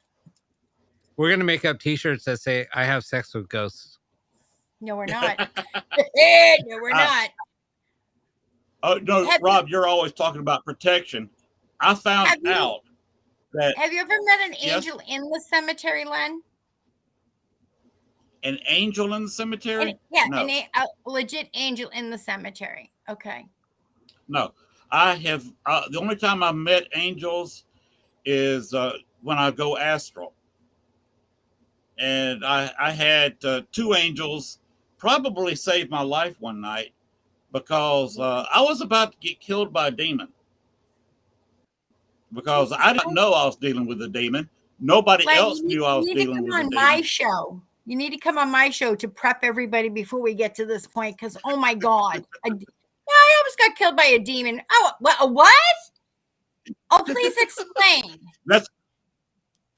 A: We're gonna make up T-shirts that say "I have sex with ghosts."
C: No, we're not. No, we're not.
D: Oh no, Rob, you're always talking about protection. I found out that.
C: Have you ever met an angel in the cemetery, Len?
D: An angel in the cemetery?
C: No. A legit angel in the cemetery. Okay.
D: No, I have. The only time I've met angels is when I go astral. And I had 2 angels probably saved my life one night because I was about to get killed by a demon. Because I didn't know I was dealing with a demon. Nobody else knew I was dealing with a demon.
C: My show. You need to come on my show to prep everybody before we get to this point. Because, oh my God. I almost got killed by a demon. Oh, what? Oh, please explain.
D: That's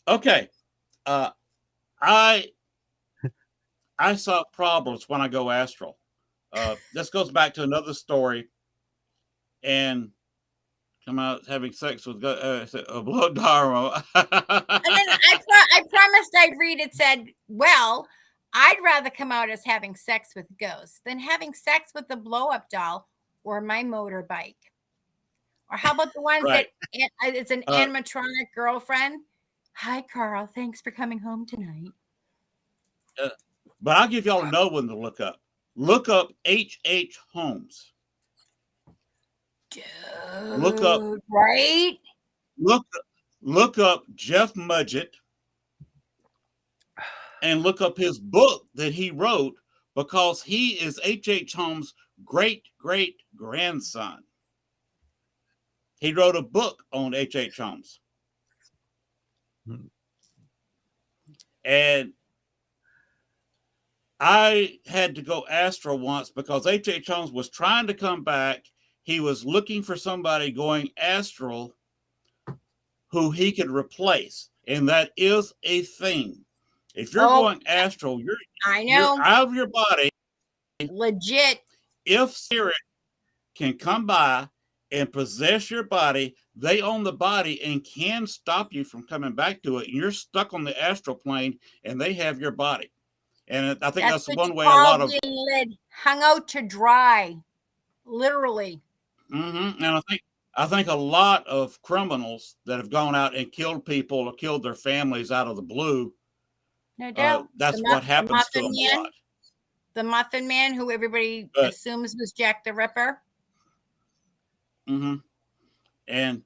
D: okay. I saw problems when I go astral. This goes back to another story. And come out having sex with a blood dharma.
C: And then I promised I'd read it. Said, well, I'd rather come out as having sex with ghosts than having sex with the blow-up doll or my motorbike. Or how about the ones that it's an animatronic girlfriend? Hi, Carl. Thanks for coming home tonight.
D: But I'll give y'all another one to look up. Look up H.H. Holmes.
C: Dude,
D: look up.
C: Right?
D: Look up Jeff Mudgett and look up his book that he wrote because he is H.H. Holmes' great-great-grandson. He wrote a book on H.H. Holmes. And I had to go astral once because H.H. Holmes was trying to come back. He was looking for somebody going astral who he could replace. And that is a thing. If you're going astral, you're out of your body.
C: Legit.
D: If spirit can come by and possess your body, they own the body and can stop you from coming back to it. And you're stuck on the astral plane and they have your body. And I think that's one way a lot of
C: hung out to dry, literally.
D: And I think a lot of criminals that have gone out and killed people or killed their families out of the blue,
C: no doubt,
D: that's what happens to them a lot.
C: The Muffin Man, who everybody assumes was Jack the Ripper.
D: And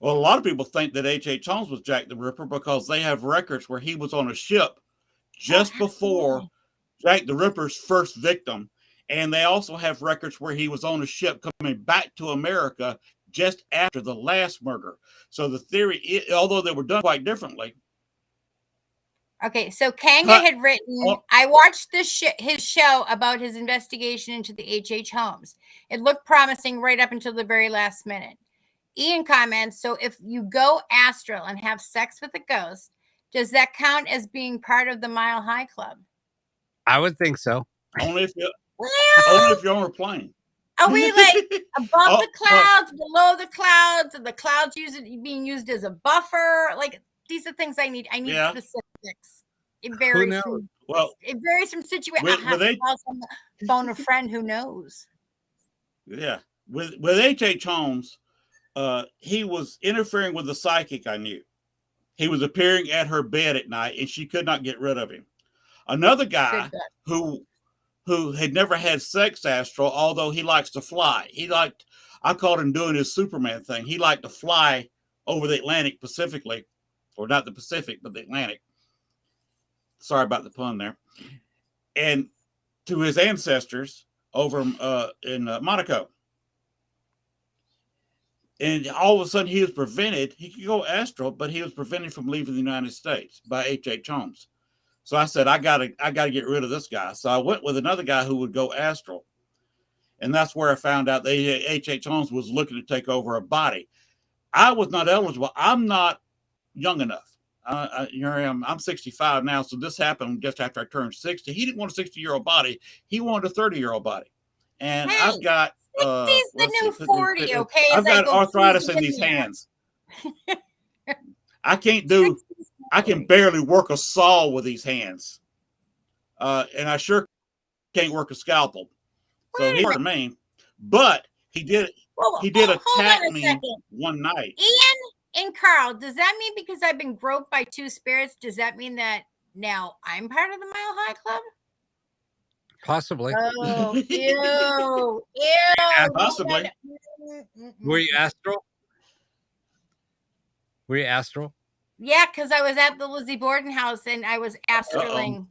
D: well, a lot of people think that H.H. Holmes was Jack the Ripper because they have records where he was on a ship just before Jack the Ripper's first victim. And they also have records where he was on a ship coming back to America just after the last murder. So the theory, although they were done quite differently.
C: Okay, so Kanga had written, I watched his show about his investigation into the H.H. Holmes. It looked promising right up until the very last minute. Ian comments, so if you go astral and have sex with a ghost, does that count as being part of the Mile High Club?
A: I would think so.
D: Only if you're on a plane.
C: Are we like above the clouds, below the clouds, and the clouds being used as a buffer? Like, these are things I need. I need specifics. It varies. It varies from situation. I have to call phone a friend who knows.
D: Yeah, with H.H. Holmes, he was interfering with the psychic I knew. He was appearing at her bed at night, and she could not get rid of him. Another guy who had never had sex astral, although he likes to fly. I called him doing his Superman thing. He liked to fly over the Atlantic Pacifically. Or not the Pacific, but the Atlantic. Sorry about the pun there. And to his ancestors over in Monaco. And all of a sudden he was prevented. He could go astral, but he was prevented from leaving the United States by H.H. Holmes. So I said, I gotta get rid of this guy. So I went with another guy who would go astral. And that's where I found out that H.H. Holmes was looking to take over a body. I was not eligible. I'm not young enough. Here I am. I'm 65 now, so this happened just after I turned 60. He didn't want a 60-year-old body. He wanted a 30-year-old body. And I've got
C: 60's the new 40, okay?
D: I've got arthritis in these hands. I can barely work a saw with these hands. And I sure can't work a scalpel. So he hurt me. But he did attack me one night.
C: Ian and Carl, does that mean because I've been groped by two spirits, does that mean that now I'm part of the Mile High Club?
A: Possibly.
C: Oh, ew.
D: Possibly.
A: Were you astral?
C: Yeah, because I was at the Lizzie Borden house and I was astraling.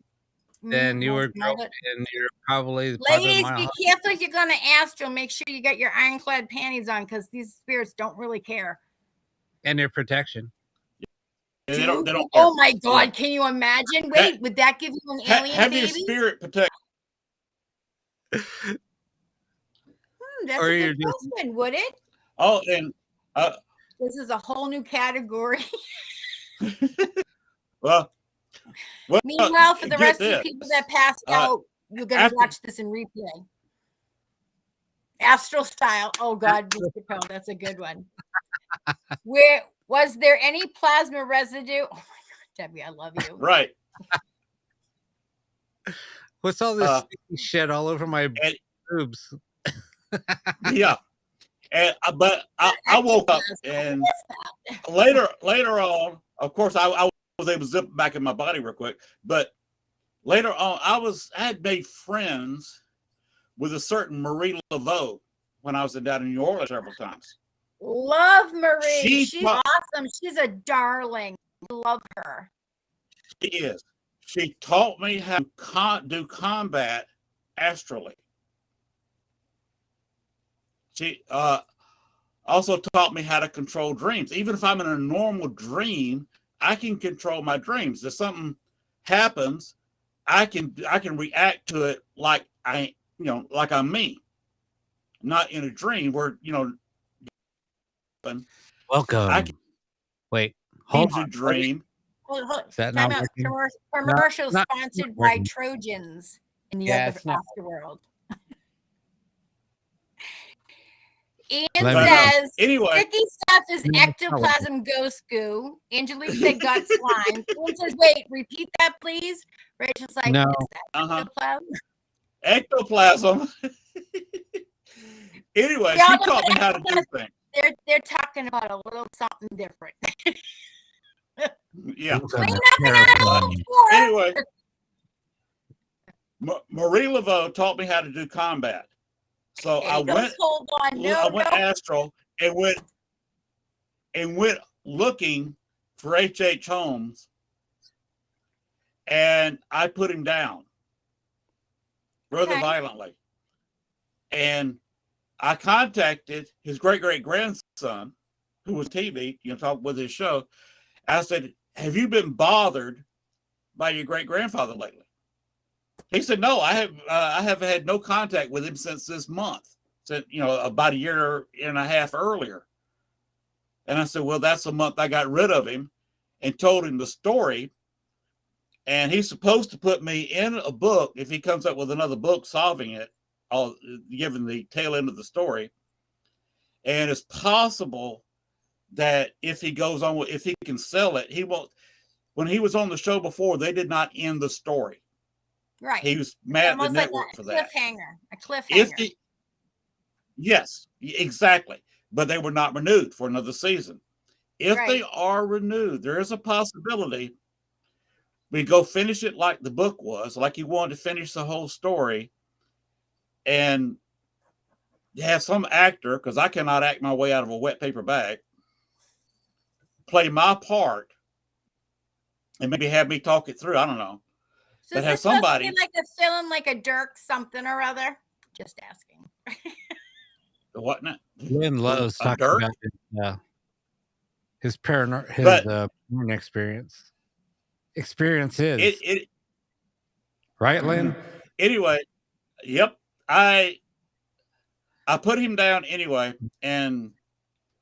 A: Then you were groped and you're probably
C: ladies, be careful if you're going to astral. Make sure you got your ironclad panties on because these spirits don't really care.
A: And their protection.
D: They don't
C: oh my God! Can you imagine? Wait, would that give you an alien
D: have
C: baby?
D: Your spirit protect.
C: That's a good question. Would it?
D: Oh, and
C: this is a whole new category.
D: well,
C: meanwhile, for the rest of the people that passed out, you're going to watch this in replay. Astral style. Oh God, Mr. Poe, that's a good one. Where was there any plasma residue? Oh my God, Debbie, I love you.
D: Right.
A: What's all this shit all over my boobs?
D: Yeah. And but I woke up and later on, of course, I was able to zip back in my body real quick. But later on, I had made friends with a certain Marie Laveau when I was down in New Orleans several times.
C: Love Marie. She's awesome. She's a darling. Love her.
D: She is. She taught me how to do combat astrally. She also taught me how to control dreams. Even if I'm in a normal dream, I can control my dreams. If something happens, I can react to it like like I'm me, not in a dream where
A: Welcome.
D: I can
A: Wait, hold on.
D: a dream.
A: Is that not
C: Time out.
A: working?
C: Commercial
A: not
C: sponsored by
A: working.
C: Trojans in the
A: Yeah,
C: other
A: it's not.
C: afterworld. Ian
A: Let me-
C: says,
D: Anyway,
C: sticky stuff is
A: No, it's not
C: ectoplasm ghost goo. Angelique said gut slime. Ian says, wait, repeat that, please. Rachel's like,
A: No.
C: is that ectoplasm?
D: ectoplasm. Anyway,
C: Yeah,
D: she
C: look
D: taught
C: at
D: me how to do things.
C: They're talking about a little something different.
D: Yeah.
A: Those are
C: Clean
A: the
C: up and out
A: terrifying.
C: on the floor.
D: Anyway, Marie Laveau taught me how to do combat. So
C: And he goes, hold on,
D: I went astral and went looking for H.H. Holmes, and I put him down rather violently. And I contacted his great-great-grandson, who was TV, talk with his show. I said, have you been bothered by your great-grandfather lately? He said, no, I have had no contact with him since this month. Said, about a year and a half earlier. And I said, well, that's the month I got rid of him, and told him the story. And he's supposed to put me in a book if he comes up with another book solving it, given the tail end of the story. And it's possible that if he goes on, if he can sell it, he won't. When he was on the show before, they did not end the story.
C: Right.
D: He was mad at the network for that.
C: A cliffhanger.
D: Yes, exactly. But they were not renewed for another season. If they are renewed, there is a possibility we go finish it like the book was, like he wanted to finish the whole story, and have some actor, because I cannot act my way out of a wet paper bag, play my part, and maybe have me talk it through. I don't know.
C: So
D: but
C: is
D: have
C: this supposed to
D: somebody
C: be like a feeling like a Dirk something or other? Just asking.
D: what not?
A: Lynn Lowe's
D: A
A: talking
D: Dirk?
A: about his paranormal experiences. Right, Lynn?
D: Anyway, yep. I put him down anyway, and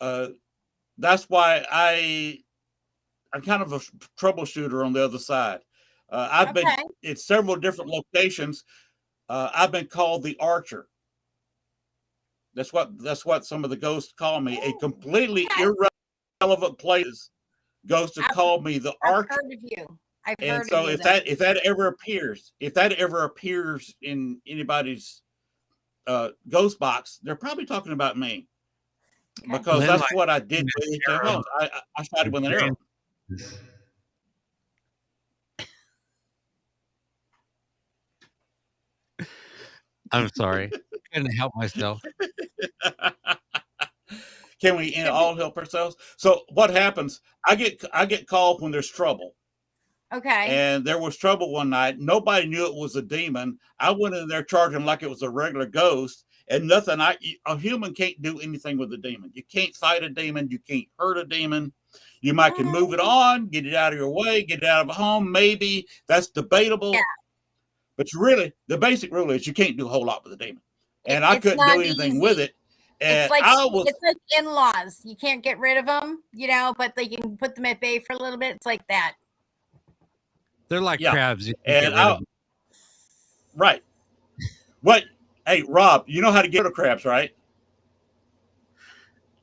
D: that's why I'm kind of a troubleshooter on the other side. I've been in several different locations. I've been called the Archer. That's what some of the ghosts call me. A completely irrelevant place goes to call me the Archer.
C: I've heard of you.
D: And so if that ever appears in anybody's ghost box, they're probably talking about me, because
A: Lynn,
D: that's what I did with H.H. Holmes. I shot him with an arrow.
A: I'm sorry. Couldn't help myself.
D: Can we all help ourselves? So what happens? I get called when there's trouble.
C: Okay.
D: And there was trouble one night. Nobody knew it was a demon. I went in there charging like it was a regular ghost, and nothing. A human can't do anything with a demon. You can't fight a demon. You can't hurt a demon. You might can move it on, get it out of your way, get it out of a home. Maybe that's debatable. Yeah. But really, the basic rule is you can't do a whole lot with a demon. And I couldn't do anything with it. And
C: it's like in-laws. You can't get rid of them, but they can put them at bay for a little bit. It's like that.
A: They're like crabs.
D: Right. What? Hey, Rob, you know how to get rid of crabs, right?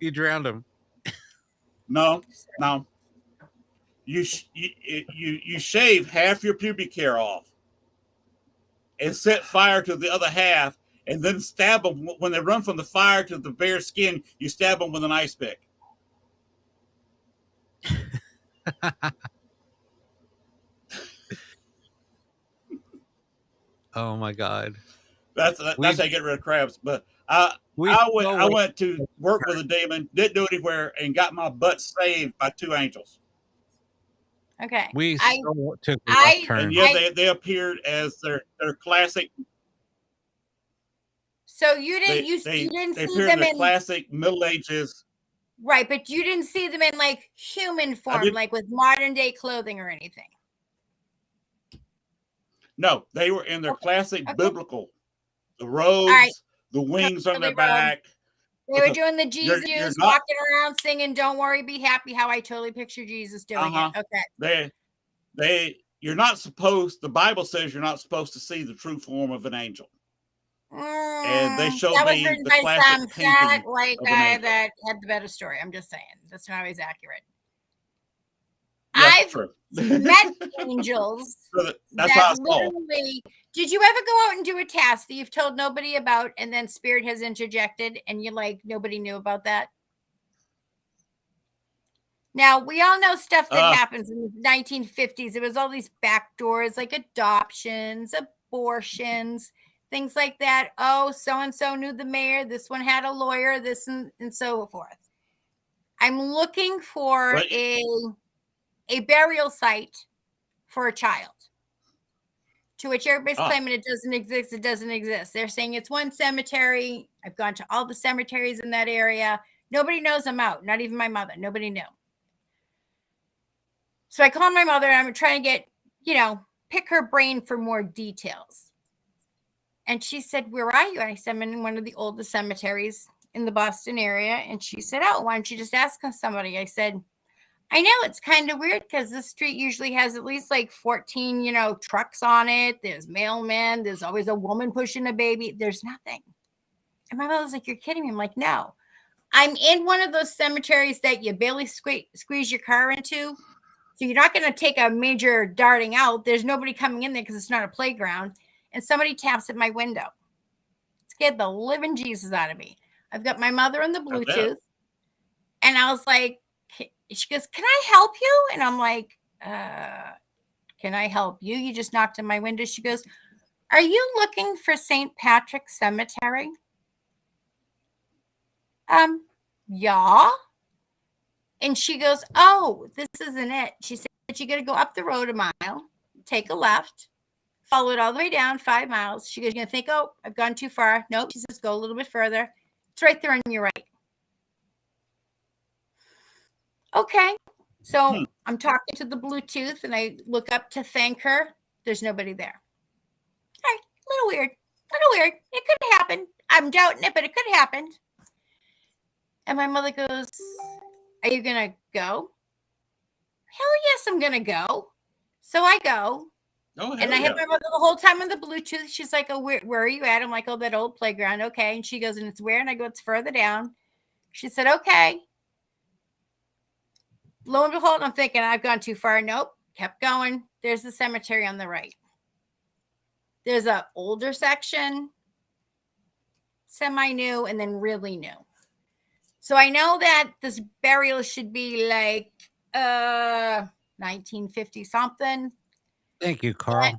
A: You drowned them.
D: No. You shave half your pubic hair off and set fire to the other half, and then stab them. When they run from the fire to the bare skin, you stab them with an ice pick.
A: Oh my God.
D: That's how you get rid of crabs. But I went to work with a demon, didn't do anywhere, and got my butt saved by two angels.
C: Okay.
A: We still took a left turn.
D: And they appeared as their classic.
C: So you didn't
D: they
C: see
D: appear
C: them
D: in the
C: in
D: classic Middle Ages.
C: right, but you didn't see them in like human form, like with modern day clothing or anything.
D: No, they were in their classic
C: Okay.
D: biblical. The robes,
C: All right.
D: the wings on their
C: Totally wrong.
D: back.
C: They were doing the Jesus
D: you're not-
C: walking around singing "Don't Worry, Be Happy," how I totally picture Jesus doing it. Okay.
D: You're not supposed. The Bible says you're not supposed to see the true form of an angel. And they showed
C: that was
D: me
C: written
D: the
C: by
D: classic
C: some
D: painting
C: fat white
D: of an
C: guy
D: angel.
C: that had the better story. I'm just saying. That's not always accurate.
D: Yeah,
C: I've
D: true.
C: met angels
D: That's how I saw.
C: literally. Did you ever go out and do a task that you've told nobody about, and then spirit has interjected, and you like nobody knew about that? Now we all know stuff that happens in the 1950s. It was all these back doors, like adoptions, abortions, things like that. Oh, so and so knew the mayor. This one had a lawyer. This and so forth. I'm looking for a burial site for a child, to which everybody's claiming it doesn't exist. It doesn't exist. They're saying it's one cemetery. I've gone to all the cemeteries in that area. Nobody knows I'm out. Not even my mother. Nobody knew. So I called my mother and I'm trying to get, pick her brain for more details. And she said, "Where are you?" And I said, "I'm in one of the oldest cemeteries in the Boston area." And she said, "Oh, why don't you just ask somebody?" I said, "I know it's kind of weird because this street usually has at least like 14, trucks on it. There's mailmen. There's always a woman pushing a baby. There's nothing." And my mother's like, "You're kidding me." I'm like, "No, I'm in one of those cemeteries that you barely squeeze your car into. So you're not going to take a major darting out. There's nobody coming in there because it's not a playground." And somebody taps at my window. It scared the living Jesus out of me. I've got my mother on the Bluetooth. And I was like, she goes, "Can I help you?" And I'm like, "Can I help you? You just knocked on my window." She goes, "Are you looking for St. Patrick's Cemetery?" Yeah. And she goes, "Oh, this isn't it." She said, "You got to go up the road a mile, take a left, follow it all the way down 5 miles." She goes, "You're going to think, oh, I've gone too far." Nope. She says, "Go a little bit further. It's right there on your right." Okay. So I'm talking to the Bluetooth and I look up to thank her. There's nobody there. All right. Little weird. It could happen. I'm doubting it, but it could happen. And my mother goes, "Are you going to go?" Hell yes, I'm going to go. So I go. And I have my mother the whole time on the Bluetooth. She's like, "Oh, where are you at?" I'm like, "Oh, that old playground." Okay. And she goes, "And it's where?" And I go, "It's further down." She said, "Okay." Lo and behold, I'm thinking I've gone too far. Nope. Kept going. There's the cemetery on the right. There's an older section, semi-new, and then really new. So I know that this burial should be like 1950 something.
A: Thank you, Carl.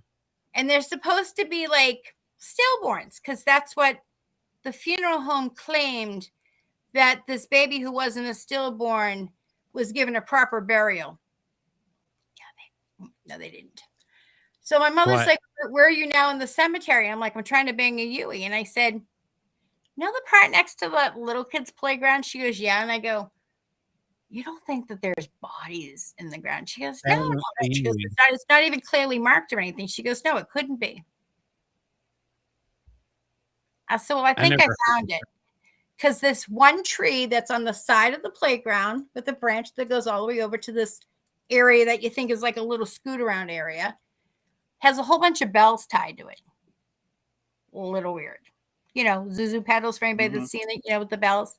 C: And they're supposed to be like stillborns, because that's what the funeral home claimed, that this baby who wasn't a stillborn was given a proper burial. No, they didn't. So my mother's like, "Where are you now in the cemetery?" I'm like, "I'm trying to bang a Yui." And I said, the part next to the little kids' playground?" She goes, "Yeah." And I go, "You don't think that there's bodies in the ground?" She goes, No. She goes, it's not even clearly marked or anything." She goes, "No, it couldn't be." I said, "Well, I think I found it. Because this one tree that's on the side of the playground with a branch that goes all the way over to this area that you think is like a little scoot around area has a whole bunch of bells tied to it." A little weird. Zuzu pedals for anybody that's seen it, with the bells.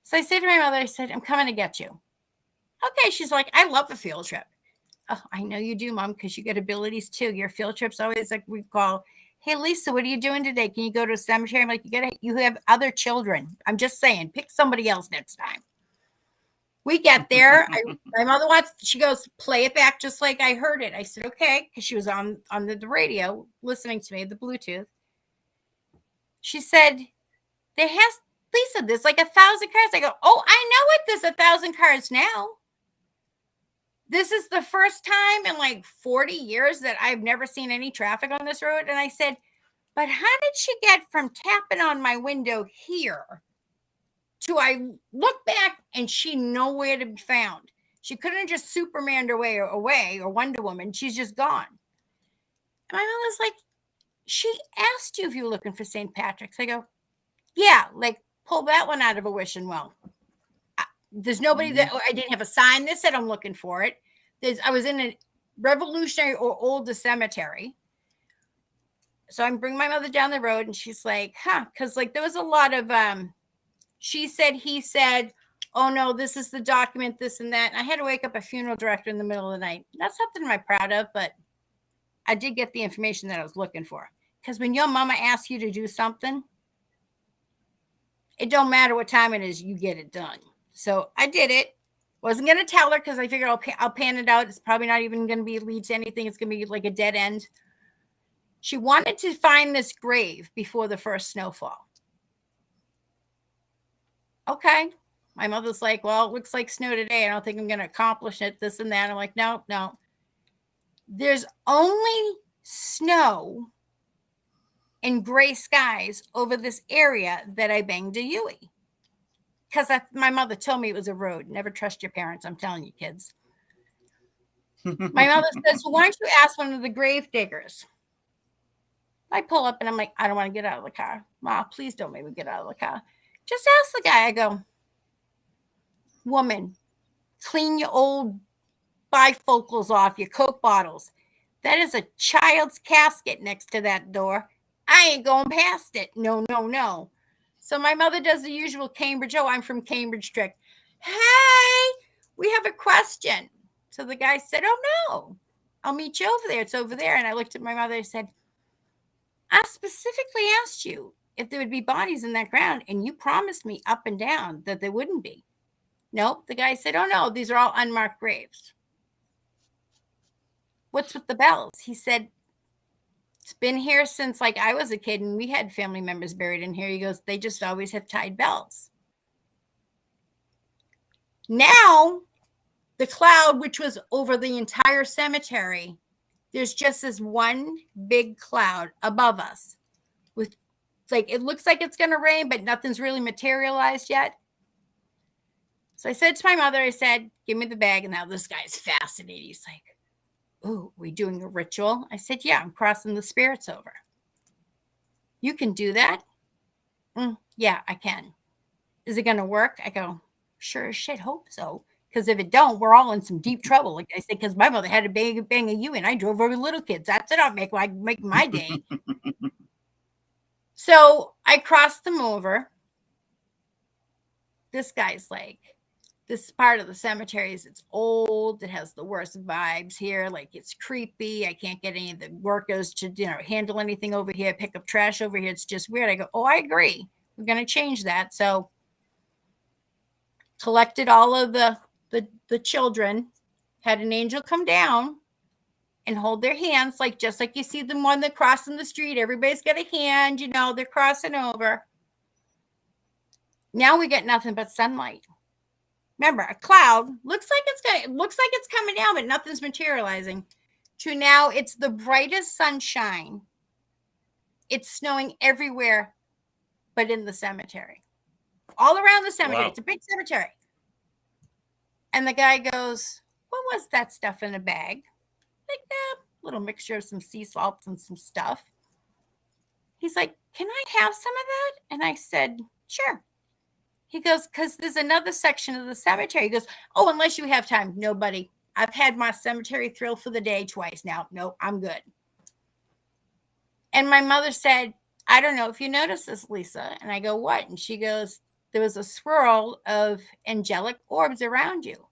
C: So I say to my mother, I said, "I'm coming to get you." Okay. She's like, "I love a field trip." "Oh, I know you do, Mom, because you get abilities too. Your field trip's always like we call, 'Hey, Lisa, what are you doing today? Can you go to a cemetery?' I'm like, you have other children. I'm just saying, pick somebody else next time." We get there. My mother she goes, "Play it back just like I heard it." I said, "Okay," because she was on the radio listening to me, the Bluetooth. She said, "Lisa, there's like 1,000 cars." I go, "Oh, I know it. There's 1,000 cars now. This is the first time in like 40 years that I've never seen any traffic on this road." And I said, But how did she get from tapping on my window here to I look back and she nowhere to be found? She couldn't have just Supermaned her way away or Wonder Woman. She's just gone. And my mother's like, she asked you if you were looking for St. Patrick's. I go, yeah, like pull that one out of a wishing well. There's nobody that I didn't have a sign that said I'm looking for it. I was in a revolutionary or older cemetery. So I bring my mother down the road and she's like, because like there was a lot of she said, he said, oh no, this is the document, this and that. And I had to wake up a funeral director in the middle of the night. That's something I'm proud of, but I did get the information that I was looking for. Because when your mama asks you to do something, it don't matter what time it is, you get it done. So I did it. Wasn't going to tell her because I figured I'll pan it out. It's probably not even going to lead to anything. It's going to be like a dead end. She wanted to find this grave before the first snowfall. Okay. My mother's like, well, it looks like snow today. I don't think I'm going to accomplish it, this and that. I'm like, no. There's only snow and gray skies over this area that I banged a Yui. Because my mother told me it was a road. Never trust your parents. I'm telling you, kids. My mother says, well, why don't you ask one of the grave diggers? I pull up and I'm like, I don't want to get out of the car. Ma, please don't make me get out of the car. Just ask the guy. I go, woman, clean your old bifocals off, your Coke bottles. That is a child's casket next to that door. I ain't going past it. No. So my mother does the usual Cambridge. Oh, I'm from Cambridge trick. Hey, we have a question. So the guy said, oh, no, I'll meet you over there. It's over there. And I looked at my mother and said, I specifically asked you if there would be bodies in that ground. And you promised me up and down that there wouldn't be. Nope. The guy said, oh, no, these are all unmarked graves. What's with the bells? He said, it's been here since like I was a kid and we had family members buried in here. He goes, they just always have tied bells. Now, the cloud, which was over the entire cemetery, there's just this one big cloud above us with like, it looks like it's going to rain, but nothing's really materialized yet. So I said to my mother, I said, give me the bag. And now this guy's fascinated. He's like, oh, are we doing a ritual? I said, yeah, I'm crossing the spirits over. You can do that? Yeah, I can. Is it going to work? I go, sure as shit, hope so. Because if it don't, we're all in some deep trouble. Like I said, because my mother had to bang a you and I drove over little kids. That's it. I'll make my day. So I crossed them over. This guy's like, this part of the cemetery is it's old. It has the worst vibes here. Like it's creepy. I can't get any of the workers to handle anything over here, pick up trash over here. It's just weird. I go, oh, I agree. We're going to change that. So collected all of the children, had an angel come down and hold their hands, like just like you see the one that crossing the street. Everybody's got a hand, they're crossing over. Now we get nothing but sunlight. Remember, a cloud looks like it's coming down, but nothing's materializing. To now, it's the brightest sunshine. It's snowing everywhere, but in the cemetery, all around the cemetery. Wow. It's a big cemetery. And the guy goes, "What was that stuff in a bag?" Like that little mixture of some sea salts and some stuff. He's like, "Can I have some of that?" And I said, "Sure." He goes, because there's another section of the cemetery. He goes, "Oh, unless you have time." "No, buddy. I've had my cemetery thrill for the day twice now. No, I'm good." And my mother said, "I don't know if you noticed this, Lisa." And I go, "What?" And she goes, "There was a swirl of angelic orbs around you."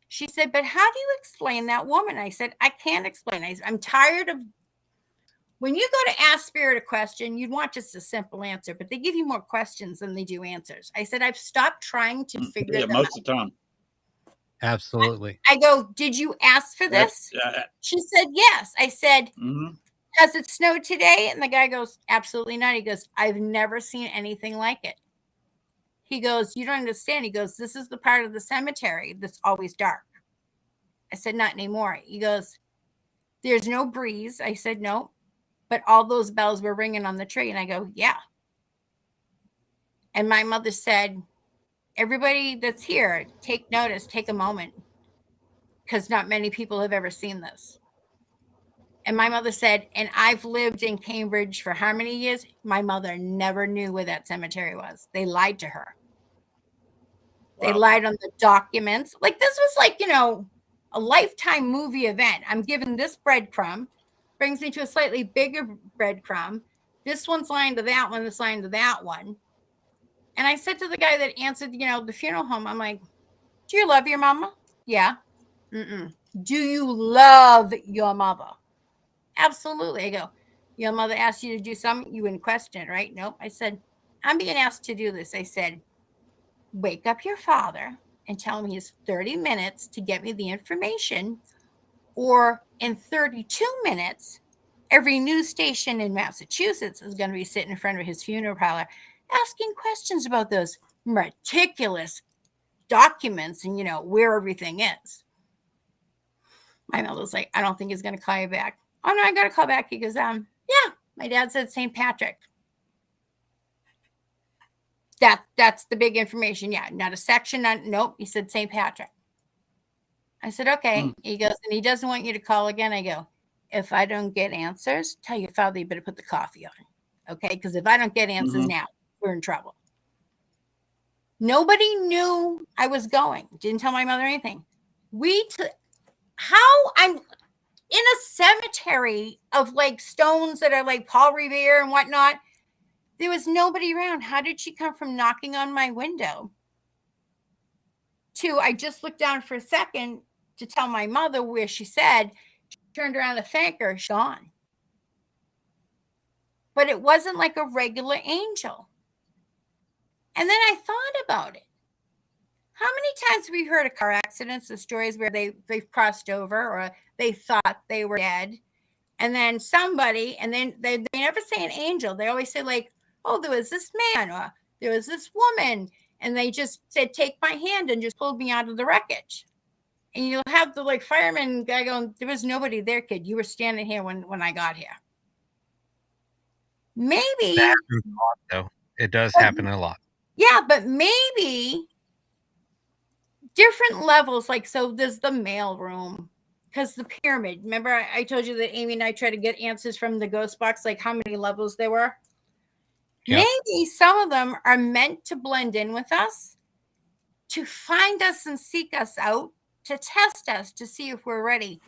C: She said, "But how do you explain that woman?" I said, "I can't explain. I'm tired of when you go to ask spirit a question, you'd want just a simple answer, but they give you more questions than they do answers." I said, "I've stopped trying to figure them out."
D: Most of the time.
A: Absolutely.
C: I go, "Did you ask for this?" She said, "Yes." I said, "Does it snow today?" And the guy goes, "Absolutely not." He goes, "I've never seen anything like it." He goes, "You don't understand." He goes, "This is the part of the cemetery that's always dark." I said, "Not anymore." He goes, "There's no breeze." I said, "No." but all those bells were ringing on the tree. And I go, yeah. And my mother said, everybody that's here, take notice, take a moment, because not many people have ever seen this. And my mother said, and I've lived in Cambridge for how many years? My mother never knew where that cemetery was. They lied to her. Wow. They lied on the documents. Like, this was like, a Lifetime movie event. I'm given this breadcrumb, brings me to a slightly bigger breadcrumb. This one's lying to that one, this lying to that one. And I said to the guy that answered, the funeral home, I'm like, do you love your mama? Yeah. Mm-mm. Do you love your mother? Absolutely. I go, your mother asked you to do something, you wouldn't question it, right? Nope. I said, I'm being asked to do this. I said, wake up your father and tell him he has 30 minutes to get me the information, or in 32 minutes, every news station in Massachusetts is going to be sitting in front of his funeral parlor asking questions about those meticulous documents and, where everything is. My mother's like, I don't think he's going to call you back. Oh, no, I got to call back. He goes, yeah, my dad said St. Patrick. That's the big information. Yeah, not a section. Nope. He said St. Patrick. I said, okay. He goes, and he doesn't want you to call again. I go, if I don't get answers, tell your father you better put the coffee on. Okay? Because if I don't get answers now, we're in trouble. Nobody knew I was going. Didn't tell my mother anything. How I'm in a cemetery of like stones that are like Paul Revere and whatnot. There was nobody around. How did she come from knocking on my window to, I just looked down for a second to tell my mother where she said, turned around to thank her, Sean. But it wasn't like a regular angel. And then I thought about it. How many times have we heard of car accidents, the stories where they've crossed over or they thought they were dead? And then somebody, and then they never say an angel. They always say like, oh, there was this man or there was this woman. And they just said, take my hand, and just pulled me out of the wreckage. And you'll have the like fireman guy going, there was nobody there, kid. You were standing here when I got here. Maybe.
A: That happens a lot, though. It does happen a lot.
C: Yeah, but maybe different levels. Like, so there's the mail room. Because the pyramid, remember I told you that Amy and I tried to get answers from the ghost box, like how many levels there were? Yeah. Maybe some of them are meant to blend in with us, to find us and seek us out, to test us, to see if we're ready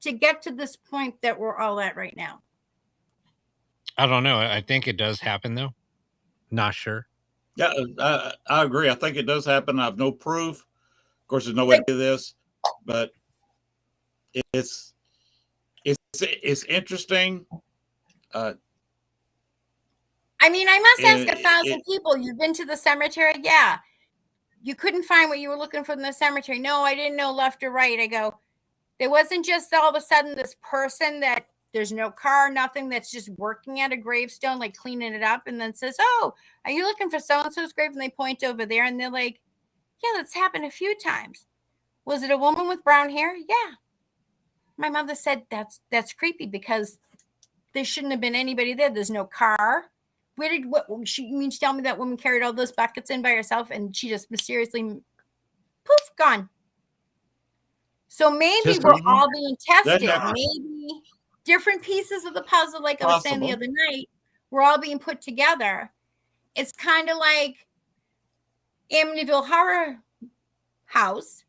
C: to get to this point that we're all at right now.
A: I don't know. I think it does happen, though. Not sure.
D: Yeah, I agree. I think it does happen. I have no proof. Of course, there's no way to do this, but it's interesting.
C: I mean, I must ask 1,000 people, you've been to the cemetery? Yeah. You couldn't find what you were looking for in the cemetery? No, I didn't know left or right. I go, there wasn't just all of a sudden this person that there's no car, nothing, that's just working at a gravestone, like cleaning it up, and then says, oh, are you looking for so-and-so's grave? And they point over there, and they're like, yeah, that's happened a few times. Was it a woman with brown hair? Yeah. My mother said that's creepy because there shouldn't have been anybody there. There's no car. She means to tell me that woman carried all those buckets in by herself and she just mysteriously poof, gone. So maybe we're all being tested. Maybe different pieces of the puzzle, like I was saying the other night, we're all being put together. It's kind of like Amityville Horror House,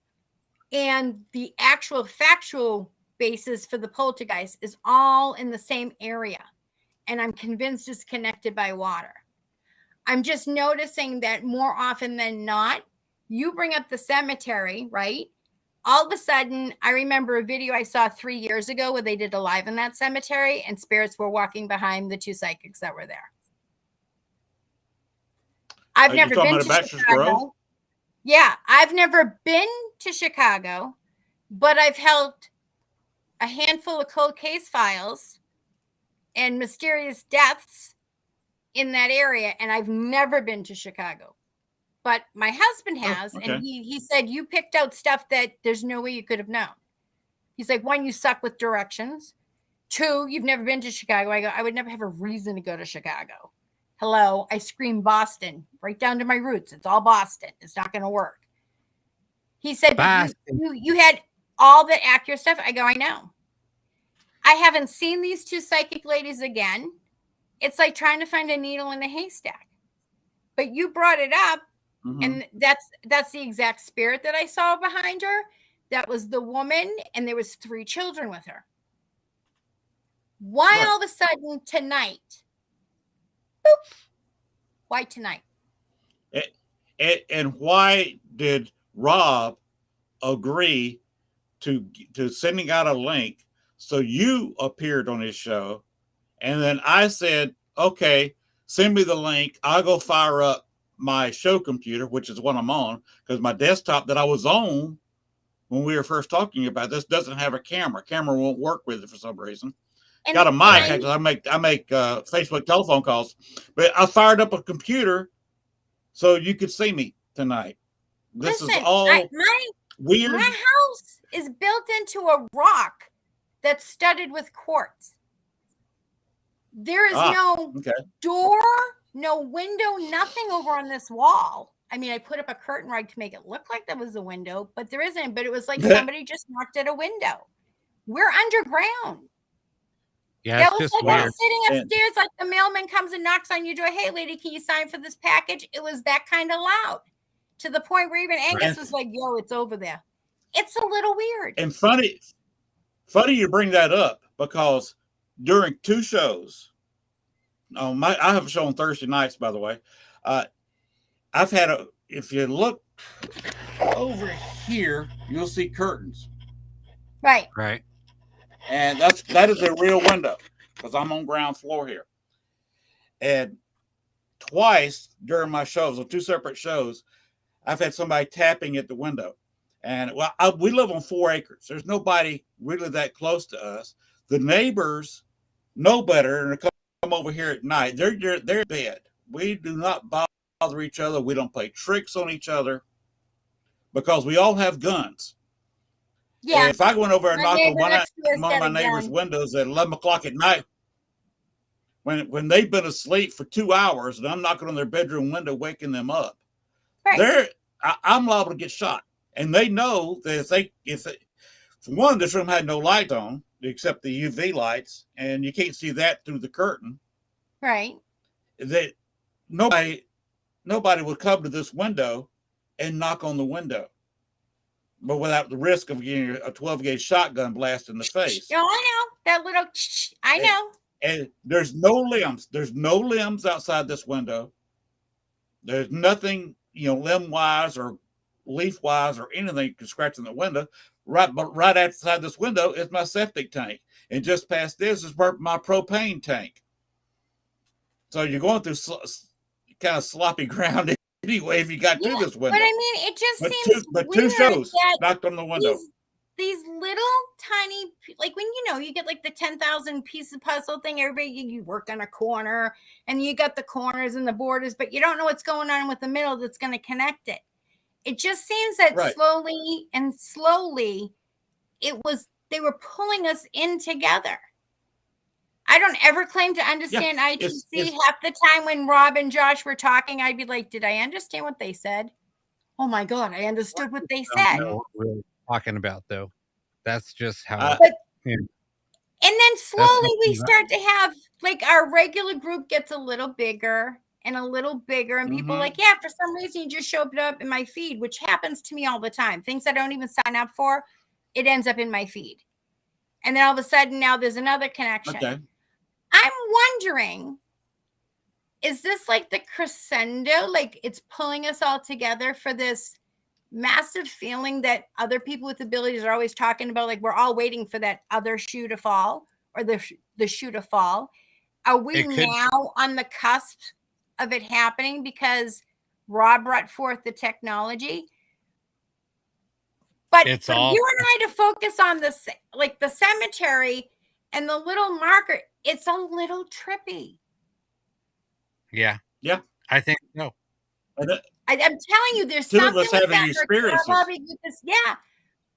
C: and the actual factual basis for the poltergeist is all in the same area. And I'm convinced it's connected by water. I'm just noticing that more often than not, you bring up the cemetery, right? All of a sudden, I remember a video I saw 3 years ago where they did a live in that cemetery and spirits were walking behind the two psychics that were there. I've never been to Chicago. Yeah, I've never been to Chicago, but I've held a handful of cold case files and mysterious deaths in that area, and I've never been to Chicago. But my husband has, and he said, you picked out stuff that there's no way you could have known. He's like, one, you suck with directions. 2, you've never been to Chicago. I go, I would never have a reason to go to Chicago. Hello, I scream Boston right down to my roots. It's all Boston. It's not going to work. He said, but you had all the accurate stuff. I go, I know. I haven't seen these 2 psychic ladies again. It's like trying to find a needle in a haystack. But you brought it up, and that's the exact spirit that I saw behind her. That was the woman, and there was 3 children with her. Why all of a sudden tonight? Boop. Why tonight?
D: And why did Rob agree to sending out a link so you appeared on his show, and then I said, okay, send me the link. I'll go fire up my show computer, which is what I'm on, because my desktop that I was on when we were first talking about this doesn't have a camera. Camera won't work with it for some reason. And got a mic because I make Facebook telephone calls, but I fired up a computer so you could see me tonight. This is all weird.
C: My house is built into a rock that's studded with quartz. There is no door, no window, nothing over on this wall. I mean, I put up a curtain rod to make it look like that was a window, but there isn't. But it was like somebody just knocked at a window. We're underground.
A: Yeah,
C: that
A: it's
C: was
A: just
C: like
A: weird.
C: I'm sitting upstairs, like the mailman comes and knocks on your door. Hey, lady, can you sign for this package? It was that kind of loud, to the point where even Angus was like, "Yo, it's over there." It's a little weird.
D: And funny you bring that up, because during 2 shows, I have a show on Thursday nights, by the way. I've had if you look over here, you'll see curtains.
C: Right.
D: And that is a real window, because I'm on ground floor here. And twice during my shows, on 2 separate shows, I've had somebody tapping at the window. And we live on 4 acres. There's nobody really that close to us. The neighbors know better and come over here at night. They're in bed. We do not bother each other. We don't play tricks on each other, because we all have guns. Yeah. And if I went over and knocked on one of my neighbor's windows at 11 o'clock at night, when they've been asleep for 2 hours, and I'm knocking on their bedroom window, waking them up, I'm liable to get shot. And they know that if for one, this room had no light on except the UV lights, and you can't see that through the curtain.
C: Right.
D: That nobody would come to this window and knock on the window, but without the risk of getting a 12-gauge shotgun blast in the face.
C: Oh, I know. That little, I know.
D: And there's no limbs. There's no limbs outside this window. There's nothing, limb-wise or leaf-wise or anything you can scratch in the window. Right outside this window is my septic tank. And just past this is my propane tank. So you're going through kind of sloppy ground anyway if you got to this window.
C: But I mean, it just seems
D: but
C: weird
D: 2 shows knocked on the window.
C: These little tiny, like when you get like the 10,000 piece of puzzle thing, you work on a corner and you got the corners and the borders, but you don't know what's going on with the middle that's going to connect it. It just seems that slowly they were pulling us in together. I don't ever claim to understand ITC. Half the time when Rob and Josh were talking, I'd be like, did I understand what they said? Oh my God, I understood what they said.
A: I don't know what we're talking about, though. That's just how.
C: And then slowly we start to have, like, our regular group gets a little bigger and a little bigger. And people are like, yeah, for some reason you just showed up in my feed, which happens to me all the time. Things I don't even sign up for, it ends up in my feed. And then all of a sudden now there's another connection. Okay. I'm wondering, is this like the crescendo? Like it's pulling us all together for this massive feeling that other people with abilities are always talking about? Like we're all waiting for that other shoe to fall, or the shoe to fall. Are we now on the cusp of it happening because Rob brought forth the technology? But for you and I to focus on this, like the cemetery and the little marker, it's a little trippy.
A: Yeah. I think so.
C: I'm telling you, there's
D: two
C: something
D: of us having experiences.
C: Yeah,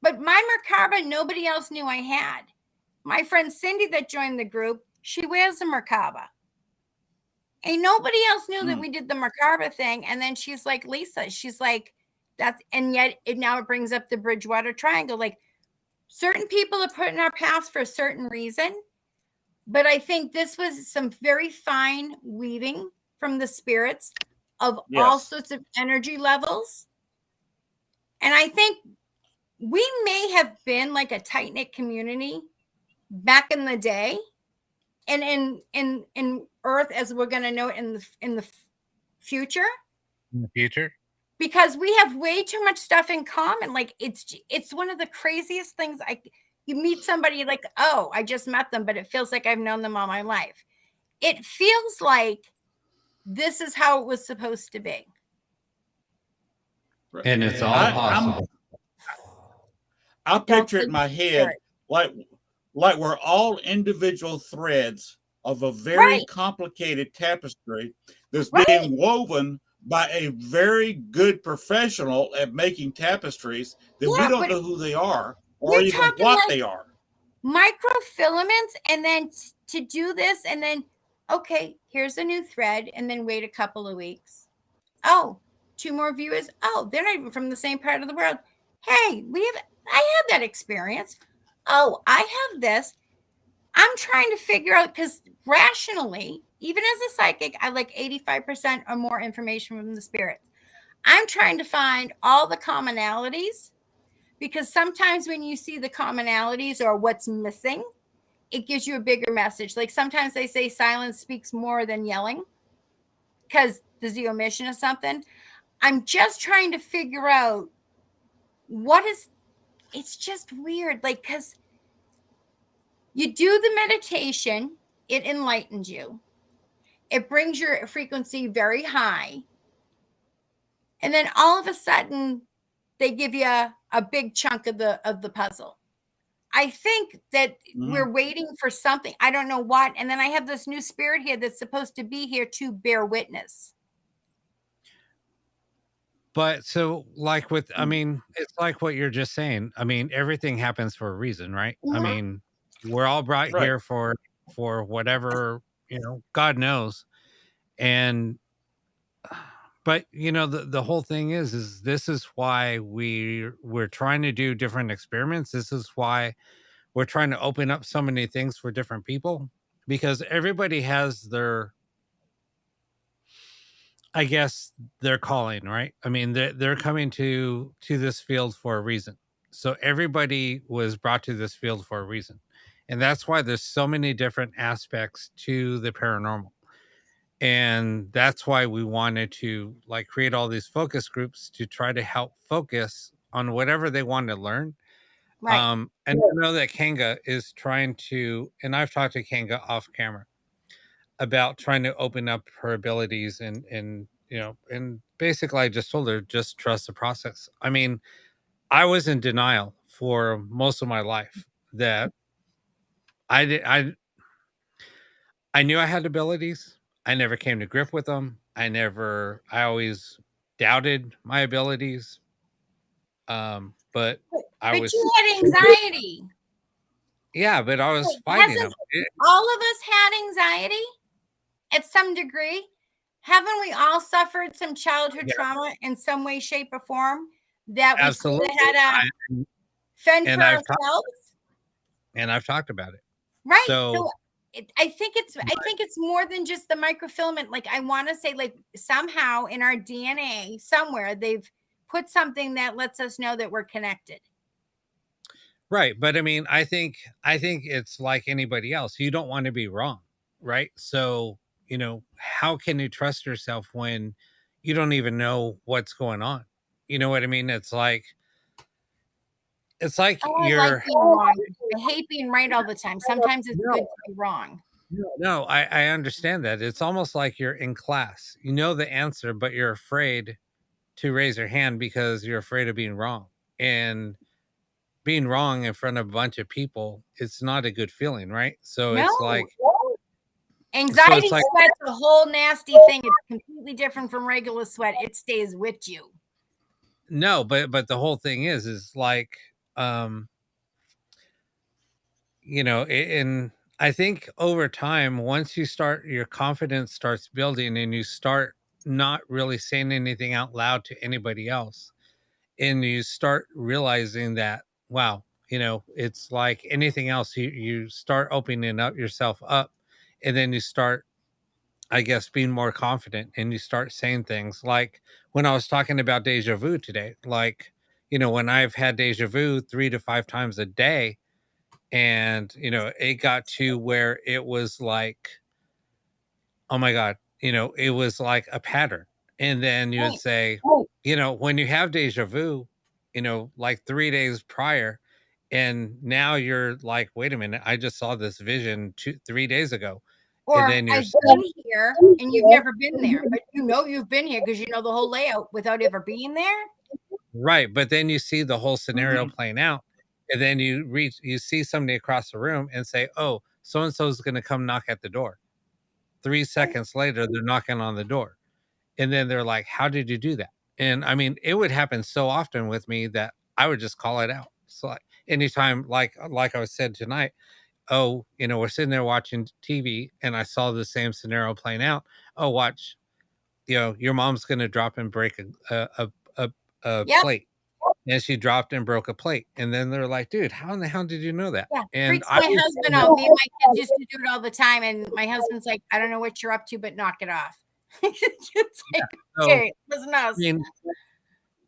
C: but my Merkaba, nobody else knew I had. my friend Cindy that joined the group, she wears a Merkaba. And nobody else knew that we did the Merkaba thing. And then she's like, Lisa, she's like, that's, and yet now it brings up the Bridgewater Triangle. Like, certain people are put in our paths for a certain reason. But I think this was some very fine weaving from the spirits of all sorts of energy levels. And I think we may have been like a tight-knit community back in the day, and in Earth as we're going to know it in the future.
A: In the future,
C: because we have way too much stuff in common. Like it's one of the craziest things. You meet somebody like, oh, I just met them, but it feels like I've known them all my life. It feels like this is how it was supposed to be.
A: And it's all possible.
D: I picture it in my head like we're all individual threads of a very complicated tapestry that's being woven by a very good professional at making tapestries that we don't know who they are or even what they are.
C: Microfilaments, and then to do this, and then, okay, here's a new thread, and then wait a couple of weeks. Oh, 2 more viewers. Oh, they're not even from the same part of the world. Hey, I had that experience. Oh, I have this. I'm trying to figure out, because rationally, even as a psychic, I like 85% or more information from the spirits. I'm trying to find all the commonalities, because sometimes when you see the commonalities or what's missing, it gives you a bigger message. Like sometimes they say silence speaks more than yelling because there's the omission of something. I'm just trying to figure out it's just weird. Like, because you do the meditation, it enlightens you. It brings your frequency very high. And then all of a sudden, they give you a big chunk of the puzzle. I think that we're waiting for something. I don't know what. And then I have this new spirit here that's supposed to be here to bear witness.
A: But so, like it's like what you're just saying. I mean, everything happens for a reason, right? I mean, we're all brought here for whatever, God knows. And but the whole thing is this is why we're trying to do different experiments. This is why we're trying to open up so many things for different people, because everybody has their calling, right? I mean, they're coming to this field for a reason. So everybody was brought to this field for a reason. And that's why there's so many different aspects to the paranormal. And that's why we wanted to create all these focus groups to try to help focus on whatever they want to learn.
C: Right.
A: And I know that Kanga is trying to, and I've talked to Kanga off camera about trying to open up her abilities and basically I just told her, just trust the process. I mean, I was in denial for most of my life that I knew I had abilities. I never came to grip with them. I always doubted my abilities. But
C: you had anxiety.
A: Yeah, but I was fighting them.
C: All of us had anxiety at some degree. Haven't we all suffered some childhood trauma in some way, shape, or form that we
A: absolutely
C: had to fend for ourselves?
A: And I've talked about it.
C: Right. So I think it's more than just the microfilament. Like, I want to say, like, somehow in our DNA somewhere they've put something that lets us know that we're connected.
A: Right. But I mean, I think it's like anybody else. You don't want to be wrong. Right. So, how can you trust yourself when you don't even know what's going on? You know what I mean? It's like you're.
C: I hate being right all the time. Sometimes it's good to be wrong.
A: No, I understand that. It's almost like you're in class. You know the answer, but you're afraid to raise your hand because you're afraid of being wrong. And being wrong in front of a bunch of people, it's not a good feeling, right? So it's like
C: anxiety sweat's a whole nasty thing. It's completely different from regular sweat. It stays with you.
A: No, but the whole thing is like and I think over time, once your confidence starts building and you start not really saying anything out loud to anybody else, and you start realizing that, wow, it's like anything else, you start opening up yourself up, and then you start, I guess, being more confident, and you start saying things like when I was talking about deja vu today, like, when I've had deja vu 3 to 5 times a day, and, it got to where it was like, oh my God, it was like a pattern. And then you would
C: Right.
A: say, when you have deja vu, like 3 days prior, and now you're like, wait a minute, I just saw this vision 3 days ago. And
C: Or
A: then you're
C: I've been here and you've never been there, but you've been here because you know the whole layout without ever being there.
A: right. But then you see the whole scenario
D: Mhm.
A: playing out. And then you see somebody across the room and say, oh, so and so is going to come knock at the door. 3 seconds later, they're knocking on the door. And then they're like, how did you do that? And I mean, it would happen so often with me that I would just call it out. So like anytime, like I said tonight, oh, we're sitting there watching TV and I saw the same scenario playing out. Oh, watch, your mom's gonna drop and break a
C: Yep.
A: plate. And she dropped and broke a plate. And then they're like, dude, how in the hell did you know that?
C: Yeah.
A: And
C: Freaks my husband out. Me and my kids used to do it all the time. And my husband's like, I don't know what you're up to, but knock it off. It's like,
A: so,
C: okay, it wasn't us.
A: I mean,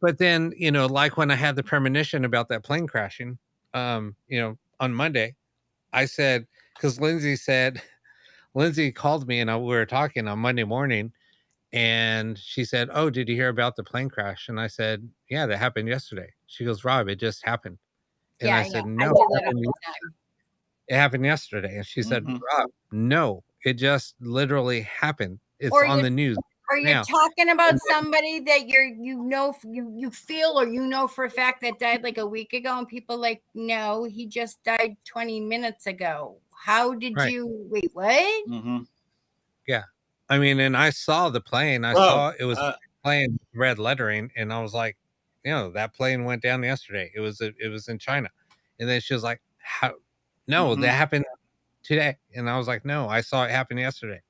A: but then, like when I had the premonition about that plane crashing, on Monday, I said, because Lindsay called me and we were talking on Monday morning, and she said, oh, did you hear about the plane crash? And I said, yeah, that happened yesterday. She goes, Rob, it just happened. And
C: Yeah,
A: I
C: I
A: said,
C: know. I
A: no,
C: do
A: it
C: that all
A: happened,
C: the time.
A: it happened yesterday. And she said,
D: Mhm.
A: Rob, no, it just literally happened. It's
C: Or
A: on the news.
C: Are you
A: now.
C: talking about somebody that you feel or you know for a fact that died like a week ago, and people like, no, he just died 20 minutes ago. How did
A: Right.
C: you wait? What?
D: Mhm.
A: Yeah. I mean, and I saw the plane. I
D: Well,
A: saw it was plane red lettering, and I was like, that plane went down yesterday. It was in China. And then she was like, how? No,
D: Mhm.
A: that happened today. And I was like, no, I saw it happen yesterday.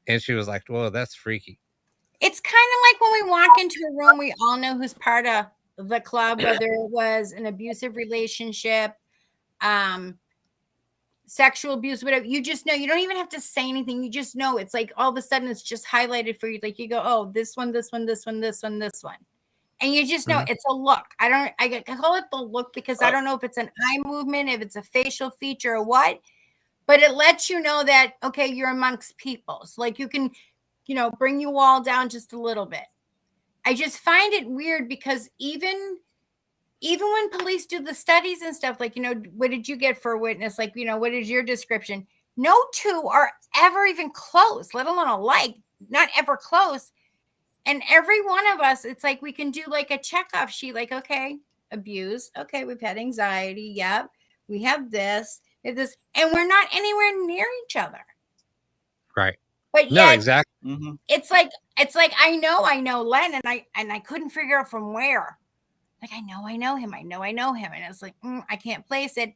A: And she was like, whoa, that's freaky.
C: It's kind of like when we walk into a room, we all know who's part of the club, whether it was an abusive relationship, sexual abuse, whatever. You just know. You don't even have to say anything. You just know. It's like all of a sudden it's just highlighted for you. Like you go, oh, this one, this one, this one, this one, this one. And you just know it's a look. I call it the look because I don't know if it's an eye movement, if it's a facial feature or what, but it lets you know that, okay, you're amongst people. So like you can, bring you all down just a little bit. I just find it weird because even when police do the studies and stuff, like, what did you get for a witness? Like, what is your description? No two are ever even close, let alone alike, not ever close. And every one of us, it's like we can do like a checkoff sheet, like, okay, abuse. Okay, we've had anxiety. Yep. We have this, and we're not anywhere near each other.
A: Right.
C: But
A: no,
C: yet,
A: exactly.
D: Mhm.
C: it's like I know Len, and I couldn't figure out from where. Like, I know him. And it's like, I can't place it.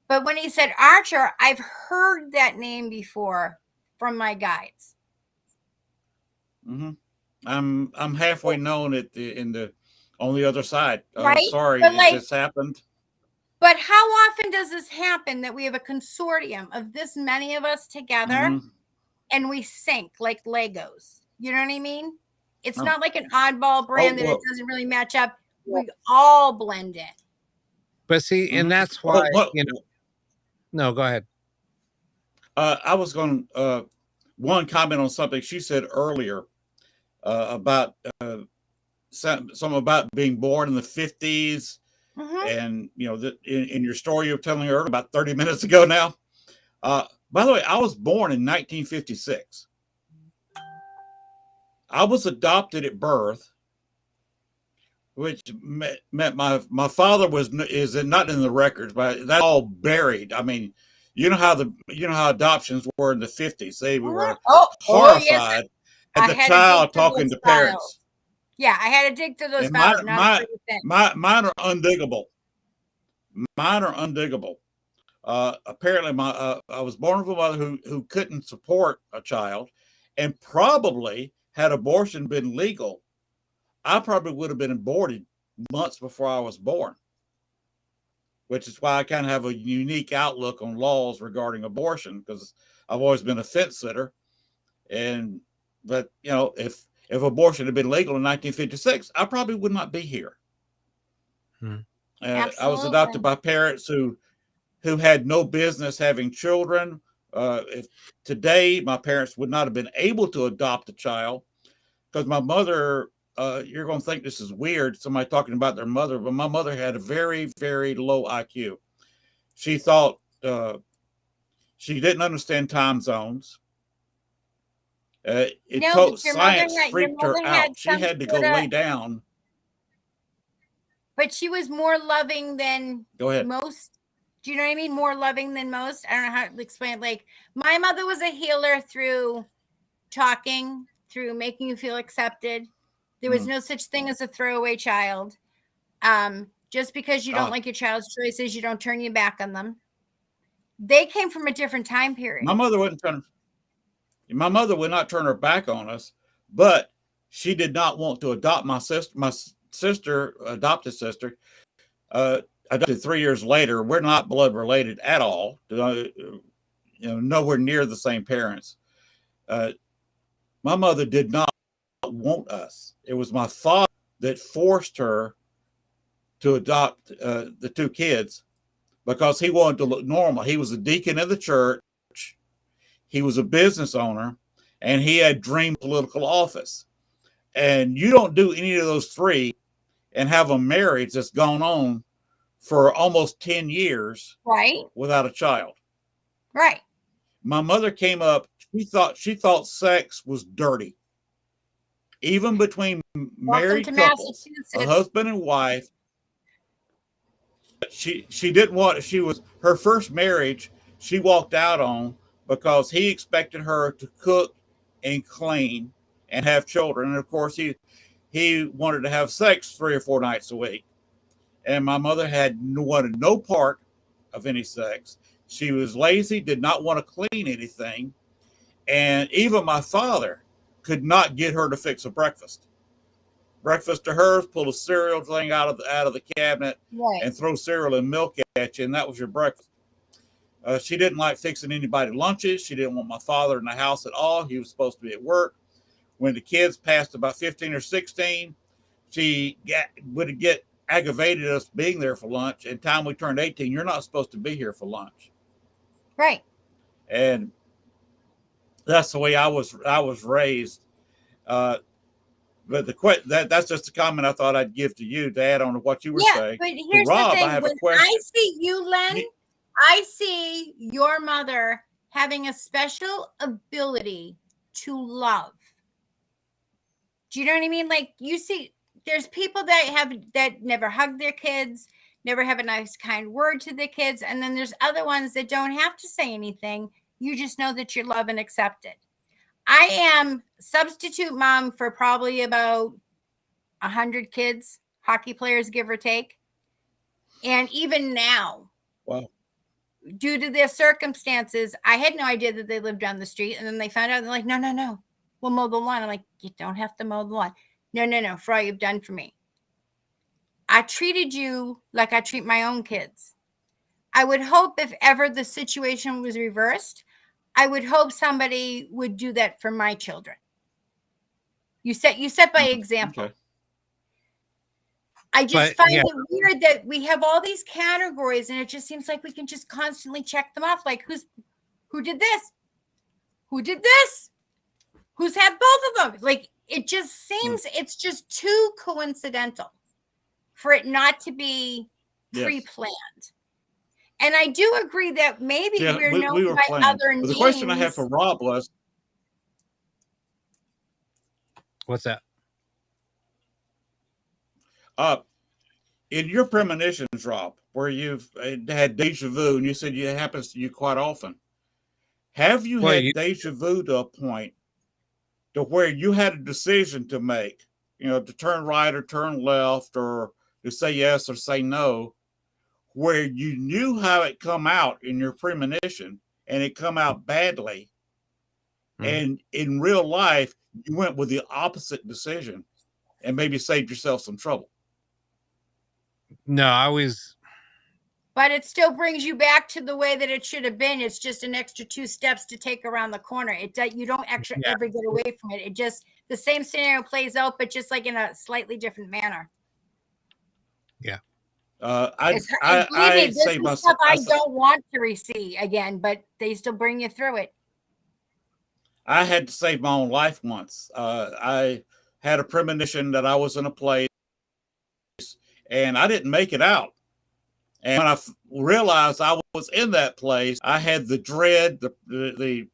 C: But when he said Archer, I've heard that name before from my guides.
D: Mhm. I'm halfway known on the other side.
C: Right?
D: Sorry,
C: But
D: it just happened.
C: But how often does this happen that we have a consortium of this many of us together and we sync like Legos? You know what I mean? It's not like an oddball brand that it doesn't really match up. We all blend in.
A: But see, and that's why, no, go ahead.
D: I was going to one comment on something she said earlier about something about being born in the 50s. And, in your story you were telling earlier about 30 minutes ago now. By the way, I was born in 1956. I was adopted at birth, which meant my father is not in the records, but that's all buried. I mean, you know how adoptions were in the 50s. They were horrified at the child talking to parents.
C: Yeah, I had to dig through those files.
D: Mine are undiggable. Apparently, I was born of a mother who couldn't support a child, and probably had abortion been legal, I probably would have been aborted months before I was born. Which is why I kind of have a unique outlook on laws regarding abortion, because I've always been a fence sitter. But if abortion had been legal in 1956, I probably would not be here. I was adopted by parents who had no business having children. If today my parents would not have been able to adopt a child, because my mother, you're going to think this is weird, somebody talking about their mother, but my mother had a very, very low IQ. She thought she didn't understand time zones. Science freaked her out. She had to go lay down.
C: But she was more loving than
D: most.
C: Do you know what I mean? More loving than most. I don't know how to explain it. Like, my mother was a healer through talking, through making you feel accepted. There was no such thing as a throwaway child. Just because you don't like your child's choices, you don't turn your back on them. They came from a different time period.
D: My mother would not turn her back on us, but she did not want to adopt my sister, adopted sister. Adopted 3 years later. We're not blood related at all. Nowhere near the same parents. My mother did not want us. It was my father that forced her to adopt the two kids, because he wanted to look normal. He was a deacon in the church. He was a business owner, and he had dreamed political office. And you don't do any of those three and have a marriage that's gone on for almost 10 years,
C: right,
D: without a child.
C: Right.
D: My mother came up, she thought sex was dirty. Even between married couples, a husband and wife. She didn't want, her first marriage, she walked out on, because he expected her to cook and clean and have children. And of course, he wanted to have sex 3 or 4 nights a week. And my mother wanted no part of any sex. She was lazy, did not want to clean anything. And even my father could not get her to fix a breakfast. Breakfast to her is pull a cereal thing out of the cabinet, right, and throw cereal and milk at you, and that was your breakfast. She didn't like fixing anybody lunches. She didn't want my father in the house at all. He was supposed to be at work. When the kids passed about 15 or 16, she would get aggravated us being there for lunch. And time we turned 18, you're not supposed to be here for lunch.
C: Right.
D: And that's the way I was raised. But that's just a comment I thought I'd give to you to add on to what you were saying.
C: But here's
D: Rob,
C: the thing.
D: I have
C: when
D: a question.
C: I see you, Len, I see your mother having a special ability to love. Do you know what I mean? Like, you see, there's people that never hug their kids, never have a nice, kind word to their kids. And then there's other ones that don't have to say anything. You just know that you're loved and accepted. I am substitute mom for probably about 100 kids, hockey players, give or take. And even now,
D: wow,
C: due to their circumstances, I had no idea that they lived down the street. And then they found out, they're like, no, we'll mow the lawn. I'm like, you don't have to mow the lawn. No, for all you've done for me. I treated you like I treat my own kids. I would hope if ever the situation was reversed, I would hope somebody would do that for my children. You set by example. Okay. I just find it weird that we have all these categories, and it just seems like we can just constantly check them off. Like, who did this? Who did this? Who's had both of them? Like, it just seems it's just too coincidental for it not to be pre-planned. And I do agree that maybe we're known by other names.
D: The question I have for Rob was,
A: what's that?
D: In your premonitions, Rob, where you've had deja vu, and you said it happens to you quite often, have you had deja vu to a point to where you had a decision to make, to turn right or turn left, or to say yes or say no, where you knew how it come out in your premonition and it come out badly. And in real life, you went with the opposite decision and maybe saved yourself some trouble.
A: No, I always.
C: But it still brings you back to the way that it should have been. It's just an extra 2 steps to take around the corner. You don't ever get away from it. It just, the same scenario plays out, but just like in a slightly different manner.
A: Yeah.
D: I
C: say myself, I don't want to receive again, but they still bring you through it.
D: I had to save my own life once. I had a premonition that I was in a place and I didn't make it out. And when I realized I was in that place, I had the dread, the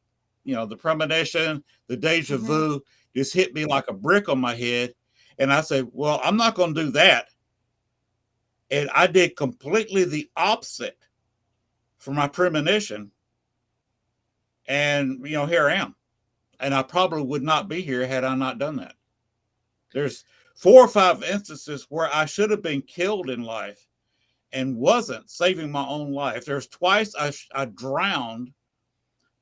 D: premonition, the deja vu just hit me like a brick on my head. And I said, well, I'm not going to do that. And I did completely the opposite for my premonition. And, here I am. And I probably would not be here had I not done that. There's 4 or 5 instances where I should have been killed in life and wasn't, saving my own life. There's twice I drowned,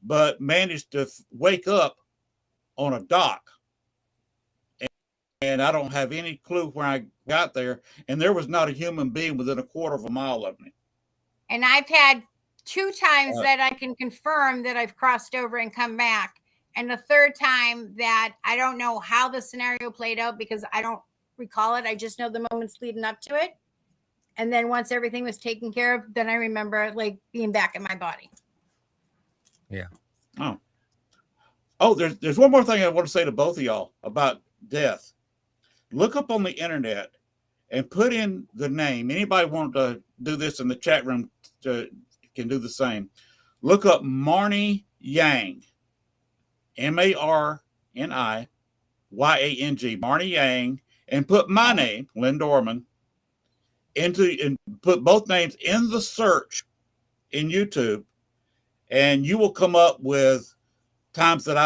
D: but managed to wake up on a dock. And I don't have any clue where I got there. And there was not a human being within a quarter of a mile of me.
C: And I've had 2 times that I can confirm that I've crossed over and come back. And the 3rd time that I don't know how the scenario played out because I don't recall it. I just know the moments leading up to it. And then once everything was taken care of, then I remember like being back in my body.
A: Yeah.
D: Oh, there's one more thing I want to say to both of y'all about death. Look up on the internet and put in the name. Anybody want to do this in the chat room can do the same. Look up Marnie Yang. MARNIYANG, Marnie Yang, and put my name, Lynn Dorman, and put both names in the search in YouTube, and you will come up with times that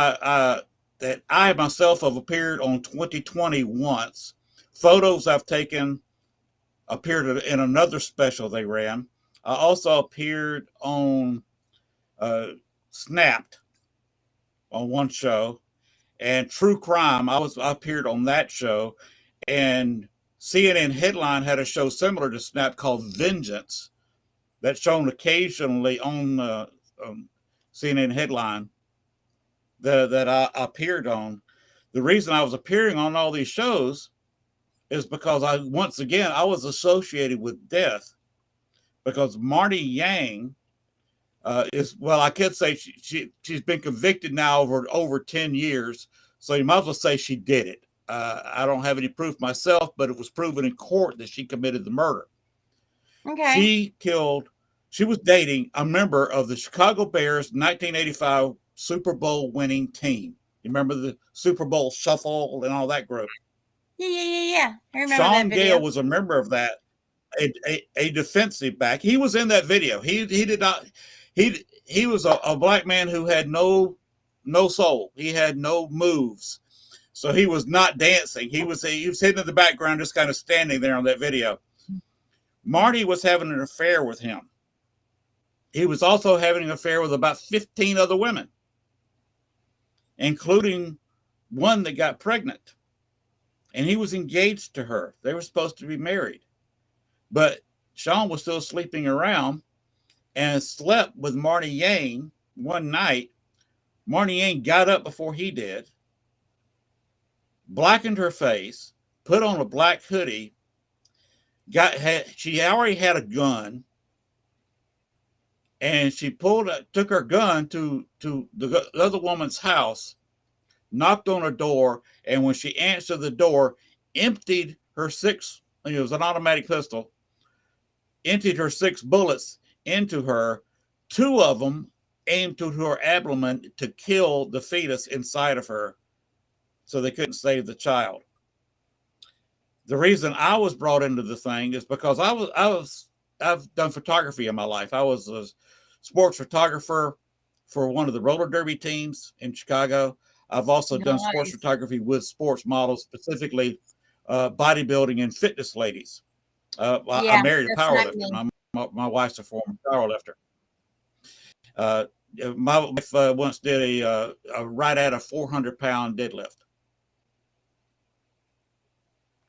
D: I myself have appeared on 2020 once. Photos I've taken appeared in another special they ran. I also appeared on Snapped on one show, and True Crime. I appeared on that show, and CNN Headline had a show similar to Snap called Vengeance that's shown occasionally on CNN Headline that I appeared on. The reason I was appearing on all these shows is because I was associated with death, because Marnie Yang I could say she's been convicted now over 10 years. So you might as well say she did it. I don't have any proof myself, but it was proven in court that she committed the murder.
C: Okay.
D: She was dating a member of the Chicago Bears 1985 Super Bowl winning team. You remember the Super Bowl shuffle and all that group?
C: Yeah. I remember
D: Sean
C: that video.
D: Gale was a member of that, a defensive back. He was in that video. He did not. He was a black man who had no soul. He had no moves. So he was not dancing. He was hidden in the background, just kind of standing there on that video. Marty was having an affair with him. He was also having an affair with about 15 other women, including one that got pregnant. And he was engaged to her. They were supposed to be married. But Sean was still sleeping around and slept with Marnie Yang one night. Marnie Yang got up before he did, blackened her face, put on a black hoodie, she already had a gun, and she took her gun to the other woman's house, knocked on her door, and when she answered the door, emptied her it was an automatic pistol, emptied her 6 bullets into her. 2 of them aimed to her abdomen to kill the fetus inside of her, so they couldn't save the child. The reason I was brought into the thing is because I've done photography in my life. I was a sports photographer for one of the roller derby teams in Chicago. I've also done sports photography with sports models, specifically bodybuilding and fitness ladies. I married a powerlifter. My wife's a former power lifter. My wife once did a right at a 400-pound deadlift.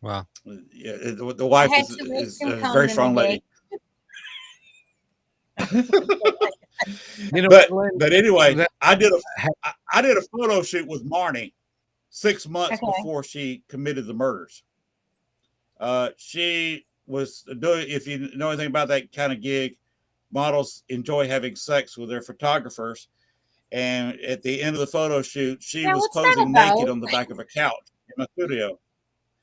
A: Wow.
D: Yeah, the wife is a very strong lady. But anyway, I did a photo shoot with Marnie 6 months before she committed the murders. She was doing, if you know anything about that kind of gig, models enjoy having sex with their photographers. And at the end of the photo shoot, she was posing naked on the back of a couch in my studio.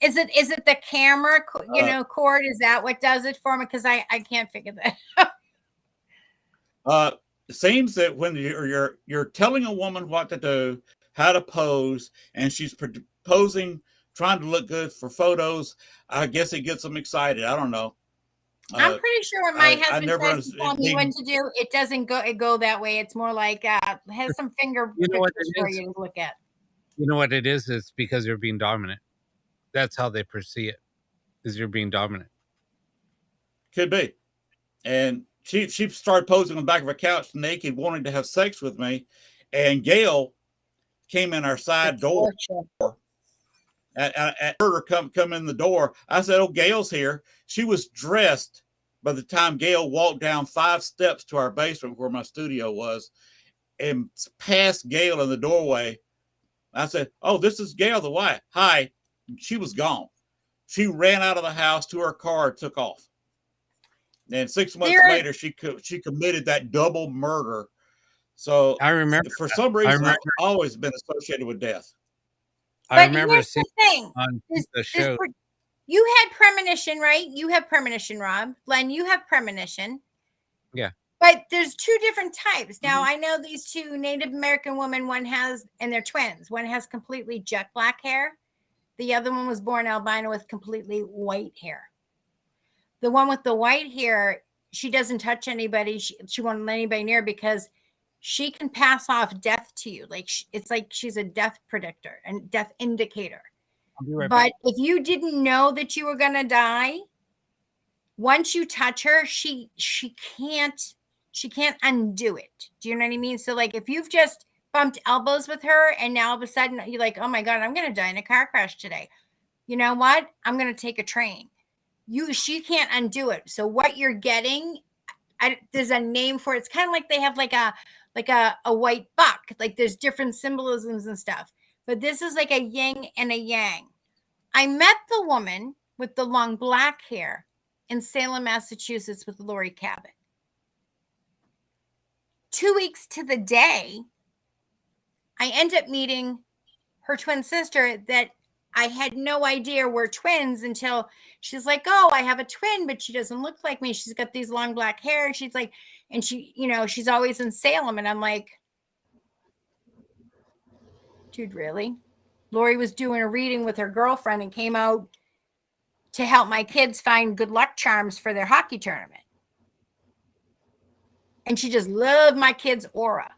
C: Is it the camera, cord? Is that what does it for me? Because I can't figure that out.
D: It seems that when you're telling a woman what to do, how to pose, and she's posing, trying to look good for photos, I guess it gets them excited. I don't know.
C: I'm pretty sure when my husband tries to tell me what to do, it doesn't go that way. It's more like has some finger pictures for you to look at.
A: You know what it is? It's because you're being dominant. That's how they perceive it, is you're being dominant.
D: Could be. And she started posing on the back of a couch naked, wanting to have sex with me. And Gail came in our side door. I heard her come in the door. I said, "Oh, Gail's here." She was dressed by the time Gail walked down 5 steps to our basement where my studio was, and past Gail in the doorway. I said, "Oh, this is Gail, the wife. Hi." She was gone. She ran out of the house to her car and took off. And 6 months later, she committed that double murder. So
A: I remember,
D: for some reason, I've always been associated with death.
A: I remember seeing on the show.
C: You had premonition, right? You have premonition, Rob. Len, you have premonition.
A: Yeah.
C: But there's 2 different types. Now, I know these 2 Native American women, one has, and they're twins. One has completely jet black hair. The other one was born albino with completely white hair. The one with the white hair, she doesn't touch anybody. She won't let anybody near because she can pass off death to you. Like it's like she's a death predictor and death indicator.
A: I'll be right
C: back.
A: But
C: if you didn't know that you were going to die, once you touch her, she can't undo it. Do you know what I mean? So like if you've just bumped elbows with her and now all of a sudden you're like, "Oh my God, I'm going to die in a car crash today." You know what? I'm going to take a train. She can't undo it. So what you're getting, there's a name for it. It's kind of like they have like a white buck. Like there's different symbolisms and stuff. But this is like a yin and a yang. I met the woman with the long black hair in Salem, Massachusetts with Lori Cabot. 2 weeks to the day, I end up meeting her twin sister that I had no idea were twins until she's like, "Oh, I have a twin, but she doesn't look like me. She's got these long black hair." And she's like, and she, she's always in Salem. And I'm like, dude, really? Lori was doing a reading with her girlfriend and came out to help my kids find good luck charms for their hockey tournament. And she just loved my kids' aura.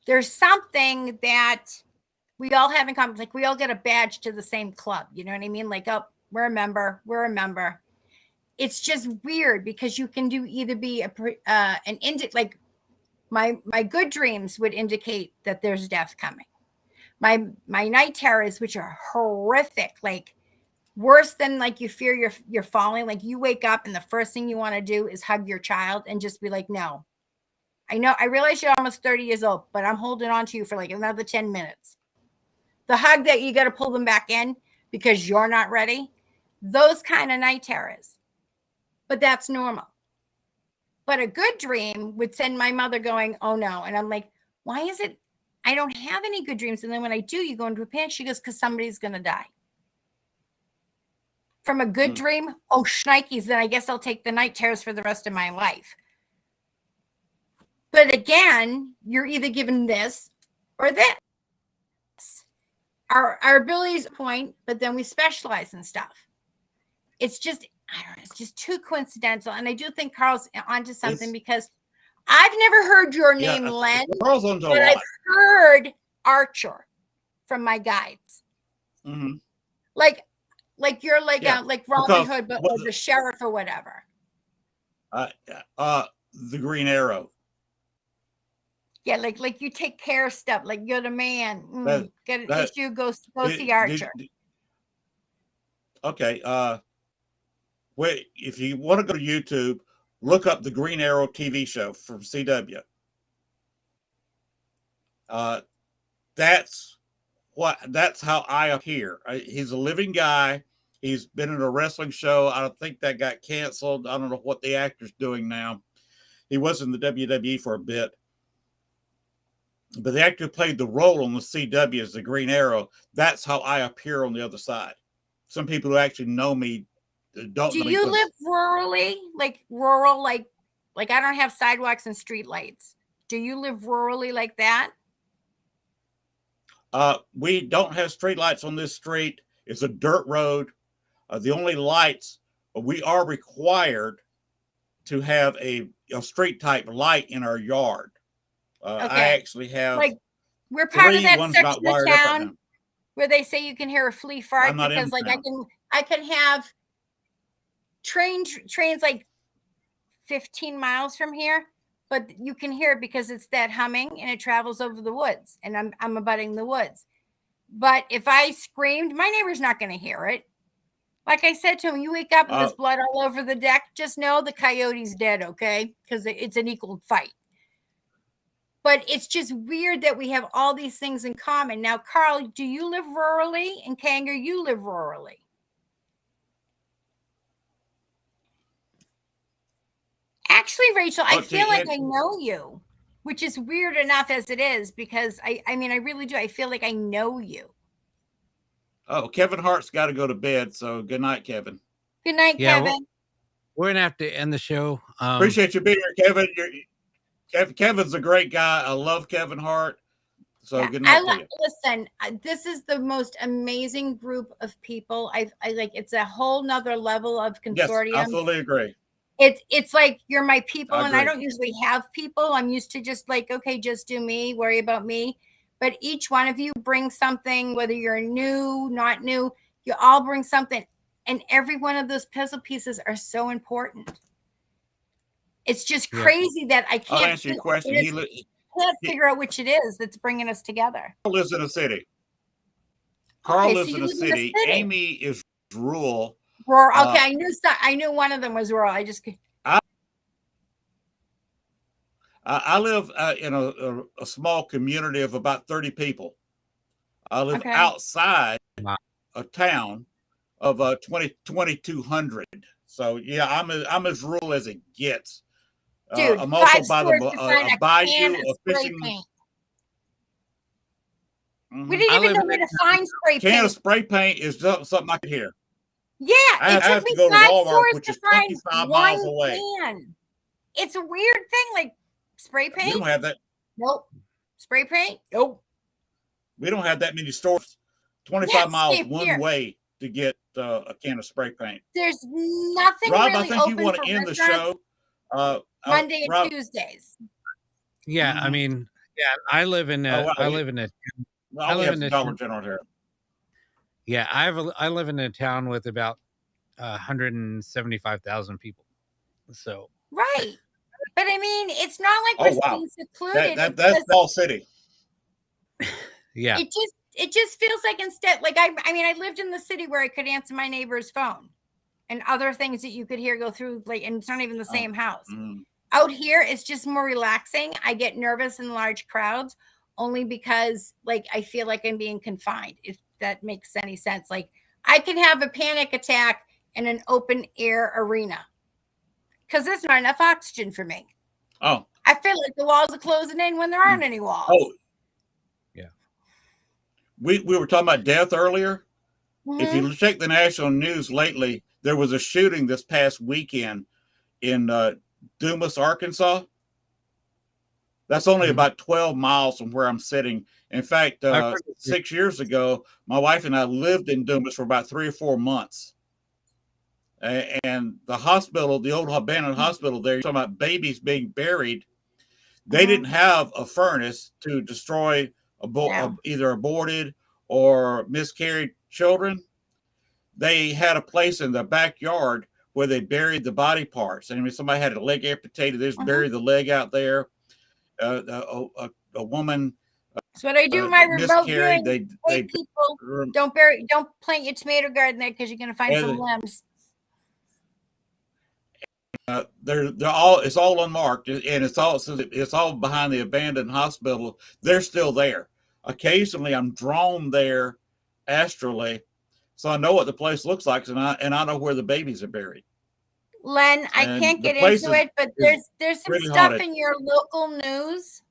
C: There's something that we all have in common. Like we all get a badge to the same club. You know what I mean? Like, oh, we're a member. It's just weird because you can either be like my good dreams would indicate that there's death coming. My night terrors, which are horrific, like worse than like you fear you're falling. Like you wake up and the first thing you want to do is hug your child and just be like, "No, I know, I realize you're almost 30 years old, but I'm holding on to you for like another 10 minutes. The hug that you got to pull them back in because you're not ready. Those kind of night terrors. But that's normal. But a good dream would send my mother going, "Oh no." And I'm like, "Why is it I don't have any good dreams?" And then when I do, you go into a panic. She goes, "Because somebody's going to die." From a good dream, oh, shnikes, then I guess I'll take the night terrors for the rest of my life. But again, you're either given this or this. Our abilities point, but then we specialize in stuff. It's just, I don't know, it's just too coincidental. And I do think Carl's onto something because I've never heard your name, Len,
D: Carl's onto
C: but I've heard Archer from my guides.
D: Mm-hmm.
C: Like you're like like Robin Hood, but the sheriff or whatever.
D: The Green Arrow.
C: Yeah, like you take care of stuff. Like you're the man. Get an issue. Go see Archer.
D: Okay. Wait, if you want to go to YouTube, look up the Green Arrow TV show from CW. That's how I appear. He's a living guy. He's been in a wrestling show. I don't think that got canceled. I don't know what the actor's doing now. He was in the WWE for a bit. But the actor who played the role on the CW as the Green Arrow. That's how I appear on the other side. Some people who actually know me don't know me.
C: Do you live rurally? Like rural, like I don't have sidewalks and street lights. Do you live rurally like that?
D: We don't have street lights on this street. It's a dirt road. The only lights, we are required to have a street type light in our yard. Okay. I actually have
C: like we're part of that section of town where they say you can hear a flea fart because like I can have trains like 15 miles from here, but you can hear it because it's that humming and it travels over the woods, and I'm abutting the woods. But if I screamed, my neighbor's not going to hear it. Like I said to him, you wake up and there's blood all over the deck, just know the coyote's dead, okay? Because it's an equal fight. But it's just weird that we have all these things in common. Now, Carl, do you live rurally? And Kanger, you live rurally. Actually, Rachel, I feel like I know you, which is weird enough as it is, because I really do. I feel like I know you.
D: Oh, Kevin Hart's got to go to bed. So good night, Kevin.
C: Good night, Kevin.
A: We're going to have to end the show.
D: Appreciate you being here, Kevin. Kevin's a great guy. I love Kevin Hart. So good night to you.
C: Listen, this is the most amazing group of people. I like. It's a whole nother level of consortium.
D: Yes, I fully agree.
C: It's like you're my people, and I don't usually have people. I'm used to just like, okay, just do me, worry about me. But each one of you brings something, whether you're new, not new, you all bring something. And every one of those puzzle pieces are so important. It's just crazy that I can't.
D: I'll answer your question.
C: Can't figure out which it is that's bringing us together.
D: Carl lives in a city. Carl lives in a city. Amy is rural.
C: Rural. Okay, I knew one of them was rural.
D: I live in a small community of about 30 people. I live outside a town of 2,200. So yeah, I'm as rural as it gets.
C: Dude,
D: I'm also by the bayou of fishing.
C: Mm-hmm. We didn't even know where to find spray paint.
D: Can of spray paint is something I could hear.
C: Yeah,
D: I have to go to Walmart, which is 25 miles away.
C: It's a weird thing, like spray paint.
D: We don't have that.
C: Nope. Spray paint. Nope.
D: We don't have that many stores. 25 miles one way to get a can of spray paint.
C: There's nothing.
D: Rob,
C: really
D: I think you want to end the show.
C: Monday and Tuesdays.
A: Yeah, I mean, I live in I live in a
D: Dollar General here.
A: Yeah, I live in a town with about 175,000 people. So
C: right, but I mean, it's not like we're being secluded.
D: That's all city.
A: Yeah,
C: it just feels like instead, like I lived in the city where I could answer my neighbor's phone and other things that you could hear go through, like, and it's not even the same house. Out here, it's just more relaxing. I get nervous in large crowds only because, like, I feel like I'm being confined, if that makes any sense. Like, I can have a panic attack in an open air arena because there's not enough oxygen for me.
D: Oh.
C: I feel like the walls are closing in when there aren't any walls.
D: Oh. Yeah. We were talking about death earlier. Mm-hmm. If you check the national news lately, there was a shooting this past weekend in Dumas, Arkansas. That's only about 12 miles from where I'm sitting. In fact, 6 years ago, my wife and I lived in Dumas for about 3 or 4 months. And the hospital, the old abandoned hospital there, you're talking about babies being buried. They didn't have a furnace to destroy either aborted or miscarried children. They had a place in the backyard where they buried the body parts. I mean, somebody had a leg amputated, they just
C: Mhm.
D: buried the leg out there. A woman
C: That's what I do in my remote
D: miscarried.
C: viewing.
D: They
C: Hey, people, don't plant your tomato garden there because you're going to find some limbs.
D: they're all, it's all unmarked, and it's all behind the abandoned hospital. They're still there. Occasionally, I'm drawn there astrally, so I know what the place looks like, and I know where the babies are buried.
C: Len, I
D: And
C: can't
D: the
C: get
D: place
C: into it, but there's some
D: really
C: stuff
D: haunted.
C: in your local news,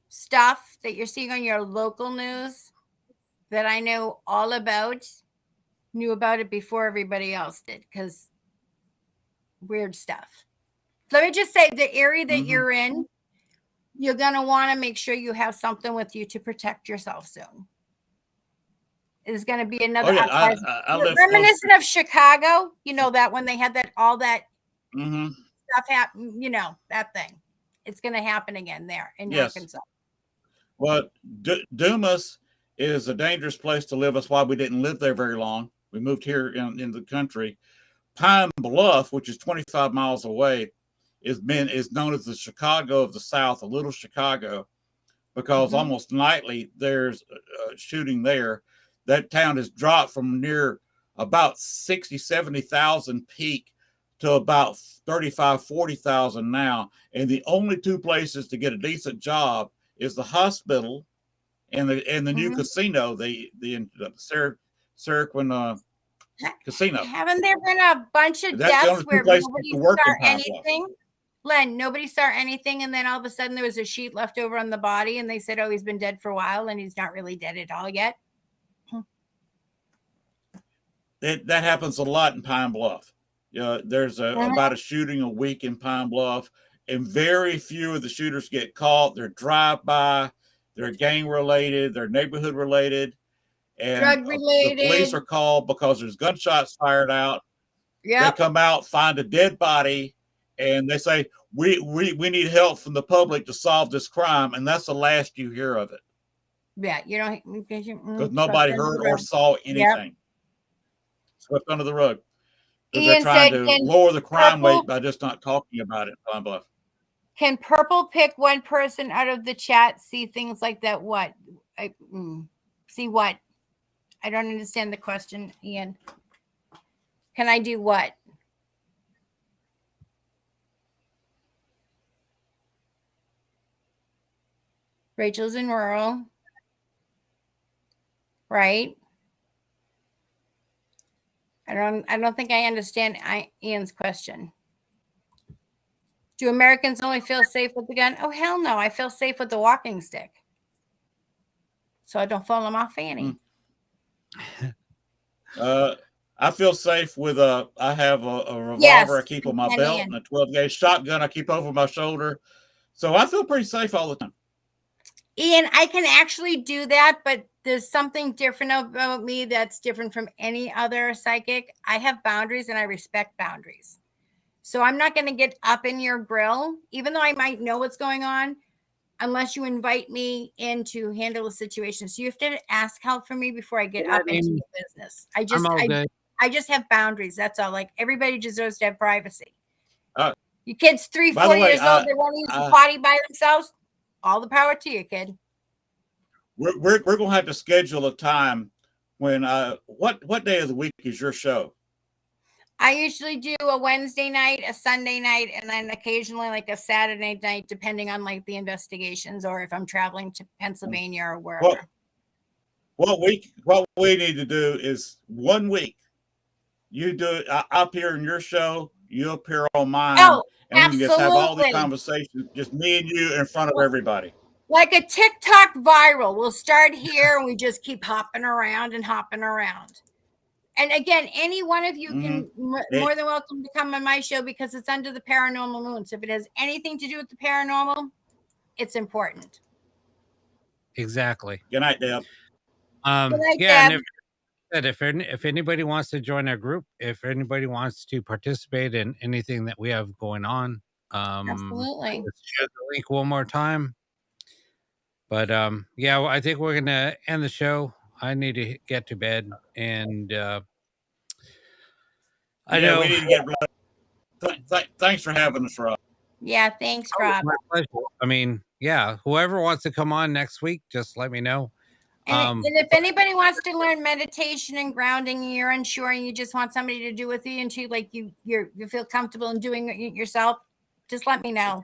C: stuff that you're seeing on your local news that I know all about, knew about it before everybody else did, because weird stuff. Let me just say, the area that you're in, you're going to want to make sure you have something with you to protect yourself soon. Is going to be another reminiscent of Chicago. You know, that when they had that all that stuff happen, you know, that thing. It's going to happen again there in Arkansas.
D: Well, Dumas is a dangerous place to live. That's why we didn't live there very long. We moved here in the country. Pine Bluff, which is 25 miles away, is known as the Chicago of the South, a little Chicago, because almost nightly there's a shooting there. That town has dropped from near about 60, 70,000 peak to about 35, 40,000 now. And the only two places to get a decent job is the hospital and the new casino, the Seroquin casino.
C: Haven't there been a bunch of deaths where nobody saw anything? Len, nobody saw anything, and then all of a sudden there was a sheet left over on the body, and they said, "Oh, he's been dead for a while, and he's not really dead at all yet."
D: That happens a lot in Pine Bluff. There's about a shooting a week in Pine Bluff, and very few of the shooters get caught. They're drive-by, they're gang-related, they're neighborhood-related, and
C: drug-related.
D: The police are called because there's gunshots fired out. They come out, find a dead body, and they say, we need help from the public to solve this crime, and that's the last you hear of it.
C: Yeah, you don't,
D: because nobody heard or saw anything. Swept under the rug. Because they're trying to lower the crime rate by just not talking about it in Pine Bluff.
C: Can Purple pick one person out of the chat, see things like that? What? See what? I don't understand the question, Ian. Can I do what? Rachel's in rural. Right? I don't think I understand Ian's question. Do Americans only feel safe with the gun? Oh, hell no. I feel safe with the walking stick. So I don't fall on my fanny.
D: I feel safe with I have a revolver I keep on my belt and a 12-gauge shotgun I keep over my shoulder. So I feel pretty safe all the time.
C: Ian, I can actually do that, but there's something different about me that's different from any other psychic. I have boundaries and I respect boundaries. So I'm not going to get up in your grill, even though I might know what's going on, unless you invite me in to handle a situation. So you have to ask help from me before I get up into your business. I just have boundaries. That's all. Like, everybody deserves to have privacy. Your kid's 3-4 years old. They want to use the potty by themselves. All the power to you, kid.
D: We're going to have to schedule a time when what day of the week is your show?
C: I usually do a Wednesday night, a Sunday night, and then occasionally like a Saturday night, depending on like the investigations or if I'm traveling to Pennsylvania or wherever.
D: What we need to do is 1 week. You do it. I appear in your show. You appear on mine.
C: Oh,
D: and
C: absolutely.
D: We can just have all the conversations, just me and you in front of everybody.
C: Like a TikTok viral. We'll start here and we just keep hopping around and hopping around. And again, any one of you can more than welcome to come on my show because it's under the paranormal moon. So if it has anything to do with the paranormal, it's important.
A: Exactly.
D: Good night, Deb.
C: Good night,
A: Deb.
C: And
A: if anybody wants to join our group, if anybody wants to participate in anything that we have going on,
C: absolutely.
A: Let's share the link one more time. But yeah, I think we're gonna end the show. I need to get to bed, and I know.
D: We need to get thanks for having us, Rob.
C: Yeah, thanks,
A: Oh,
C: Rob.
A: my pleasure. I mean, yeah, whoever wants to come on next week, just let me know.
C: And if anybody wants to learn meditation and grounding, and you're unsure and you just want somebody to do with you until like you feel comfortable in doing it yourself, just let me know.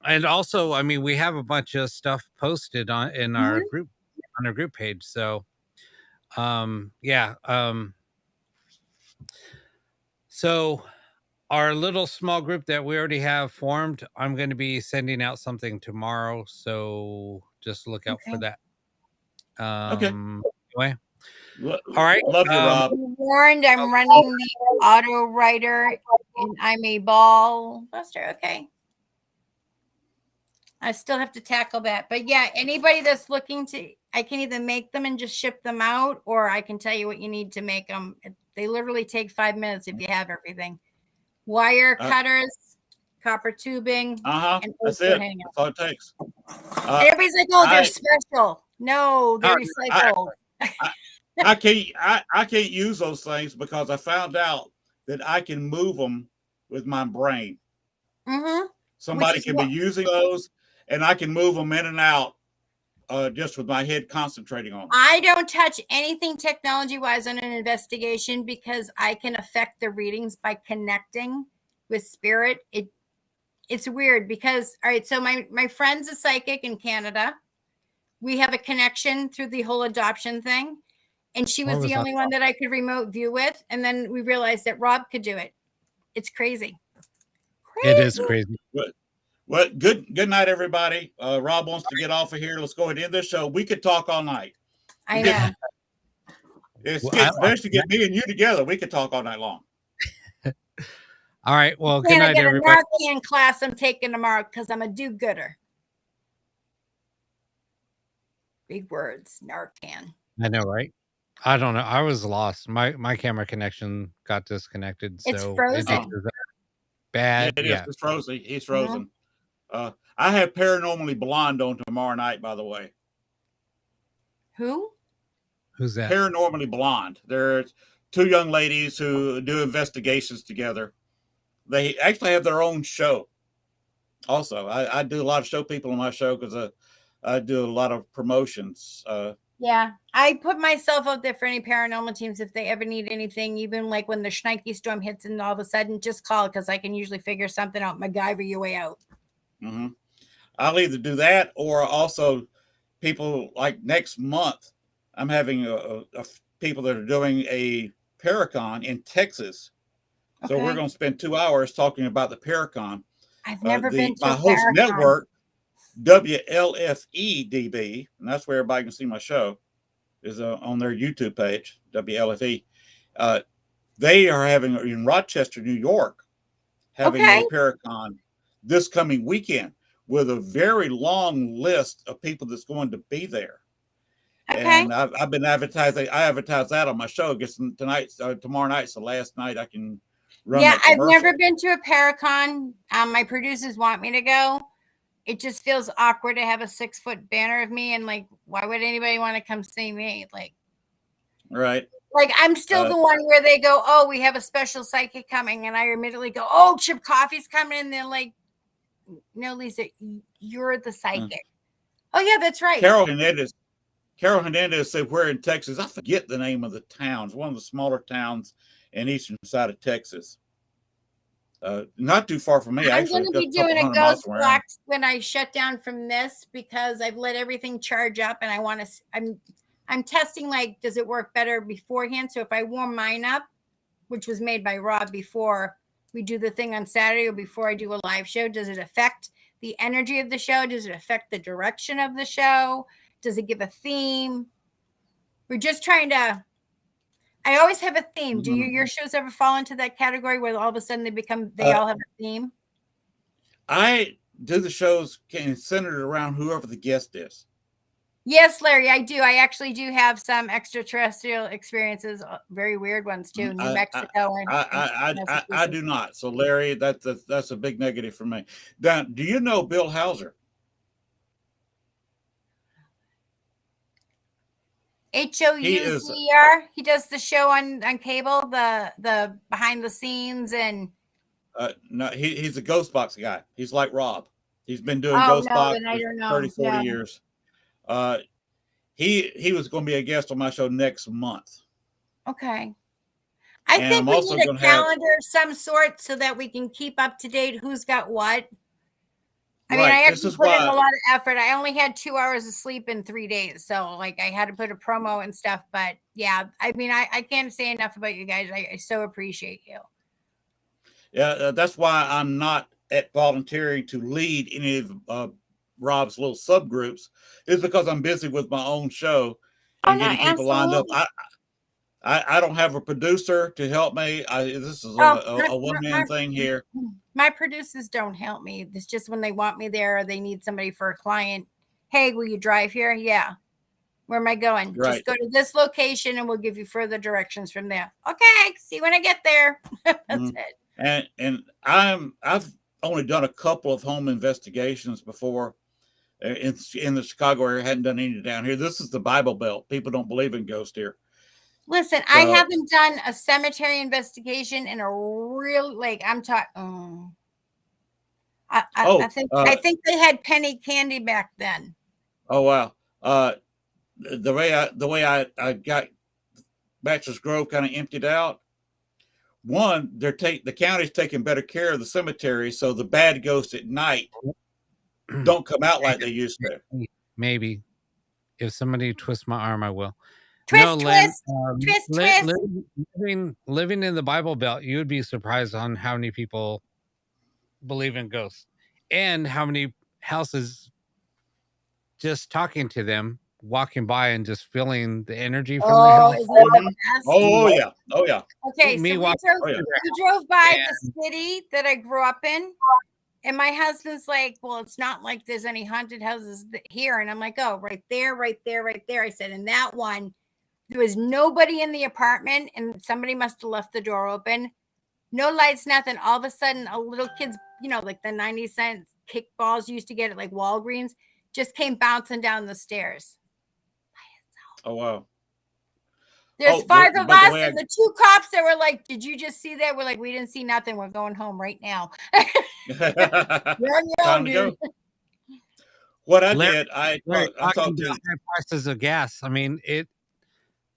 A: And also, I mean, we have a bunch of stuff posted in our group on our group page. So, yeah. So our little small group that we already have formed, I'm going to be sending out something tomorrow. So just look out for that.
D: Okay.
A: Anyway. All right.
D: Love you, Rob.
C: Warned, I'm running the auto writer and I'm a ball buster. Okay. I still have to tackle that. But yeah, anybody that's looking to, I can either make them and just ship them out, or I can tell you what you need to make them. They literally take 5 minutes if you have everything. Wire cutters, copper tubing, and
D: that's it. That's all it takes.
C: Everybody's like, "Oh, they're special." No, they're recycled.
D: I can't use those things because I found out that I can move them with my brain. Somebody can be using those, and I can move them in and out just with my head concentrating on them.
C: I don't touch anything technology-wise on an investigation because I can affect the readings by connecting with spirit. It's weird because, all right, so my friend's a psychic in Canada. We have a connection through the whole adoption thing. And she was the only one that I could remote view with. And then we realized that Rob could do it. It's crazy.
A: It is crazy.
D: Well, good night, everybody. Rob wants to get off of here. Let's go ahead and end this show. We could talk all night.
C: I know.
D: It's best to get me and you together. We could talk all night long.
A: All right. Well, good night, everybody.
C: Narcan class I'm taking tomorrow because I'm a do-gooder. Big words, Narcan.
A: I know, right? I don't know. I was lost. My camera connection got disconnected.
C: It's
A: so
C: frozen.
A: Bad.
D: Yeah, it is. It's frozen. He's frozen. I have Paranormally Blonde on tomorrow night, by the way.
A: Who's that?
D: Paranormally Blonde. There's two young ladies who do investigations together. They actually have their own show. Also, I do a lot of show people on my show because I do a lot of promotions.
C: Yeah, I put myself out there for any paranormal teams if they ever need anything, even like when the Schneike storm hits and all of a sudden just call because I can usually figure something out, MacGyver your way out.
D: I'll either do that or also people like next month, I'm having people that are doing a Paracon in Texas. So we're going to spend 2 hours talking about the Paracon.
C: I've never been to
D: my host
C: Paracon.
D: Network, WLFE-DB, and that's where everybody can see my show, is on their YouTube page, WLFE. They are having in Rochester, New York, having a Paracon this coming weekend with a very long list of people that's going to be there. And I've been advertising. I advertised that on my show. I guess tomorrow night's the last night I can run.
C: Yeah, I've never been to a Paracon. My producers want me to go. It just feels awkward to have a 6-foot banner of me, and like, why would anybody want to come see me? Like,
D: right?
C: Like, I'm still the one where they go, "Oh, we have a special psychic coming," and I immediately go, "Oh, Chip Coffee's coming," and they're like, "No, Lisa, you're the psychic." Oh yeah, that's right.
D: Carol Hernandez said, "Where in Texas?" I forget the name of the town. It's one of the smaller towns in eastern side of Texas. Not too far from me.
C: I'm going to be doing a ghost block when I shut down from this because I've let everything charge up, and I want to. I'm testing, like, does it work better beforehand? So if I warm mine up, which was made by Rob before we do the thing on Saturday or before I do a live show, does it affect the energy of the show? Does it affect the direction of the show? Does it give a theme? We're just trying to. I always have a theme. Do your shows ever fall into that category where all of a sudden they all have a theme?
D: I do the shows centered around whoever the guest is.
C: Yes, Larry, I do. I actually do have some extraterrestrial experiences, very weird ones too. New Mexico.
D: I do not. So, Larry, that's a big negative for me. Now, do you know Bill Hauser?
C: Houser. He does the show on cable, the behind the scenes and.
D: No, he's a ghost box guy. He's like Rob. He's been doing ghost box for 30, 40 years. He was going to be a guest on my show next month.
C: Okay. I think we need a calendar of some sort so that we can keep up to date who's got what. I mean, I actually put in a lot of effort. I only had 2 hours of sleep in 3 days. So like I had to put a promo and stuff. But yeah, I mean, I can't say enough about you guys. I so appreciate you.
D: Yeah, that's why I'm not at volunteering to lead any of Rob's little subgroups, is because I'm busy with my own show and getting people lined up. I don't have a producer to help me. This is a one-man thing here.
C: My producers don't help me. It's just when they want me there or they need somebody for a client. Hey, will you drive here? Yeah. Where am I going? Right. Just go to this location and we'll give you further directions from there. Okay. See you when I get there. That's it.
D: And I've only done a couple of home investigations before in the Chicago area. I hadn't done any down here. This is the Bible Belt. People don't believe in ghosts here.
C: Listen, so, I haven't done a cemetery investigation in a real, like, I'm talking. I think they had penny candy back then.
D: Oh wow! The way I got Baxter's Grove kind of emptied out. One, the county's taking better care of the cemetery, so the bad ghosts at night don't come out like they used to.
A: Maybe if somebody twists my arm, I will.
C: Twist.
A: Living in the Bible Belt, you would be surprised on how many people believe in ghosts and how many houses just talking to them, walking by and just feeling the energy from the house.
D: Oh yeah.
C: Okay, so we drove by the city that I grew up in. And my husband's like, well, it's not like there's any haunted houses here. And I'm like, oh, right there. I said, and that one, there was nobody in the apartment and somebody must have left the door open. No lights, nothing. All of a sudden, a little kid's, like the 90-cent kickballs used to get at like Walgreens, just came bouncing down the stairs.
D: Oh, wow.
C: There's 5 of us and the 2 cops that were like, did you just see that? We're like, we didn't see nothing. We're going home right now.
D: Time to go. What I did, I talked to
A: high prices of gas. I mean,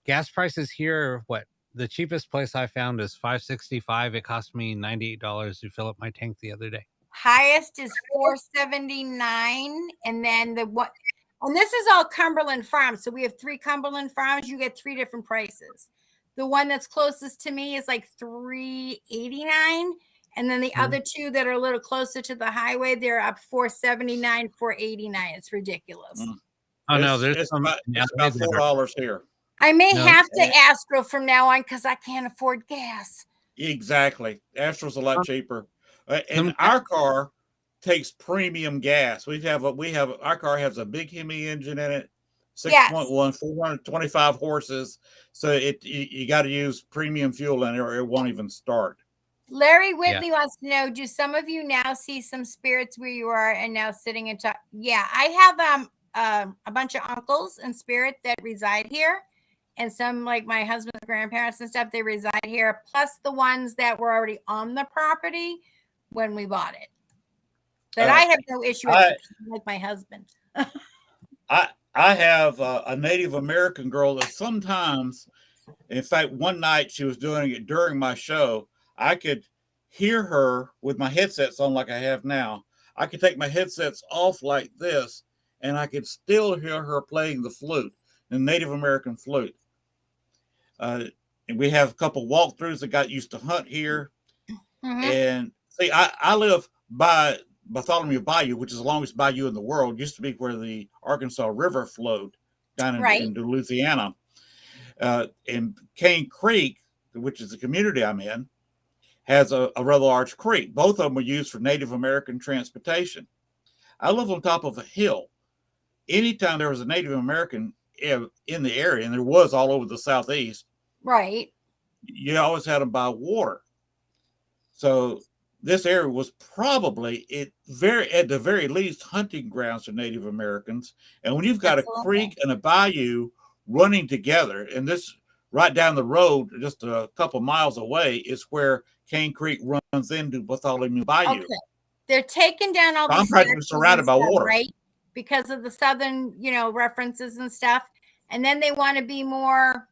A: gas prices here, what the cheapest place I found is $5.65. It cost me $98 to fill up my tank the other day.
C: Highest is $4.79, and then and this is all Cumberland Farms. So we have 3 Cumberland Farms. You get 3 different prices. The one that's closest to me is like $3.89. And then the other 2 that are a little closer to the highway, they're up $4.79, $4.89. It's ridiculous.
A: Oh no, there's
D: about $4 here.
C: I may have to Astro from now on because I can't afford gas.
D: Exactly. Astro's a lot cheaper. And our car takes premium gas. Our car has a big Hemi engine in it, 6.1, 425 horses. So you got to use premium fuel in it or it won't even start.
C: Larry Whitley wants to know, do some of you now see some spirits where you are and now sitting and talk? Yeah, I have a bunch of uncles and spirit that reside here. And some, like my husband's grandparents and stuff, they reside here. Plus the ones that were already on the property when we bought it. But I have no issue with it, like my husband.
D: I have a Native American girl that sometimes, in fact, one night she was doing it during my show. I could hear her with my headsets on like I have now. I could take my headsets off like this, and I could still hear her playing the flute, the Native American flute. And we have a couple walkthroughs that got used to hunt here. Mm-hmm. And see, I live by Bartholomew Bayou, which is the longest bayou in the world. It used to be where the Arkansas River flowed down into Louisiana. And Cane Creek, which is the community I'm in, has a rather large creek. Both of them were used for Native American transportation. I live on top of a hill. Anytime there was a Native American in the area, and there was all over the Southeast,
C: right?
D: You always had them by water. So this area was probably at the very least hunting grounds for Native Americans. And when you've got a creek and a bayou running together. And this right down the road, just a couple miles away, is where Cane Creek runs into Bartholomew Bayou.
C: Okay. They're taking down all the
D: I'm practically surrounded by water,
C: right? Because of the southern, references and stuff. And then they want to be more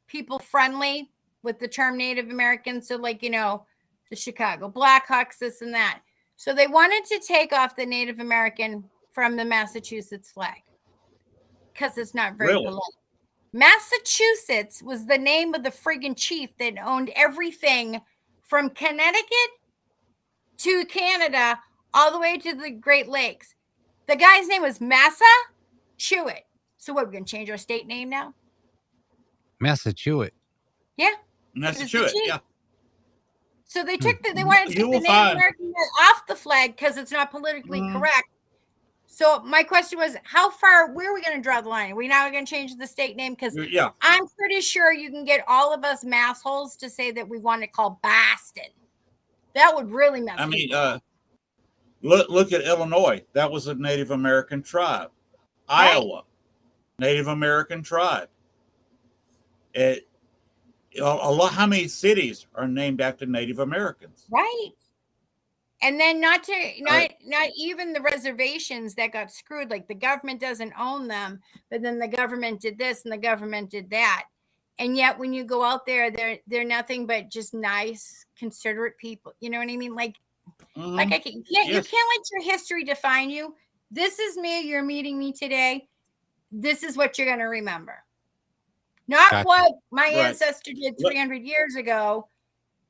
C: people friendly with the term Native American. So like, the Chicago Blackhawks, this and that. So they wanted to take off the Native American from the Massachusetts flag because it's not very polite. Massachusetts was the name of the friggin' chief that owned everything from Connecticut to Canada all the way to the Great Lakes. The guy's name was Massachusetts. So what, we're going to change our state name now?
A: Massachusetts.
C: Yeah.
D: Massachusetts, yeah.
C: So they took they wanted to take the Native American off the flag because it's not politically correct. So my question was, where are we going to draw the line? Are we now going to change the state name? Because I'm pretty sure you can get all of us massholes to say that we want it called Boston. That would really mess
D: look at Illinois. That was a Native American tribe. Right. Iowa, Native American tribe. How many cities are named after Native Americans?
C: Right. And then not even the reservations that got screwed. Like the government doesn't own them, but then the government did this and the government did that. And yet when you go out there, they're nothing but just nice, considerate people. You know what I mean? Like you can't let your history define you. This is me. You're meeting me today. This is what you're going to remember. Not what my ancestor did 300 years ago.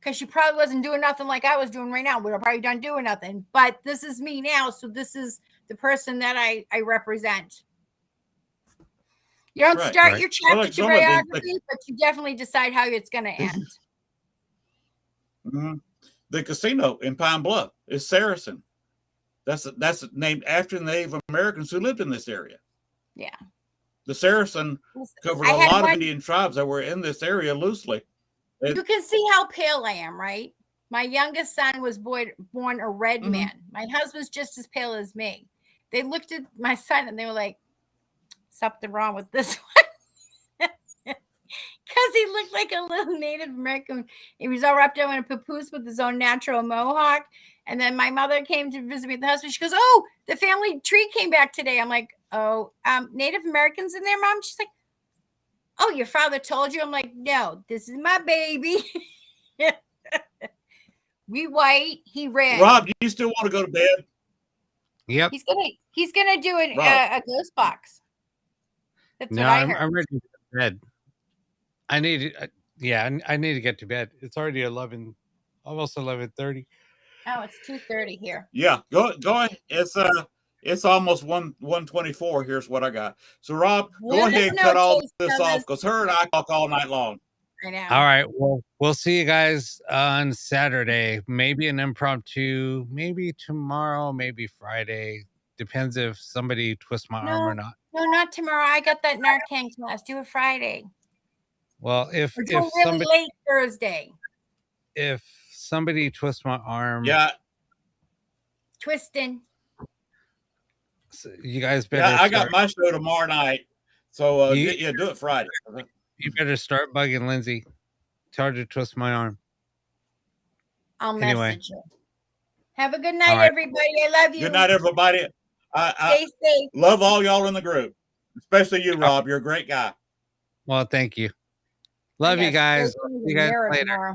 C: Because she probably wasn't doing nothing like I was doing right now. We were probably done doing nothing. But this is me now. So this is the person that I represent. You don't start your chapter to biography, but you definitely decide how it's going to end.
D: The casino in Pine Bluff is Saracen. That's named after the Native Americans who lived in this area.
C: Yeah.
D: The Saracen covered a lot of Indian tribes that were in this area loosely.
C: You can see how pale I am, right? My youngest son was born a red man. My husband's just as pale as me. They looked at my son and they were like, something wrong with this one. Because he looked like a little Native American. He was all wrapped up in a papoose with his own natural mohawk. And then my mother came to visit me at the hospital. She goes, oh, the family tree came back today. I'm like, oh, Native Americans in there, Mom? She's like, oh, your father told you? I'm like, no, this is my baby. We white, he red.
D: Rob, do you still want to go to bed?
A: Yep.
C: He's gonna do a ghost box. That's what I heard.
A: I'm ready to go to bed. I need to get to bed. It's already almost 11:30.
C: Oh, it's 2:30 here.
D: Yeah, go ahead. It's almost 1:24. Here's what I got. So, Rob, go ahead and cut all this off because her and I talk all night long.
C: I know.
A: All right. Well, we'll see you guys on Saturday. Maybe an impromptu. Maybe tomorrow. Maybe Friday. Depends if somebody twists my arm or not.
C: No, not tomorrow. I got that Narcan class. Do it Friday.
A: Well, if
C: really late Thursday.
A: If somebody twists my arm,
C: twisting.
A: So you guys better.
D: Yeah, I got my show tomorrow night, so do it Friday.
A: You better start bugging Lindsay. Tell her to twist my arm.
C: I'll message you. Have a good night, everybody. I love you.
D: Good night, everybody.
C: Stay safe.
D: Love all y'all in the group, especially you, Rob. You're a great guy.
A: Well, thank you. Love you guys. See you guys later.